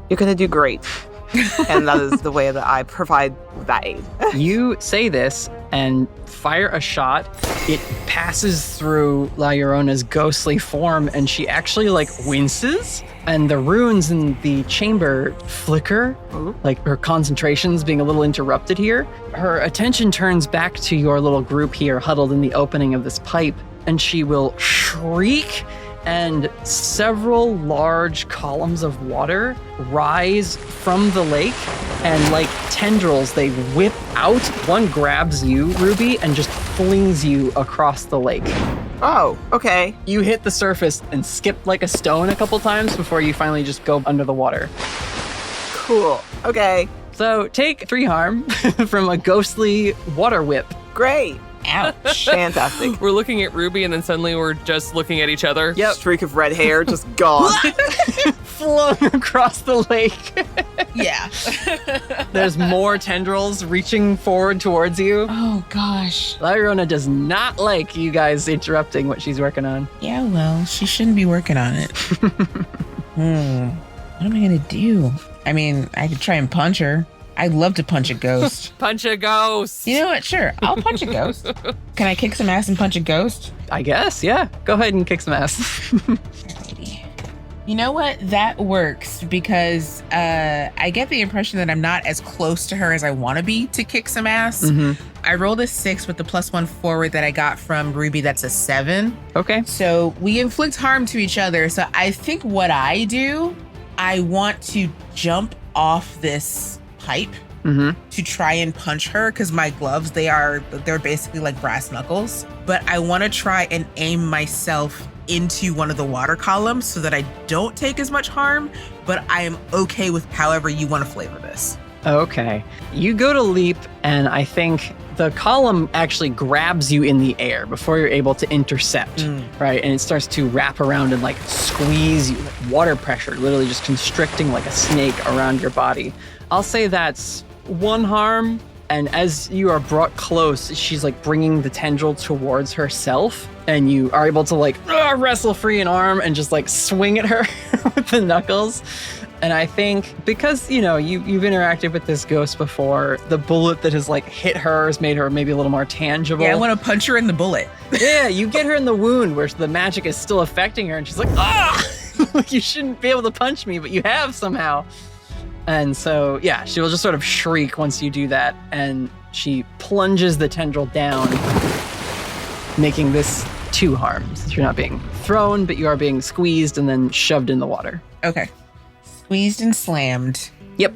You're going to do great. And that is the way that I provide that aid. You say this and fire a shot. It passes through La Llorona's ghostly form, and she actually winces, and the runes in the chamber flicker, like her concentration's being a little interrupted here. Her attention turns back to your little group here huddled in the opening of this pipe, and she will shriek and several large columns of water rise from the lake, and like tendrils, they whip out. One grabs you, Ruby, and just flings you across the lake. Oh, okay. You hit the surface and skip like a stone a couple times before you finally just go under the water. Cool. Okay. So take 3 harm from a ghostly water whip. Great. Ouch. Fantastic. We're looking at Ruby, and then suddenly we're just looking at each other. Yep. Streak of red hair just gone. Flown across the lake. Yeah. There's more tendrils reaching forward towards you. Oh, gosh. La Llorona does not like you guys interrupting what she's working on. Yeah, well, she shouldn't be working on it. What am I going to do? I mean, I could try and punch her. I'd love to punch a ghost. Punch a ghost. You know what? Sure. I'll punch a ghost. Can I kick some ass and punch a ghost? I guess, yeah. Go ahead and kick some ass. Alrighty. You know what? That works because I get the impression that I'm not as close to her as I want to be to kick some ass. Mm-hmm. I rolled a 6 with the +1 forward that I got from Ruby. That's a 7. Okay. So we inflict harm to each other. So I think what I do, I want to jump off this pipe to try and punch her because my gloves, they're basically like brass knuckles. But I want to try and aim myself into one of the water columns so that I don't take as much harm, but I am okay with however you want to flavor this. Okay. You go to leap, and I think the column actually grabs you in the air before you're able to intercept, right? And it starts to wrap around and like squeeze you, like water pressure, literally just constricting like a snake around your body. I'll say that's 1 harm. And as you are brought close, she's like bringing the tendril towards herself, and you are able to like wrestle free an arm and just like swing at her with the knuckles. And I think because, you know, you've interacted with this ghost before, the bullet that has like hit her has made her maybe a little more tangible. Yeah, I want to punch her in the bullet. Yeah, you get her in the wound where the magic is still affecting her, and she's like, ah! Like, you shouldn't be able to punch me, but you have somehow. And so, yeah, she will just sort of shriek once you do that, and she plunges the tendril down, making this 2 harm. Since you're not being thrown, but you are being squeezed and then shoved in the water. Okay. Squeezed and slammed. Yep.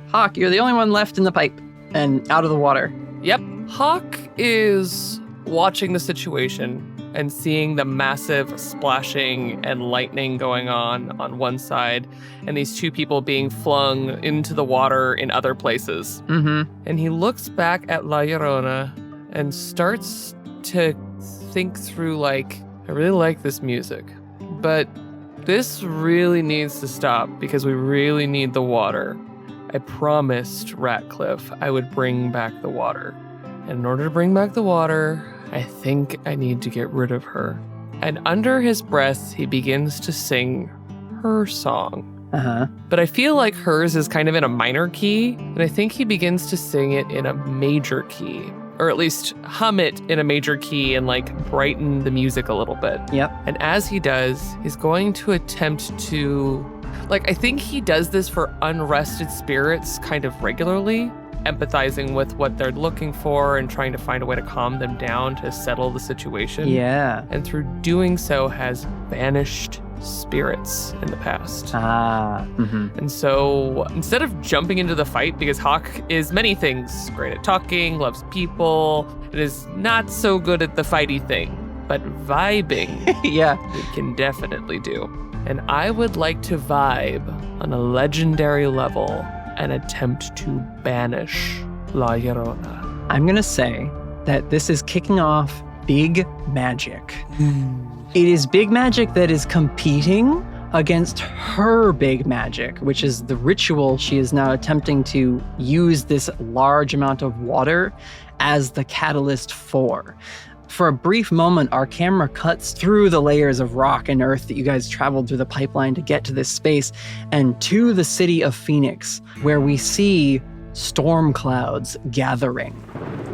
Hawk, you're the only one left in the pipe and out of the water. Yep. Hawk is watching the situation and seeing the massive splashing and lightning going on one side, and these 2 people being flung into the water in other places. Mm-hmm. And he looks back at La Llorona and starts to think through, like, I really like this music, but this really needs to stop because we really need the water. I promised Ratcliffe I would bring back the water. And in order to bring back the water, I think I need to get rid of her. And under his breath, he begins to sing her song. Uh-huh. But I feel like hers is kind of in a minor key, and I think he begins to sing it in a major key. Or at least hum it in a major key and like brighten the music a little bit. Yep. And as he does, he's going to attempt to, like, I think he does this for unrested spirits kind of regularly, empathizing with what they're looking for and trying to find a way to calm them down to settle the situation. Yeah. And through doing so has banished spirits in the past. Ah. Mm-hmm. And so instead of jumping into the fight, because Hawk is many things, great at talking, loves people, and is not so good at the fighty thing, but vibing, yeah, we can definitely do. And I would like to vibe on a legendary level and attempt to banish La Llorona. I'm going to say that this is kicking off big magic. It is big magic that is competing against her big magic, which is the ritual she is now attempting to use this large amount of water as the catalyst for. For a brief moment, our camera cuts through the layers of rock and earth that you guys traveled through the pipeline to get to this space and to the city of Phoenix, where we see storm clouds gathering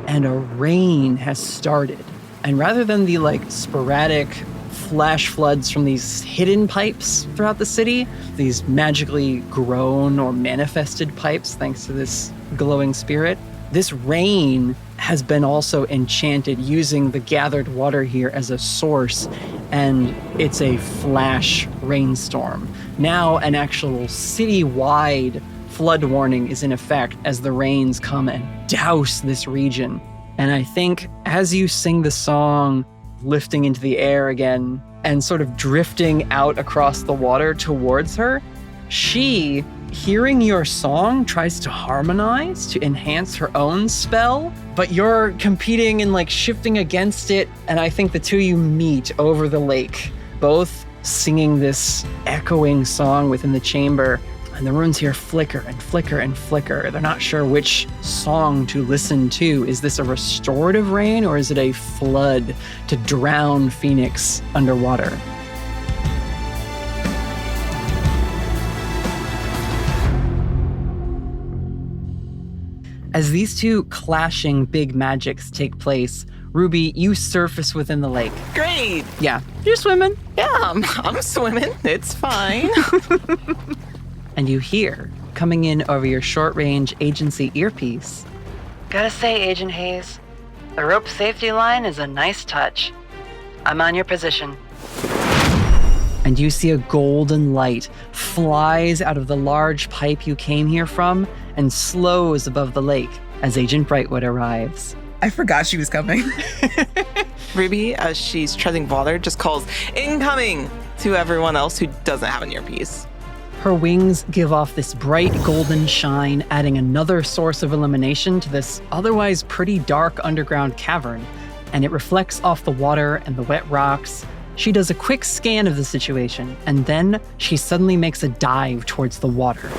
and a rain has started. And rather than the like sporadic flash floods from these hidden pipes throughout the city, these magically grown or manifested pipes, thanks to this glowing spirit, this rain has been also enchanted using the gathered water here as a source, and it's a flash rainstorm. Now an actual city-wide flood warning is in effect as the rains come and douse this region. And I think as you sing the song, lifting into the air again and sort of drifting out across the water towards her, she, hearing your song, tries to harmonize to enhance her own spell, but you're competing and like shifting against it. And I think the two of you meet over the lake, both singing this echoing song within the chamber. And the runes here flicker and flicker and flicker. They're not sure which song to listen to. Is this a restorative rain or is it a flood to drown Phoenix underwater? As these two clashing big magics take place, Ruby, you surface within the lake. Great. Yeah, you're swimming. Yeah, I'm swimming. It's fine. And you hear, coming in over your short-range agency earpiece, "Gotta say, Agent Hayes, the rope safety line is a nice touch. I'm on your position." And you see a golden light flies out of the large pipe you came here from and slows above the lake as Agent Brightwood arrives. I forgot she was coming. Ruby, as she's treading water, just calls incoming to everyone else who doesn't have an earpiece. Her wings give off this bright golden shine, adding another source of illumination to this otherwise pretty dark underground cavern, and it reflects off the water and the wet rocks. She does a quick scan of the situation, and then she suddenly makes a dive towards the water.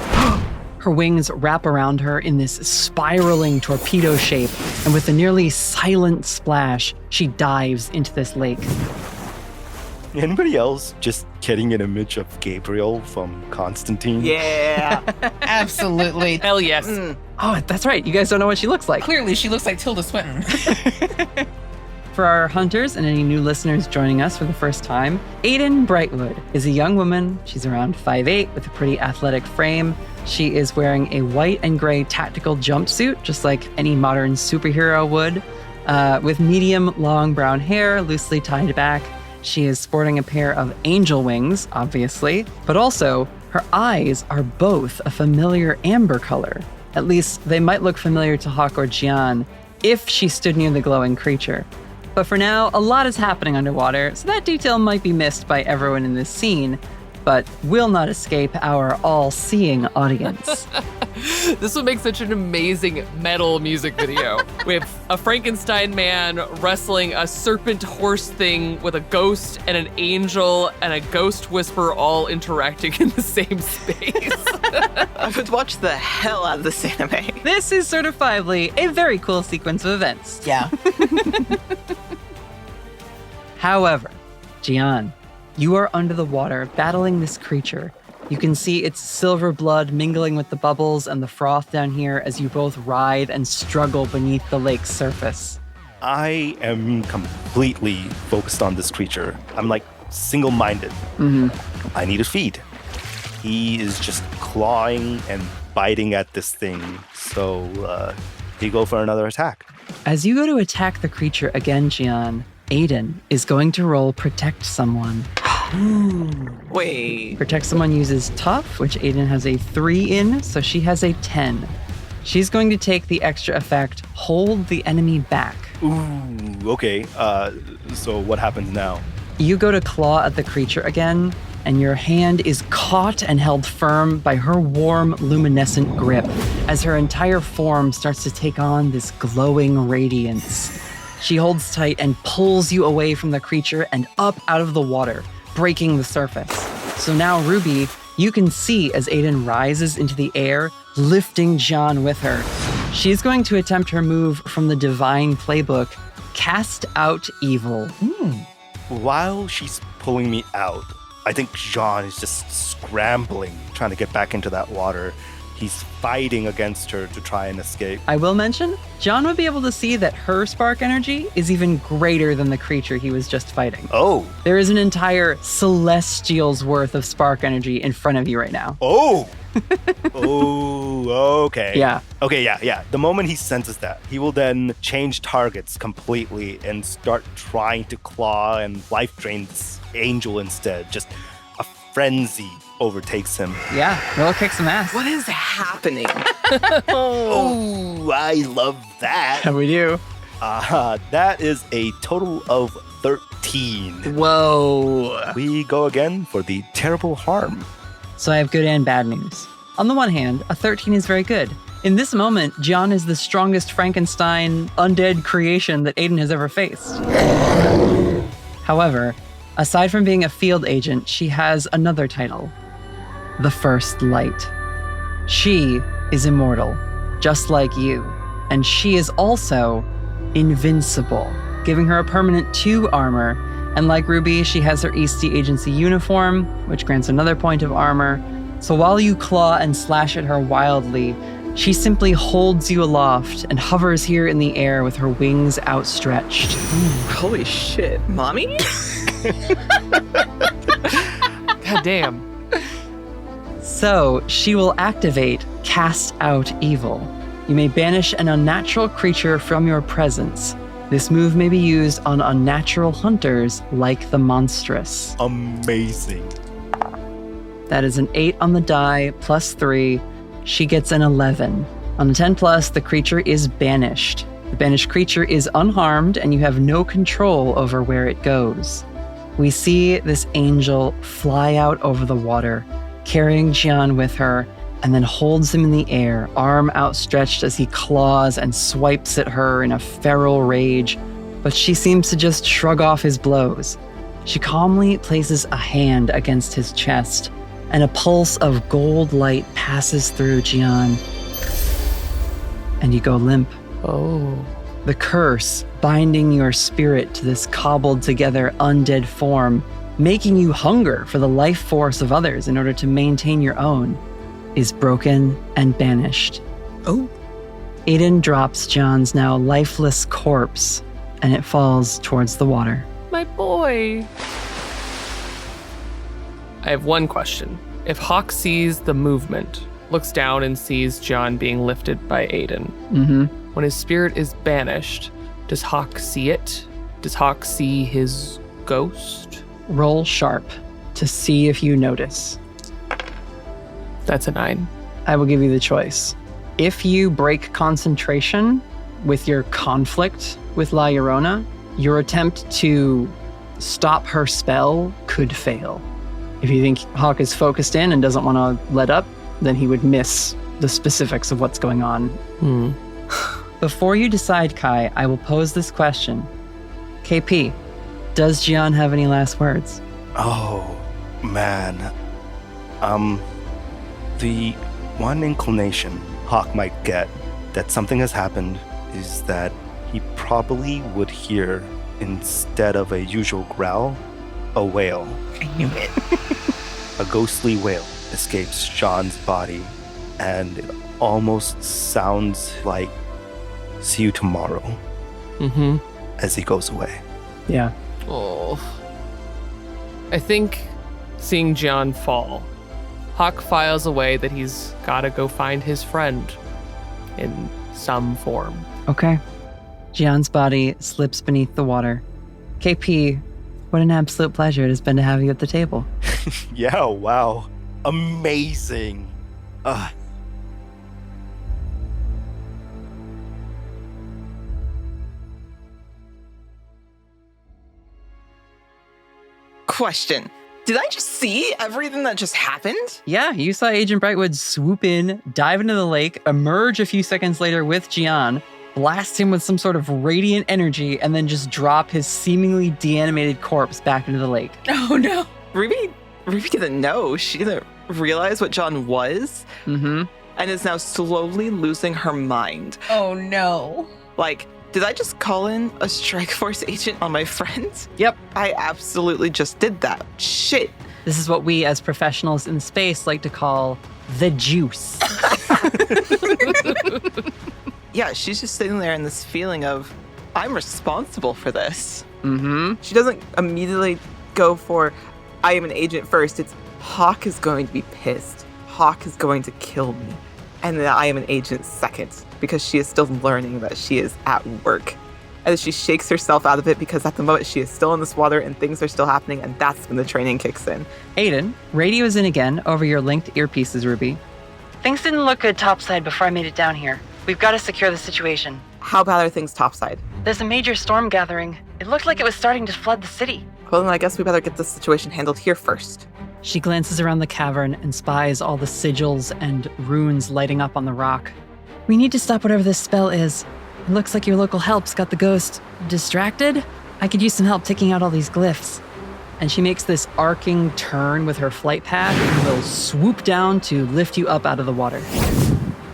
Her wings wrap around her in this spiraling torpedo shape, and with a nearly silent splash, she dives into this lake. Anybody else just getting an image of Gabriel from Constantine? Yeah. Absolutely. Hell yes. Oh, that's right. You guys don't know what she looks like. Clearly, she looks like Tilda Swinton. For our hunters and any new listeners joining us for the first time, Aiden Brightwood is a young woman. She's around 5'8" with a pretty athletic frame. She is wearing a white and gray tactical jumpsuit, just like any modern superhero would, with medium long brown hair loosely tied back. She is sporting a pair of angel wings, obviously, but also her eyes are both a familiar amber color. At least they might look familiar to Hawk or Jian if she stood near the glowing creature. But for now, a lot is happening underwater, so that detail might be missed by everyone in this scene, but will not escape our all-seeing audience. This would make such an amazing metal music video with a Frankenstein man wrestling a serpent horse thing with a ghost and an angel and a ghost whisper all interacting in the same space. I would watch the hell out of this anime. This is certifiably a very cool sequence of events. Yeah. However, Jian, you are under the water battling this creature. You can see its silver blood mingling with the bubbles and the froth down here as you both writhe and struggle beneath the lake's surface. I am completely focused on this creature. I'm like single-minded. I need to feed. He is just clawing and biting at this thing. So you go for another attack. As you go to attack the creature again, Jian, Aiden is going to roll Protect Someone. Wait. Protect Someone uses Tough, which Aiden has a 3 in, so she has a 10. She's going to take the extra effect, Hold the Enemy Back. Ooh, okay. So what happens now? You go to claw at the creature again, and your hand is caught and held firm by her warm, luminescent grip as her entire form starts to take on this glowing radiance. She holds tight and pulls you away from the creature and up out of the water, breaking the surface. So now, Ruby, you can see as Aiden rises into the air, lifting John with her. She's going to attempt her move from the Divine Playbook, Cast Out Evil. While she's pulling me out, I think Jean is just scrambling, trying to get back into that water. He's fighting against her to try and escape. I will mention, John would be able to see that her spark energy is even greater than the creature he was just fighting. Oh. There is an entire celestial's worth of spark energy in front of you right now. Oh. Oh, okay. Yeah. Okay, yeah. The moment he senses that, he will then change targets completely and start trying to claw and life drain this angel instead. Just a frenzy overtakes him. Yeah, roll kick some ass. What is happening? Oh, I love that. We do. That is a total of 13. Whoa. We go again for the terrible harm. So I have good and bad news. On the one hand, a 13 is very good. In this moment, John is the strongest Frankenstein undead creation that Aiden has ever faced. However, aside from being a field agent, she has another title. The First Light. She is immortal, just like you. And she is also invincible, giving her a permanent 2 armor. And like Ruby, she has her Eastie Agency uniform, which grants another point of armor. So while you claw and slash at her wildly, she simply holds you aloft and hovers here in the air with her wings outstretched. Holy shit, mommy? God damn. So she will activate Cast Out Evil. You may banish an unnatural creature from your presence. This move may be used on unnatural hunters like the monstrous. Amazing. That is an 8 on the die, plus 3. She gets an 11. On the 10 plus, the creature is banished. The banished creature is unharmed, and you have no control over where it goes. We see this angel fly out over the water, carrying Jian with her, and then holds him in the air, arm outstretched as he claws and swipes at her in a feral rage. But she seems to just shrug off his blows. She calmly places a hand against his chest, and a pulse of gold light passes through Jian. And you go limp. Oh. The curse binding your spirit to this cobbled together undead form, making you hunger for the life force of others in order to maintain your own, is broken and banished. Oh. Aiden drops John's now lifeless corpse, and it falls towards the water. My boy. I have one question. If Hawk sees the movement, looks down and sees John being lifted by Aiden, when his spirit is banished, does Hawk see it? Does Hawk see his ghost? Roll sharp to see if you notice. That's a 9. I will give you the choice. If you break concentration with your conflict with La Llorona, your attempt to stop her spell could fail. If you think Hawk is focused in and doesn't want to let up, then he would miss the specifics of what's going on. Before you decide, Kai, I will pose this question. KP, does Jian have any last words? Oh, man. The one inclination Hawk might get that something has happened is that he probably would hear, instead of a usual growl, a wail. I knew it. A ghostly wail escapes Sean's body, and it almost sounds like "see you tomorrow" as he goes away. Yeah. Oh. I think seeing John fall, Hawk files away that he's gotta go find his friend in some form. Okay. Jian's body slips beneath the water. KP, what an absolute pleasure it has been to have you at the table. Yeah, wow. Amazing. Question. Did I just see everything that just happened? Yeah, you saw Agent Brightwood swoop in, dive into the lake, emerge a few seconds later with Jian, blast him with some sort of radiant energy, and then just drop his seemingly deanimated corpse back into the lake. Oh no. Ruby didn't know. She didn't realize what John was. And is now slowly losing her mind. Oh no. Like, did I just call in a Strike Force agent on my friend? Yep. I absolutely just did that. Shit. This is what we as professionals in space like to call the juice. Yeah, she's just sitting there in this feeling of, I'm responsible for this. Mm-hmm. She doesn't immediately go for, I am an agent first. It's, Hawk is going to be pissed. Hawk is going to kill me. And then I am an agent second, because she is still learning that she is at work. And she shakes herself out of it because at the moment she is still in this water and things are still happening, and that's when the training kicks in. Aiden, radio is in again over your linked earpieces, Ruby. Things didn't look good topside before I made it down here. We've got to secure the situation. How bad are things topside? There's a major storm gathering. It looked like it was starting to flood the city. Well, then I guess we better get this situation handled here first. She glances around the cavern and spies all the sigils and runes lighting up on the rock. We need to stop whatever this spell is. It looks like your local help's got the ghost distracted. I could use some help taking out all these glyphs. And she makes this arcing turn with her flight path and will swoop down to lift you up out of the water.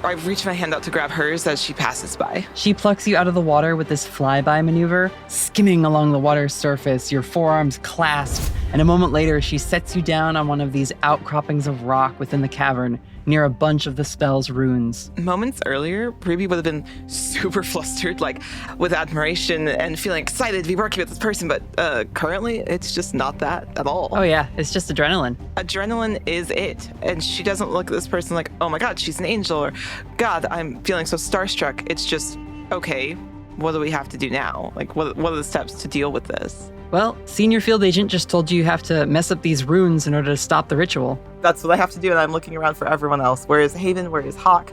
I reach my hand out to grab hers as she passes by. She plucks you out of the water with this flyby maneuver, skimming along the water's surface, your forearms clasped, and a moment later she sets you down on one of these outcroppings of rock within the cavern near a bunch of the spell's runes. Moments earlier, Ruby would have been super flustered, like with admiration and feeling excited to be working with this person, but currently it's just not that at all. Oh yeah, it's just adrenaline. Adrenaline is it. And she doesn't look at this person like, oh my God, she's an angel, or God, I'm feeling so starstruck. It's just, okay, what do we have to do now? Like, what are the steps to deal with this? Well, Senior Field Agent just told you have to mess up these runes in order to stop the ritual. That's what I have to do, and I'm looking around for everyone else. Where is Haven? Where is Hawk?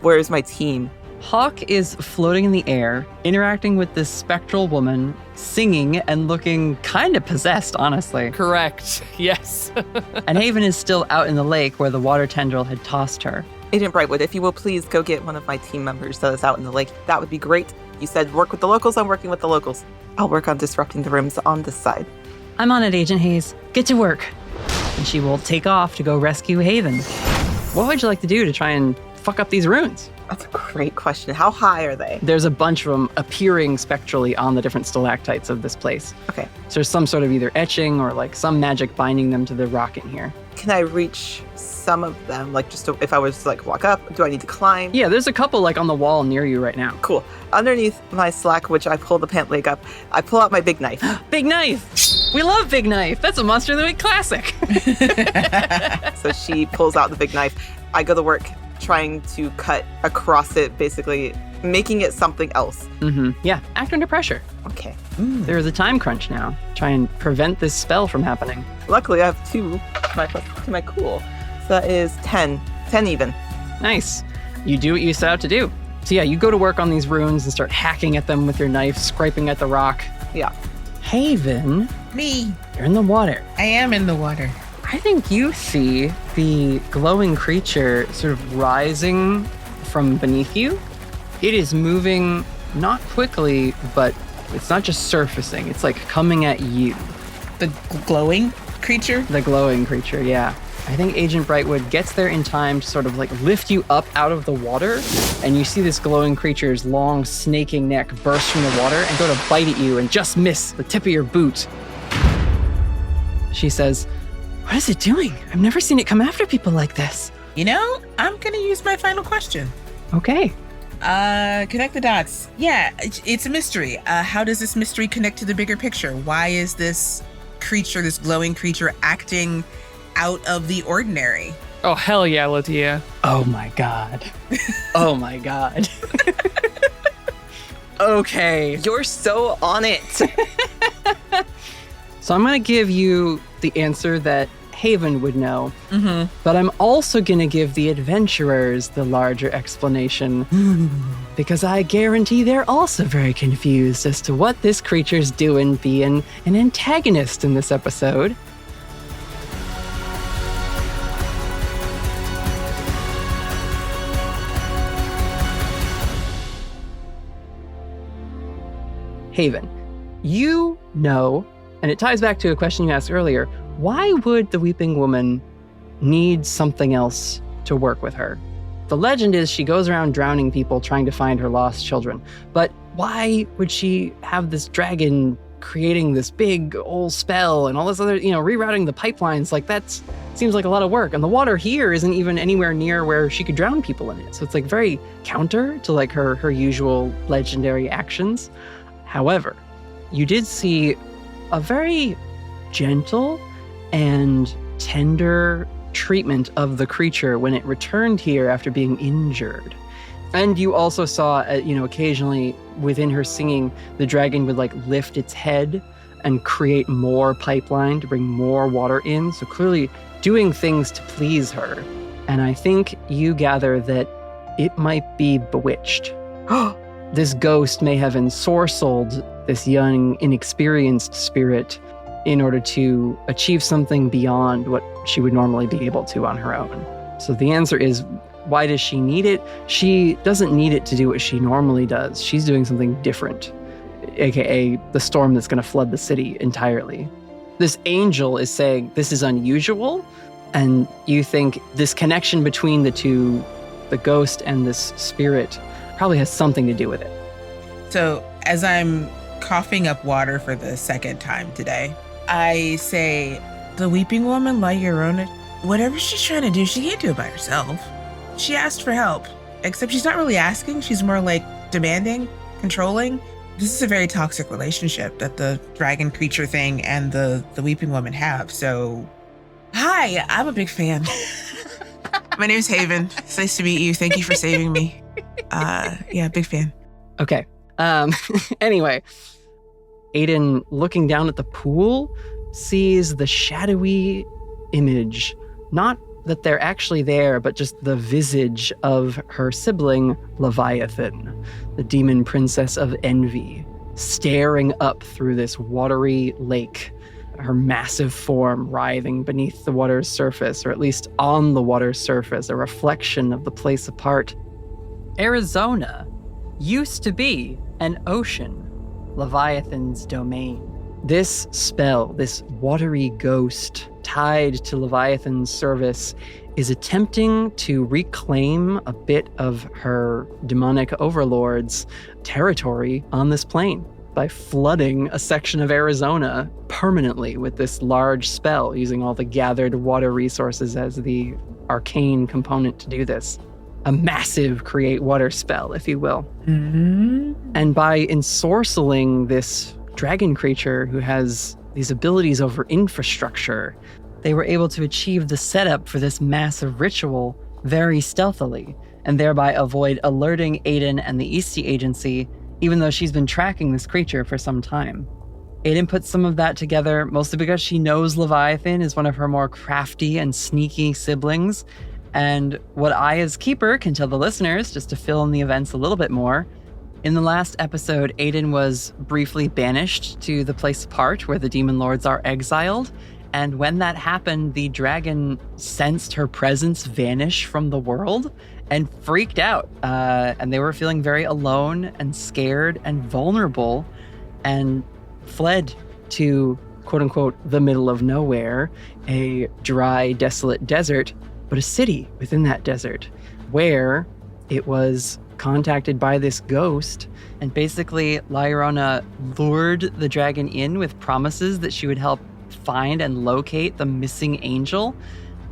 Where is my team? Hawk is floating in the air, interacting with this spectral woman, singing and looking kind of possessed, honestly. Correct. Yes. And Haven is still out in the lake where the water tendril had tossed her. Agent Brightwood, if you will please go get one of my team members that is out in the lake. That would be great. You said work with the locals. I'm working with the locals. I'll work on disrupting the rooms on this side. I'm on it, Agent Hayes. Get to work. And she will take off to go rescue Haven. What would you like to do to try and fuck up these runes? That's a great question. How high are they? There's a bunch of them appearing spectrally on the different stalactites of this place. Okay. So there's some sort of either etching or like some magic binding them to the rock in here. Can I reach some of them? Like just if I was to like walk up, do I need to climb? Yeah, there's a couple like on the wall near you right now. Cool. Underneath my slack, which I pull the pant leg up, I pull out my big knife. Big knife! We love Big Knife. That's a Monster of the Week classic. So she pulls out the big knife. I go to work trying to cut across it, basically making it something else. Mm-hmm. Yeah, act under pressure. Okay. There is a time crunch now. Try and prevent this spell from happening. Luckily, I have 2 to my cool. So that is 10. 10 even. Nice. You do what you set out to do. So yeah, you go to work on these runes and start hacking at them with your knife, scraping at the rock. Yeah. Haven, Me. you're in the water. I am in the water. I think you see the glowing creature sort of rising from beneath you. It is moving not quickly, but it's not just surfacing. It's like coming at you. The glowing creature? The glowing creature, yeah. I think Agent Brightwood gets there in time to sort of like lift you up out of the water, and you see this glowing creature's long snaking neck burst from the water and go to bite at you and just miss the tip of your boot. She says, "What is it doing? I've never seen it come after people like this." You know, I'm gonna use my final question. Okay. Connect the dots. Yeah, it's a mystery. How does this mystery connect to the bigger picture? Why is this creature, this glowing creature, acting out of the ordinary? Oh, hell yeah, Latia. Oh my God. Oh my God. Okay. You're so on it. So I'm going to give you the answer that Haven would know, but I'm also going to give the adventurers the larger explanation because I guarantee they're also very confused as to what this creature's doing being an antagonist in this episode. Haven, you know, and it ties back to a question you asked earlier, why would the Weeping Woman need something else to work with her? The legend is she goes around drowning people trying to find her lost children. But why would she have this dragon creating this big old spell and all this other, rerouting the pipelines. Like, that seems like a lot of work. And the water here isn't even anywhere near where she could drown people in it. So it's like very counter to like her usual legendary actions. However, you did see a very gentle and tender treatment of the creature when it returned here after being injured. And you also saw, occasionally within her singing, the dragon would like lift its head and create more pipeline to bring more water in. So clearly doing things to please her. And I think you gather that it might be bewitched. This ghost may have ensorcelled this young, inexperienced spirit in order to achieve something beyond what she would normally be able to on her own. So the answer is, why does she need it? She doesn't need it to do what she normally does. She's doing something different, aka the storm that's going to flood the city entirely. This angel is saying this is unusual, and you think this connection between the two, the ghost and this spirit, probably has something to do with it. So as I'm coughing up water for the second time today, I say, the weeping woman, La Llorona, whatever she's trying to do, she can't do it by herself. She asked for help, except she's not really asking. She's more like demanding, controlling. This is a very toxic relationship that the dragon creature thing and the weeping woman have. So, hi, I'm a big fan. My name's Haven. It's nice to meet you. Thank you for saving me. Yeah, big fan. Okay. Anyway, Aiden, looking down at the pool, sees the shadowy image, not that they're actually there, but just the visage of her sibling, Leviathan, the demon princess of envy, staring up through this watery lake, her massive form writhing beneath the water's surface, or at least on the water's surface, a reflection of the place apart. Arizona used to be an ocean, Leviathan's domain. This spell, this watery ghost tied to Leviathan's service, is attempting to reclaim a bit of her demonic overlord's territory on this plane by flooding a section of Arizona permanently with this large spell, using all the gathered water resources as the arcane component to do this. A massive create water spell, if you will. Mm-hmm. And by ensorcelling this dragon creature who has these abilities over infrastructure, they were able to achieve the setup for this massive ritual very stealthily, and thereby avoid alerting Aiden and the Eastie Agency, even though she's been tracking this creature for some time. Aiden puts some of that together, mostly because she knows Leviathan is one of her more crafty and sneaky siblings, and what I, as Keeper, can tell the listeners, just to fill in the events a little bit more. In the last episode, Aiden was briefly banished to the place apart where the demon lords are exiled. And when that happened, the dragon sensed her presence vanish from the world and freaked out. And they were feeling very alone and scared and vulnerable, and fled to, quote unquote, the middle of nowhere, a dry, desolate desert, but a city within that desert, where it was contacted by this ghost, and basically La Llorona lured the dragon in with promises that she would help find and locate the missing angel,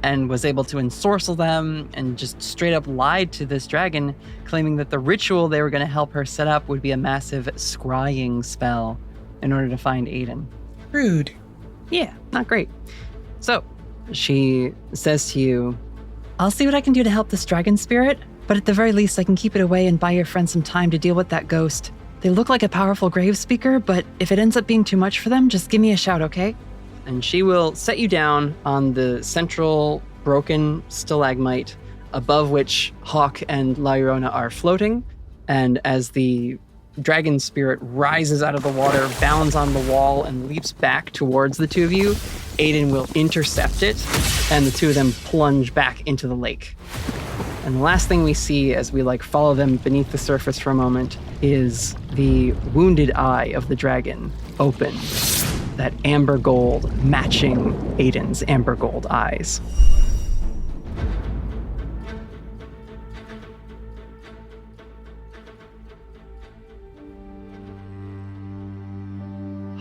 and was able to ensorcel them, and just straight up lied to this dragon, claiming that the ritual they were going to help her set up would be a massive scrying spell in order to find Aiden. Rude. Yeah, not great. So she says to you, I'll see what I can do to help this dragon spirit, but at the very least I can keep it away and buy your friend some time to deal with that ghost. They look like a powerful grave speaker, but if it ends up being too much for them, just give me a shout, okay? And she will set you down on the central broken stalagmite, above which Hawk and La Llorona are floating. And as the dragon spirit rises out of the water, bounds on the wall, and leaps back towards the two of you, Aiden will intercept it, and the two of them plunge back into the lake. And the last thing we see as we follow them beneath the surface for a moment is the wounded eye of the dragon open, that amber gold matching Aiden's amber gold eyes.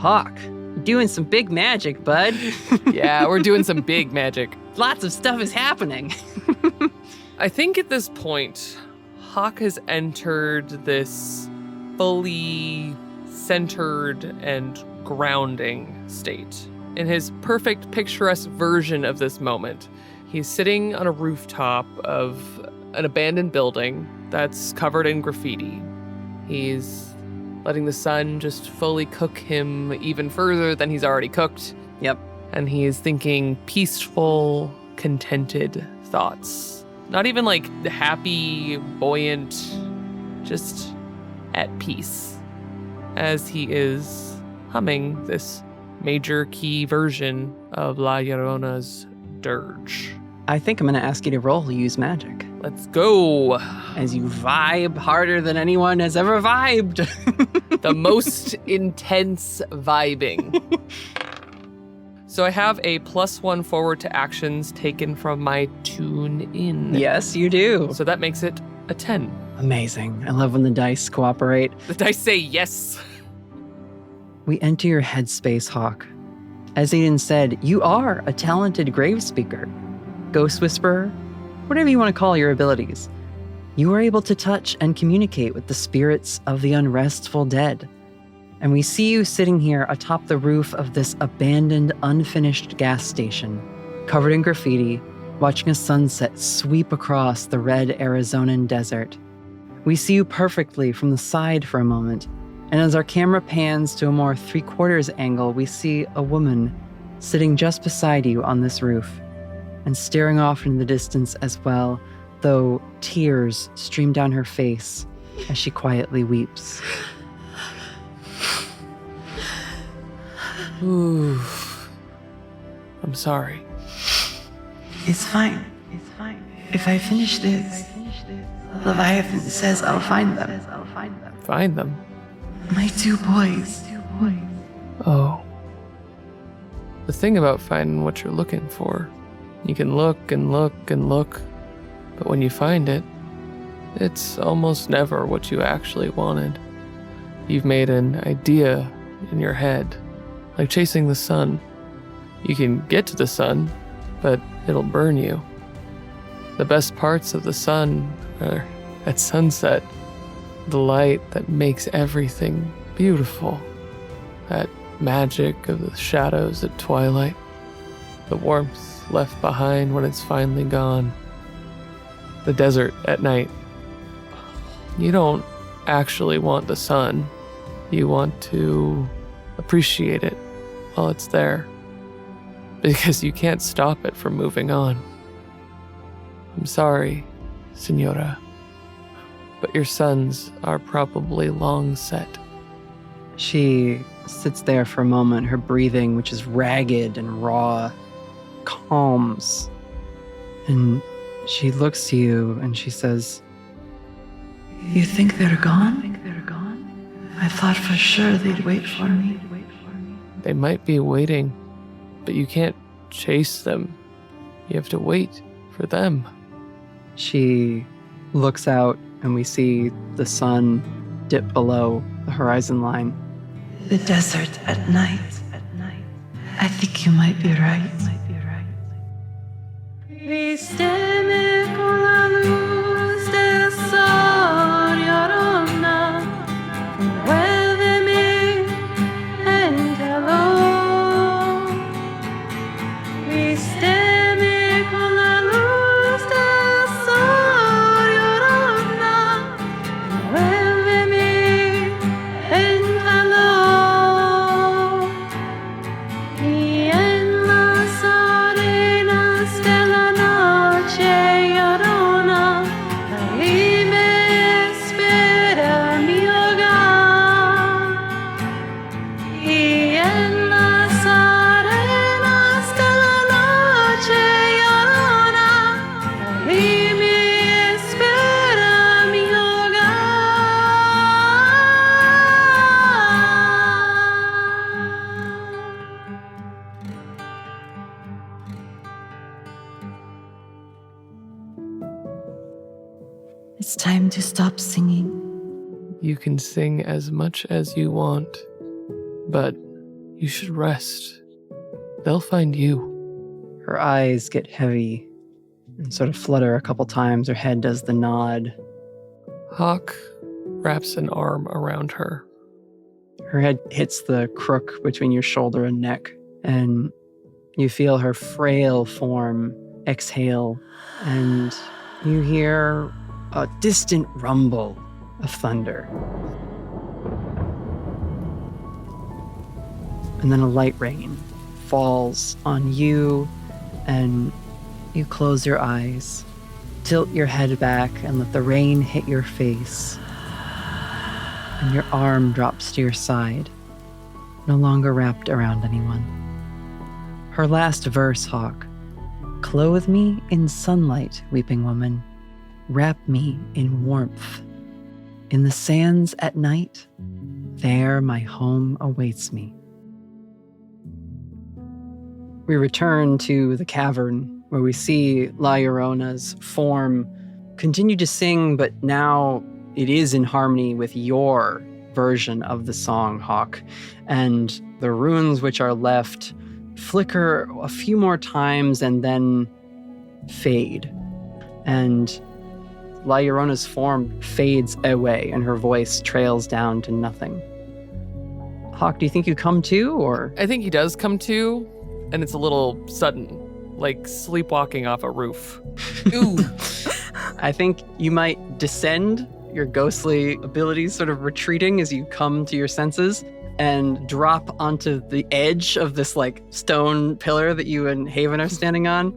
Hawk, you're doing some big magic, bud. Yeah, we're doing some big magic. Lots of stuff is happening. I think at this point, Hawk has entered this fully centered and grounding state. In his perfect, picturesque version of this moment, he's sitting on a rooftop of an abandoned building that's covered in graffiti. He's letting the sun just fully cook him even further than he's already cooked. Yep. And he is thinking peaceful, contented thoughts. Not even like happy, buoyant, just at peace. As he is humming this major key version of La Llorona's dirge. I think I'm going to ask you to roll Use Magic. Let's go. As you vibe harder than anyone has ever vibed. The most intense vibing. So I have a +1 forward to actions taken from my tune in. Yes, you do. So that makes it a 10. Amazing. I love when the dice cooperate. The dice say yes. We enter your headspace, Hawk. As Aiden said, you are a talented grave speaker, ghost whisperer, whatever you want to call your abilities. You are able to touch and communicate with the spirits of the unrestful dead. And we see you sitting here atop the roof of this abandoned, unfinished gas station, covered in graffiti, watching a sunset sweep across the red Arizonan desert. We see you perfectly from the side for a moment, and as our camera pans to a more 3/4 angle, we see a woman sitting just beside you on this roof, and staring off into the distance as well, though tears stream down her face as she quietly weeps. Ooh. I'm sorry. It's fine. It's fine. If I finish this, Leviathan says I'll find them. Find them? My 2 boys. Oh. The thing about finding what you're looking for, you can look and look and look, but when you find it, it's almost never what you actually wanted. You've made an idea in your head, like chasing the sun. You can get to the sun, but it'll burn you. The best parts of the sun are at sunset, the light that makes everything beautiful, that magic of the shadows at twilight, the warmth left behind when it's finally gone, the desert at night. You don't actually want the sun. You want to appreciate it while it's there, because you can't stop it from moving on. I'm sorry, Senora, but your suns are probably long set. She sits there for a moment, her breathing, which is ragged and raw, calms. And she looks to you and she says, You think they're gone? I thought for sure they'd wait for me. They might be waiting, but you can't chase them. You have to wait for them. She looks out and we see the sun dip below the horizon line. The desert at night. I think you might be right. Vísteme con la luz del sol, Llorona, envuélveme en calor. Vísteme con la luz del sol, Llorona, envuélveme en calor. Y en las arenas de la noche, Llorona, ahí me espera mi hogar. Y en las arenas de la noche, Llorona, ahí me espera mi hogar. It's time to stop singing. You can sing as much as you want, but You should rest. They'll find you. Her eyes get heavy and sort of flutter a couple times. Her head does the nod. Hawk wraps an arm around her. Her head hits the crook between your shoulder and neck, and you feel her frail form exhale, and you hear a distant rumble of thunder. And then a light rain falls on you, and you close your eyes, tilt your head back, and let the rain hit your face. And your arm drops to your side, no longer wrapped around anyone. Her last verse, Hawk. Clothe me in sunlight, weeping woman. Wrap me in warmth. In the sands at night, there my home awaits me. We return to the cavern where we see La Llorona's form continue to sing, but now it is in harmony with your version of the song, Hawk. And the runes which are left flicker a few more times and then fade. And La Llorona's form fades away and her voice trails down to nothing. Hawk, do you think you come to, or? I think he does come to, and it's a little sudden, like sleepwalking off a roof. Ooh. I think you might descend, your ghostly abilities sort of retreating as you come to your senses, and drop onto the edge of this like stone pillar that you and Haven are standing on.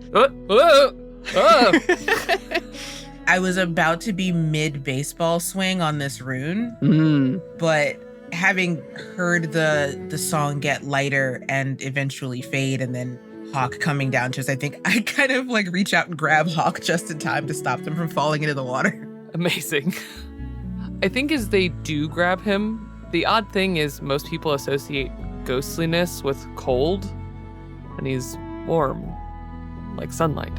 I was about to be mid baseball swing on this rune, but having heard the song get lighter and eventually fade, and then Hawk coming down to us, I think I kind of like reach out and grab Hawk just in time to stop them from falling into the water. Amazing. I think as they do grab him, the odd thing is most people associate ghostliness with cold, and he's warm, like sunlight.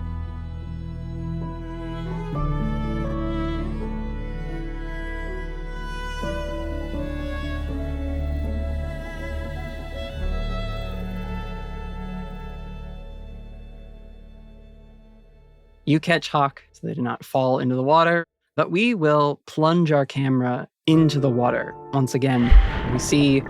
You catch Hawk so they do not fall into the water, but we will plunge our camera into the water. Once again, we see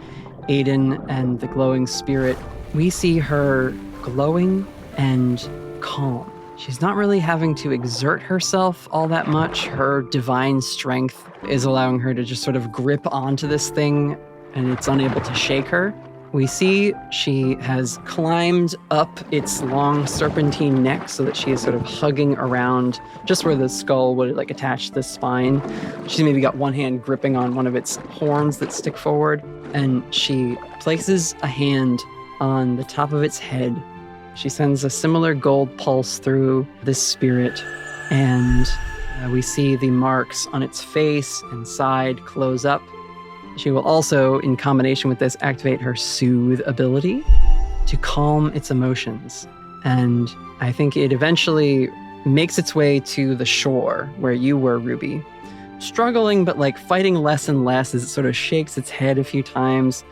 Aiden and the glowing spirit. We see her glowing and calm. She's not really having to exert herself all that much. Her divine strength is allowing her to just sort of grip onto this thing, and it's unable to shake her. We see she has climbed up its long serpentine neck so that she is sort of hugging around just where the skull would like attach the spine. She's maybe got one hand gripping on one of its horns that stick forward, and she places a hand on the top of its head. She sends a similar gold pulse through this spirit, and we see the marks on its face and side close up. She will also, in combination with this, activate her Soothe ability to calm its emotions. And I think it eventually makes its way to the shore where you were, Ruby. Struggling, but like fighting less and less as it sort of shakes its head a few times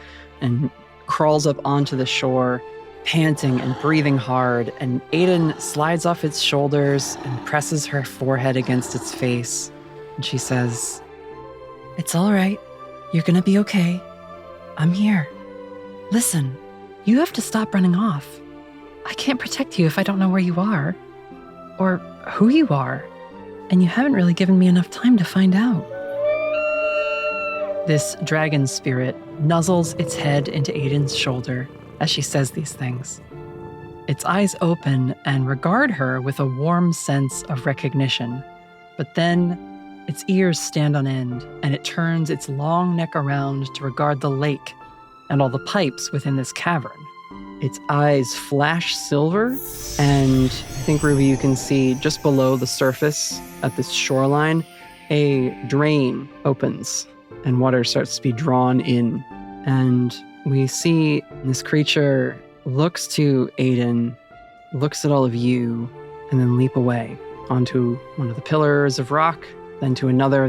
and crawls up onto the shore, panting and breathing hard. And Aiden slides off its shoulders and presses her forehead against its face. And she says, "It's all right. You're gonna be okay. I'm here. Listen, you have to stop running off. I can't protect you if I don't know where you are or who you are, and you haven't really given me enough time to find out." This dragon spirit nuzzles its head into Aiden's shoulder as she says these things. Its eyes open and regard her with a warm sense of recognition, but then its ears stand on end, and it turns its long neck around to regard the lake and all the pipes within this cavern. Its eyes flash silver, and I think, Ruby, you can see just below the surface at this shoreline, a drain opens, and water starts to be drawn in. And we see this creature looks to Aiden, looks at all of you, and then leap away onto one of the pillars of rock, then to another,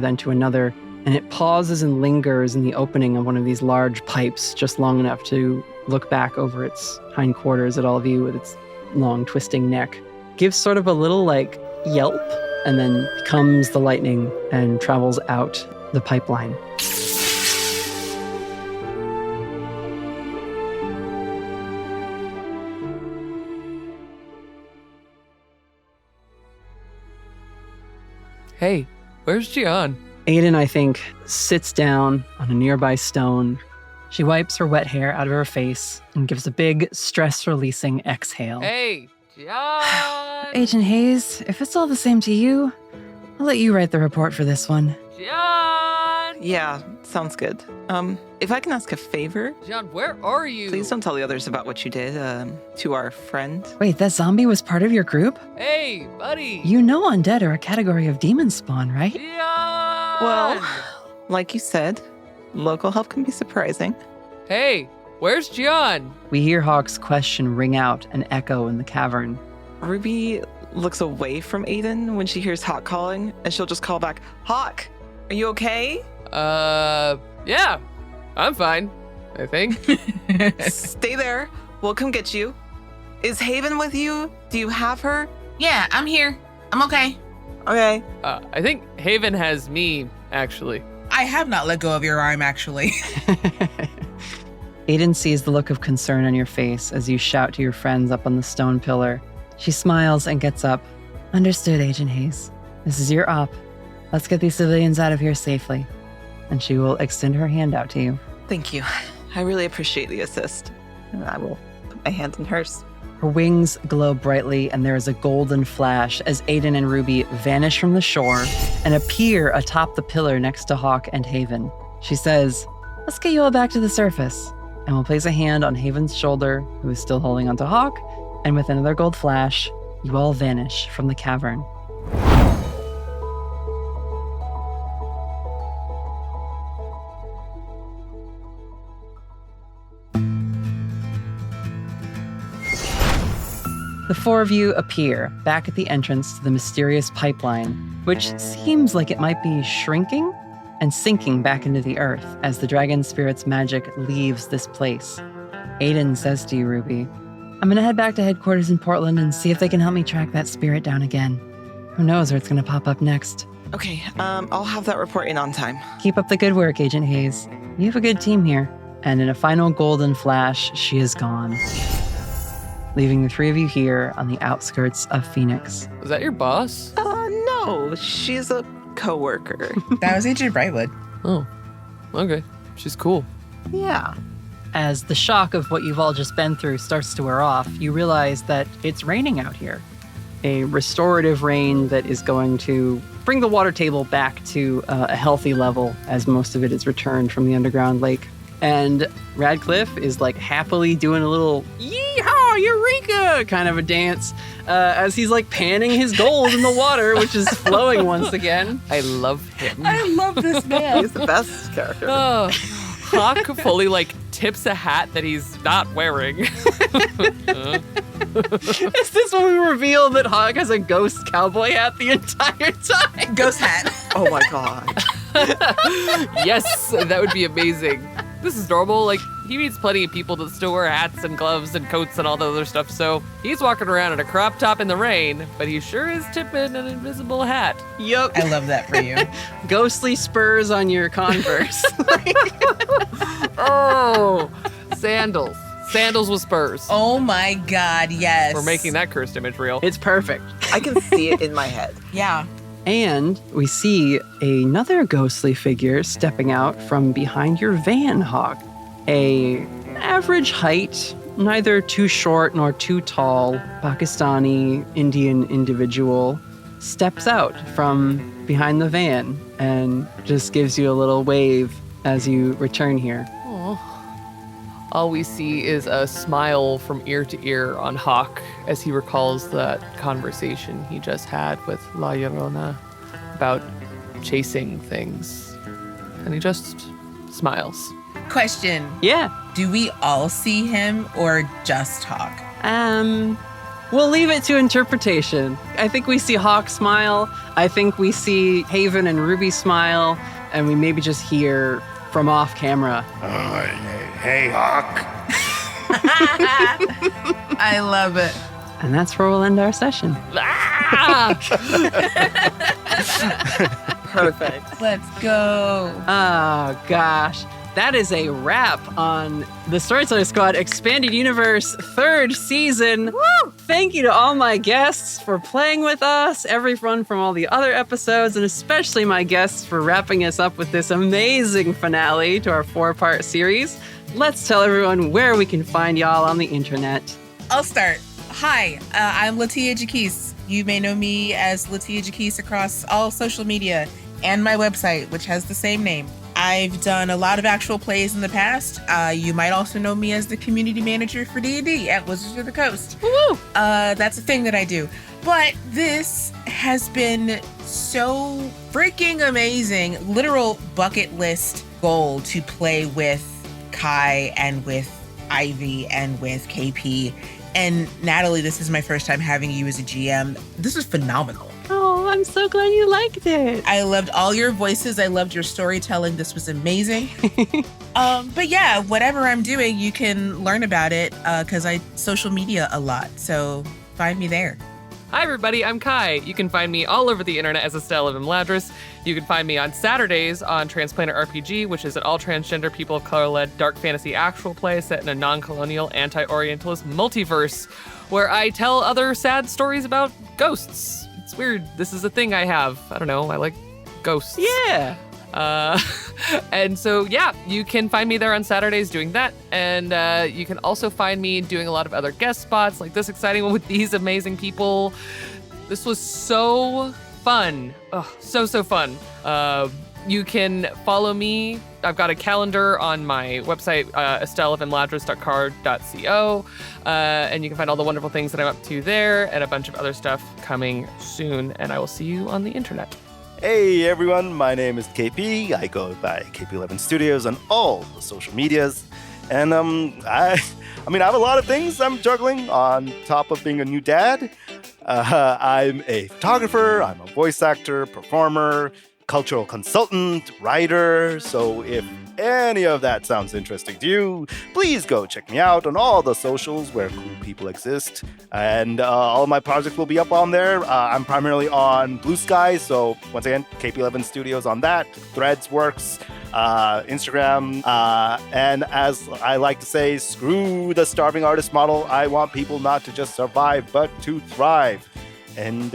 and it pauses and lingers in the opening of one of these large pipes just long enough to look back over its hindquarters at all of you with its long twisting neck, gives sort of a little like yelp, and then comes the lightning and travels out the pipeline. Hey, where's Gian? Aiden, I think, sits down on a nearby stone. She wipes her wet hair out of her face and gives a big, stress-releasing exhale. Hey, Gian! Agent Hayes, if it's all the same to you, I'll let you write the report for this one. Gian! Yeah, sounds good. If I can ask a favor, Gian, where are you? please don't tell the others about what you did to our friend. Wait, that zombie was part of your group? Hey, buddy! You know undead are a category of demon spawn, right? Gian! Well, like you said, local help can be surprising. Hey, where's Gian? We hear Hawk's question ring out and echo in the cavern. Ruby looks away from Aiden when she hears Hawk calling, and she'll just call back, Hawk, are you okay? Yeah, I'm fine, I think. Stay there. We'll come get you. Is Haven with you? Do you have her? Yeah, I'm here. I'm okay. Okay. I think Haven has me, actually. I have not let go of your arm, actually. Aiden sees the look of concern on your face as you shout to your friends up on the stone pillar. She smiles and gets up. Understood, Agent Hayes. This is your op. Let's get these civilians out of here safely. And she will extend her hand out to you. Thank you. I really appreciate the assist. And I will put my hand in hers. Her wings glow brightly, and there is a golden flash as Aiden and Ruby vanish from the shore and appear atop the pillar next to Hawk and Haven. She says, Let's get you all back to the surface. and will place a hand on Haven's shoulder, who is still holding onto Hawk, and with another gold flash, you all vanish from the cavern. The four of you appear back at the entrance to the mysterious pipeline, which seems like it might be shrinking and sinking back into the earth as the dragon spirit's magic leaves this place. Aiden says to you, Ruby, I'm gonna head back to headquarters in Portland and see if they can help me track that spirit down again. Who knows where it's gonna pop up next. Okay, I'll have that report in on time. Keep up the good work, Agent Hayes. You have a good team here. And in a final golden flash, she is gone, leaving the three of you here on the outskirts of Phoenix. Is that your boss? No, she's a coworker. That was Agent Brightwood. Oh, okay. She's cool. Yeah. As the shock of what you've all just been through starts to wear off, you realize that it's raining out here. A restorative rain that is going to bring the water table back to a healthy level as most of it is returned from the underground lake. And Radcliffe is like happily doing a little yeehaw, eureka kind of a dance as he's like panning his gold in the water, which is flowing once again. I love him. I love this man. He's the best character. Hawk fully like tips a hat that he's not wearing. Is this when we reveal that Hawk has a ghost cowboy hat the entire time? Ghost hat. Oh my god. Yes, that would be amazing. This is normal. Like, he meets plenty of people that still wear hats and gloves and coats and all the other stuff, so he's walking around in a crop top in the rain, but he sure is tipping an invisible hat. Yup. I love that for you. Ghostly spurs on your Converse. Oh, sandals. Sandals with spurs. Oh my god, yes. We're making that cursed image real. It's perfect. I can see it in my head. Yeah. And we see another ghostly figure stepping out from behind your van, Hawk. An average height, neither too short nor too tall, Pakistani Indian individual steps out from behind the van and just gives you a little wave as you return here. All we see is a smile from ear to ear on Hawk as he recalls that conversation he just had with La Llorona about chasing things. And he just smiles. Question. Yeah. Do we all see him or just Hawk? We'll leave it to interpretation. I think we see Hawk smile. I think we see Haven and Ruby smile. And we maybe just hear from off camera. Hey, Hawk. I love it. And that's where we'll end our session. Perfect. Let's go. Oh, gosh. That is a wrap on the Storyteller Squad Expanded Universe 3rd season. Woo! Thank you to all my guests for playing with us, everyone from all the other episodes, and especially my guests for wrapping us up with this amazing finale to our 4-part series. Let's tell everyone where we can find y'all on the internet. I'll start. Hi, I'm Latia Jaquise. You may know me as Latia Jaquise across all social media and my website, which has the same name. I've done a lot of actual plays in the past. You might also know me as the community manager for D&D at Wizards of the Coast. Woo! That's a thing that I do. But this has been so freaking amazing. Literal bucket list goal to play with Kai and with Ivy and with KP. And Natalie, this is my first time having you as a GM. This was phenomenal. Oh, I'm so glad you liked it. I loved all your voices. I loved your storytelling. This was amazing. But yeah, whatever I'm doing, you can learn about it because I social media a lot. So find me there. Hi, everybody. I'm Kai. You can find me all over the internet as Estelle of Imladris. You can find me on Saturdays on Transplanter RPG, which is an all-transgender, people of color-led dark fantasy actual play set in a non-colonial, anti-Orientalist multiverse, where I tell other sad stories about ghosts. It's weird. This is a thing I have. I don't know. I like ghosts. Yeah. And so, yeah, you can find me there on Saturdays doing that. And you can also find me doing a lot of other guest spots, like this exciting one with these amazing people. This was so fun. Oh, so fun. You can follow me. I've got a calendar on my website, estelleofimladris.card.co. And you can find all the wonderful things that I'm up to there and a bunch of other stuff coming soon. And I will see you on the internet. Hey everyone, my name is KP. I go by KP11 Studios on all the social medias. And I have a lot of things I'm juggling on top of being a new dad. I'm a photographer, I'm a voice actor, performer, cultural consultant, writer. So if any of that sounds interesting to you, please go check me out on all the socials where cool people exist. And all of my projects will be up on there. I'm primarily on Blue Sky, so once again, KP11 Studios on that. Threads works, Instagram, and as I like to say, screw the starving artist model. I want people not to just survive, but to thrive. And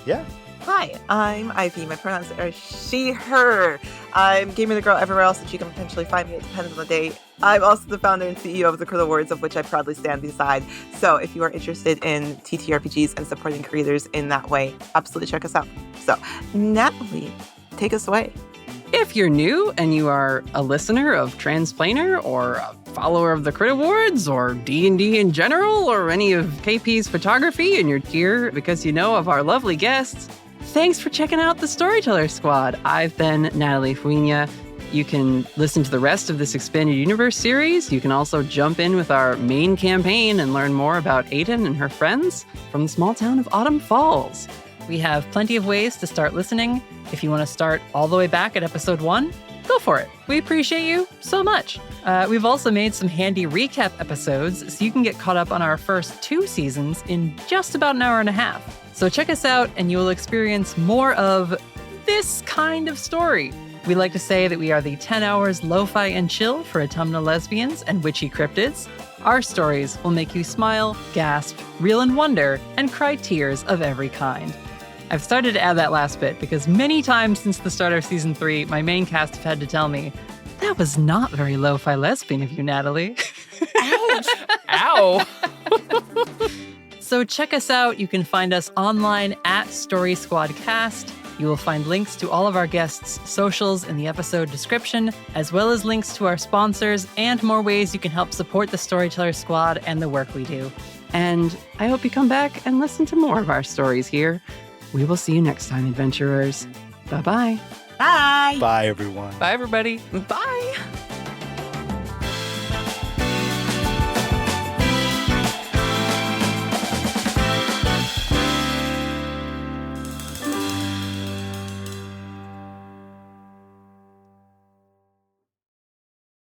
yeah. Hi, I'm Ivy. My pronouns are she, her. I'm Gaming the Girl everywhere else that you can potentially find me. It depends on the day. I'm also the founder and CEO of the Crit Awards, of which I proudly stand beside. So if you are interested in TTRPGs and supporting creators in that way, absolutely check us out. So, Natalie, take us away. If you're new and you are a listener of Transplaner or a follower of the Crit Awards or D&D in general or any of KP's photography and you're here because you know of our lovely guests, thanks for checking out the Storyteller Squad. I've been Natalie Fuinha. You can listen to the rest of this Expanded Universe series. You can also jump in with our main campaign and learn more about Aiden and her friends from the small town of Autumn Falls. We have plenty of ways to start listening. If you want to start all the way back at episode 1, go for it. We appreciate you so much. We've also made some handy recap episodes so you can get caught up on our first 2 seasons in just about an hour and a half. So check us out and you will experience more of this kind of story. We like to say that we are the 10 hours lo-fi and chill for autumnal lesbians and witchy cryptids. Our stories will make you smile, gasp, reel in wonder, and cry tears of every kind. I've started to add that last bit because many times since the start of season 3, my main cast have had to tell me, that was not very lo-fi lesbian of you, Natalie. Ouch! Ow! So check us out. You can find us online at Story Squad Cast. You will find links to all of our guests' socials in the episode description, as well as links to our sponsors and more ways you can help support the Storyteller Squad and the work we do. And I hope you come back and listen to more of our stories here. We will see you next time, adventurers. Bye-bye. Bye. Bye, everyone. Bye, everybody. Bye.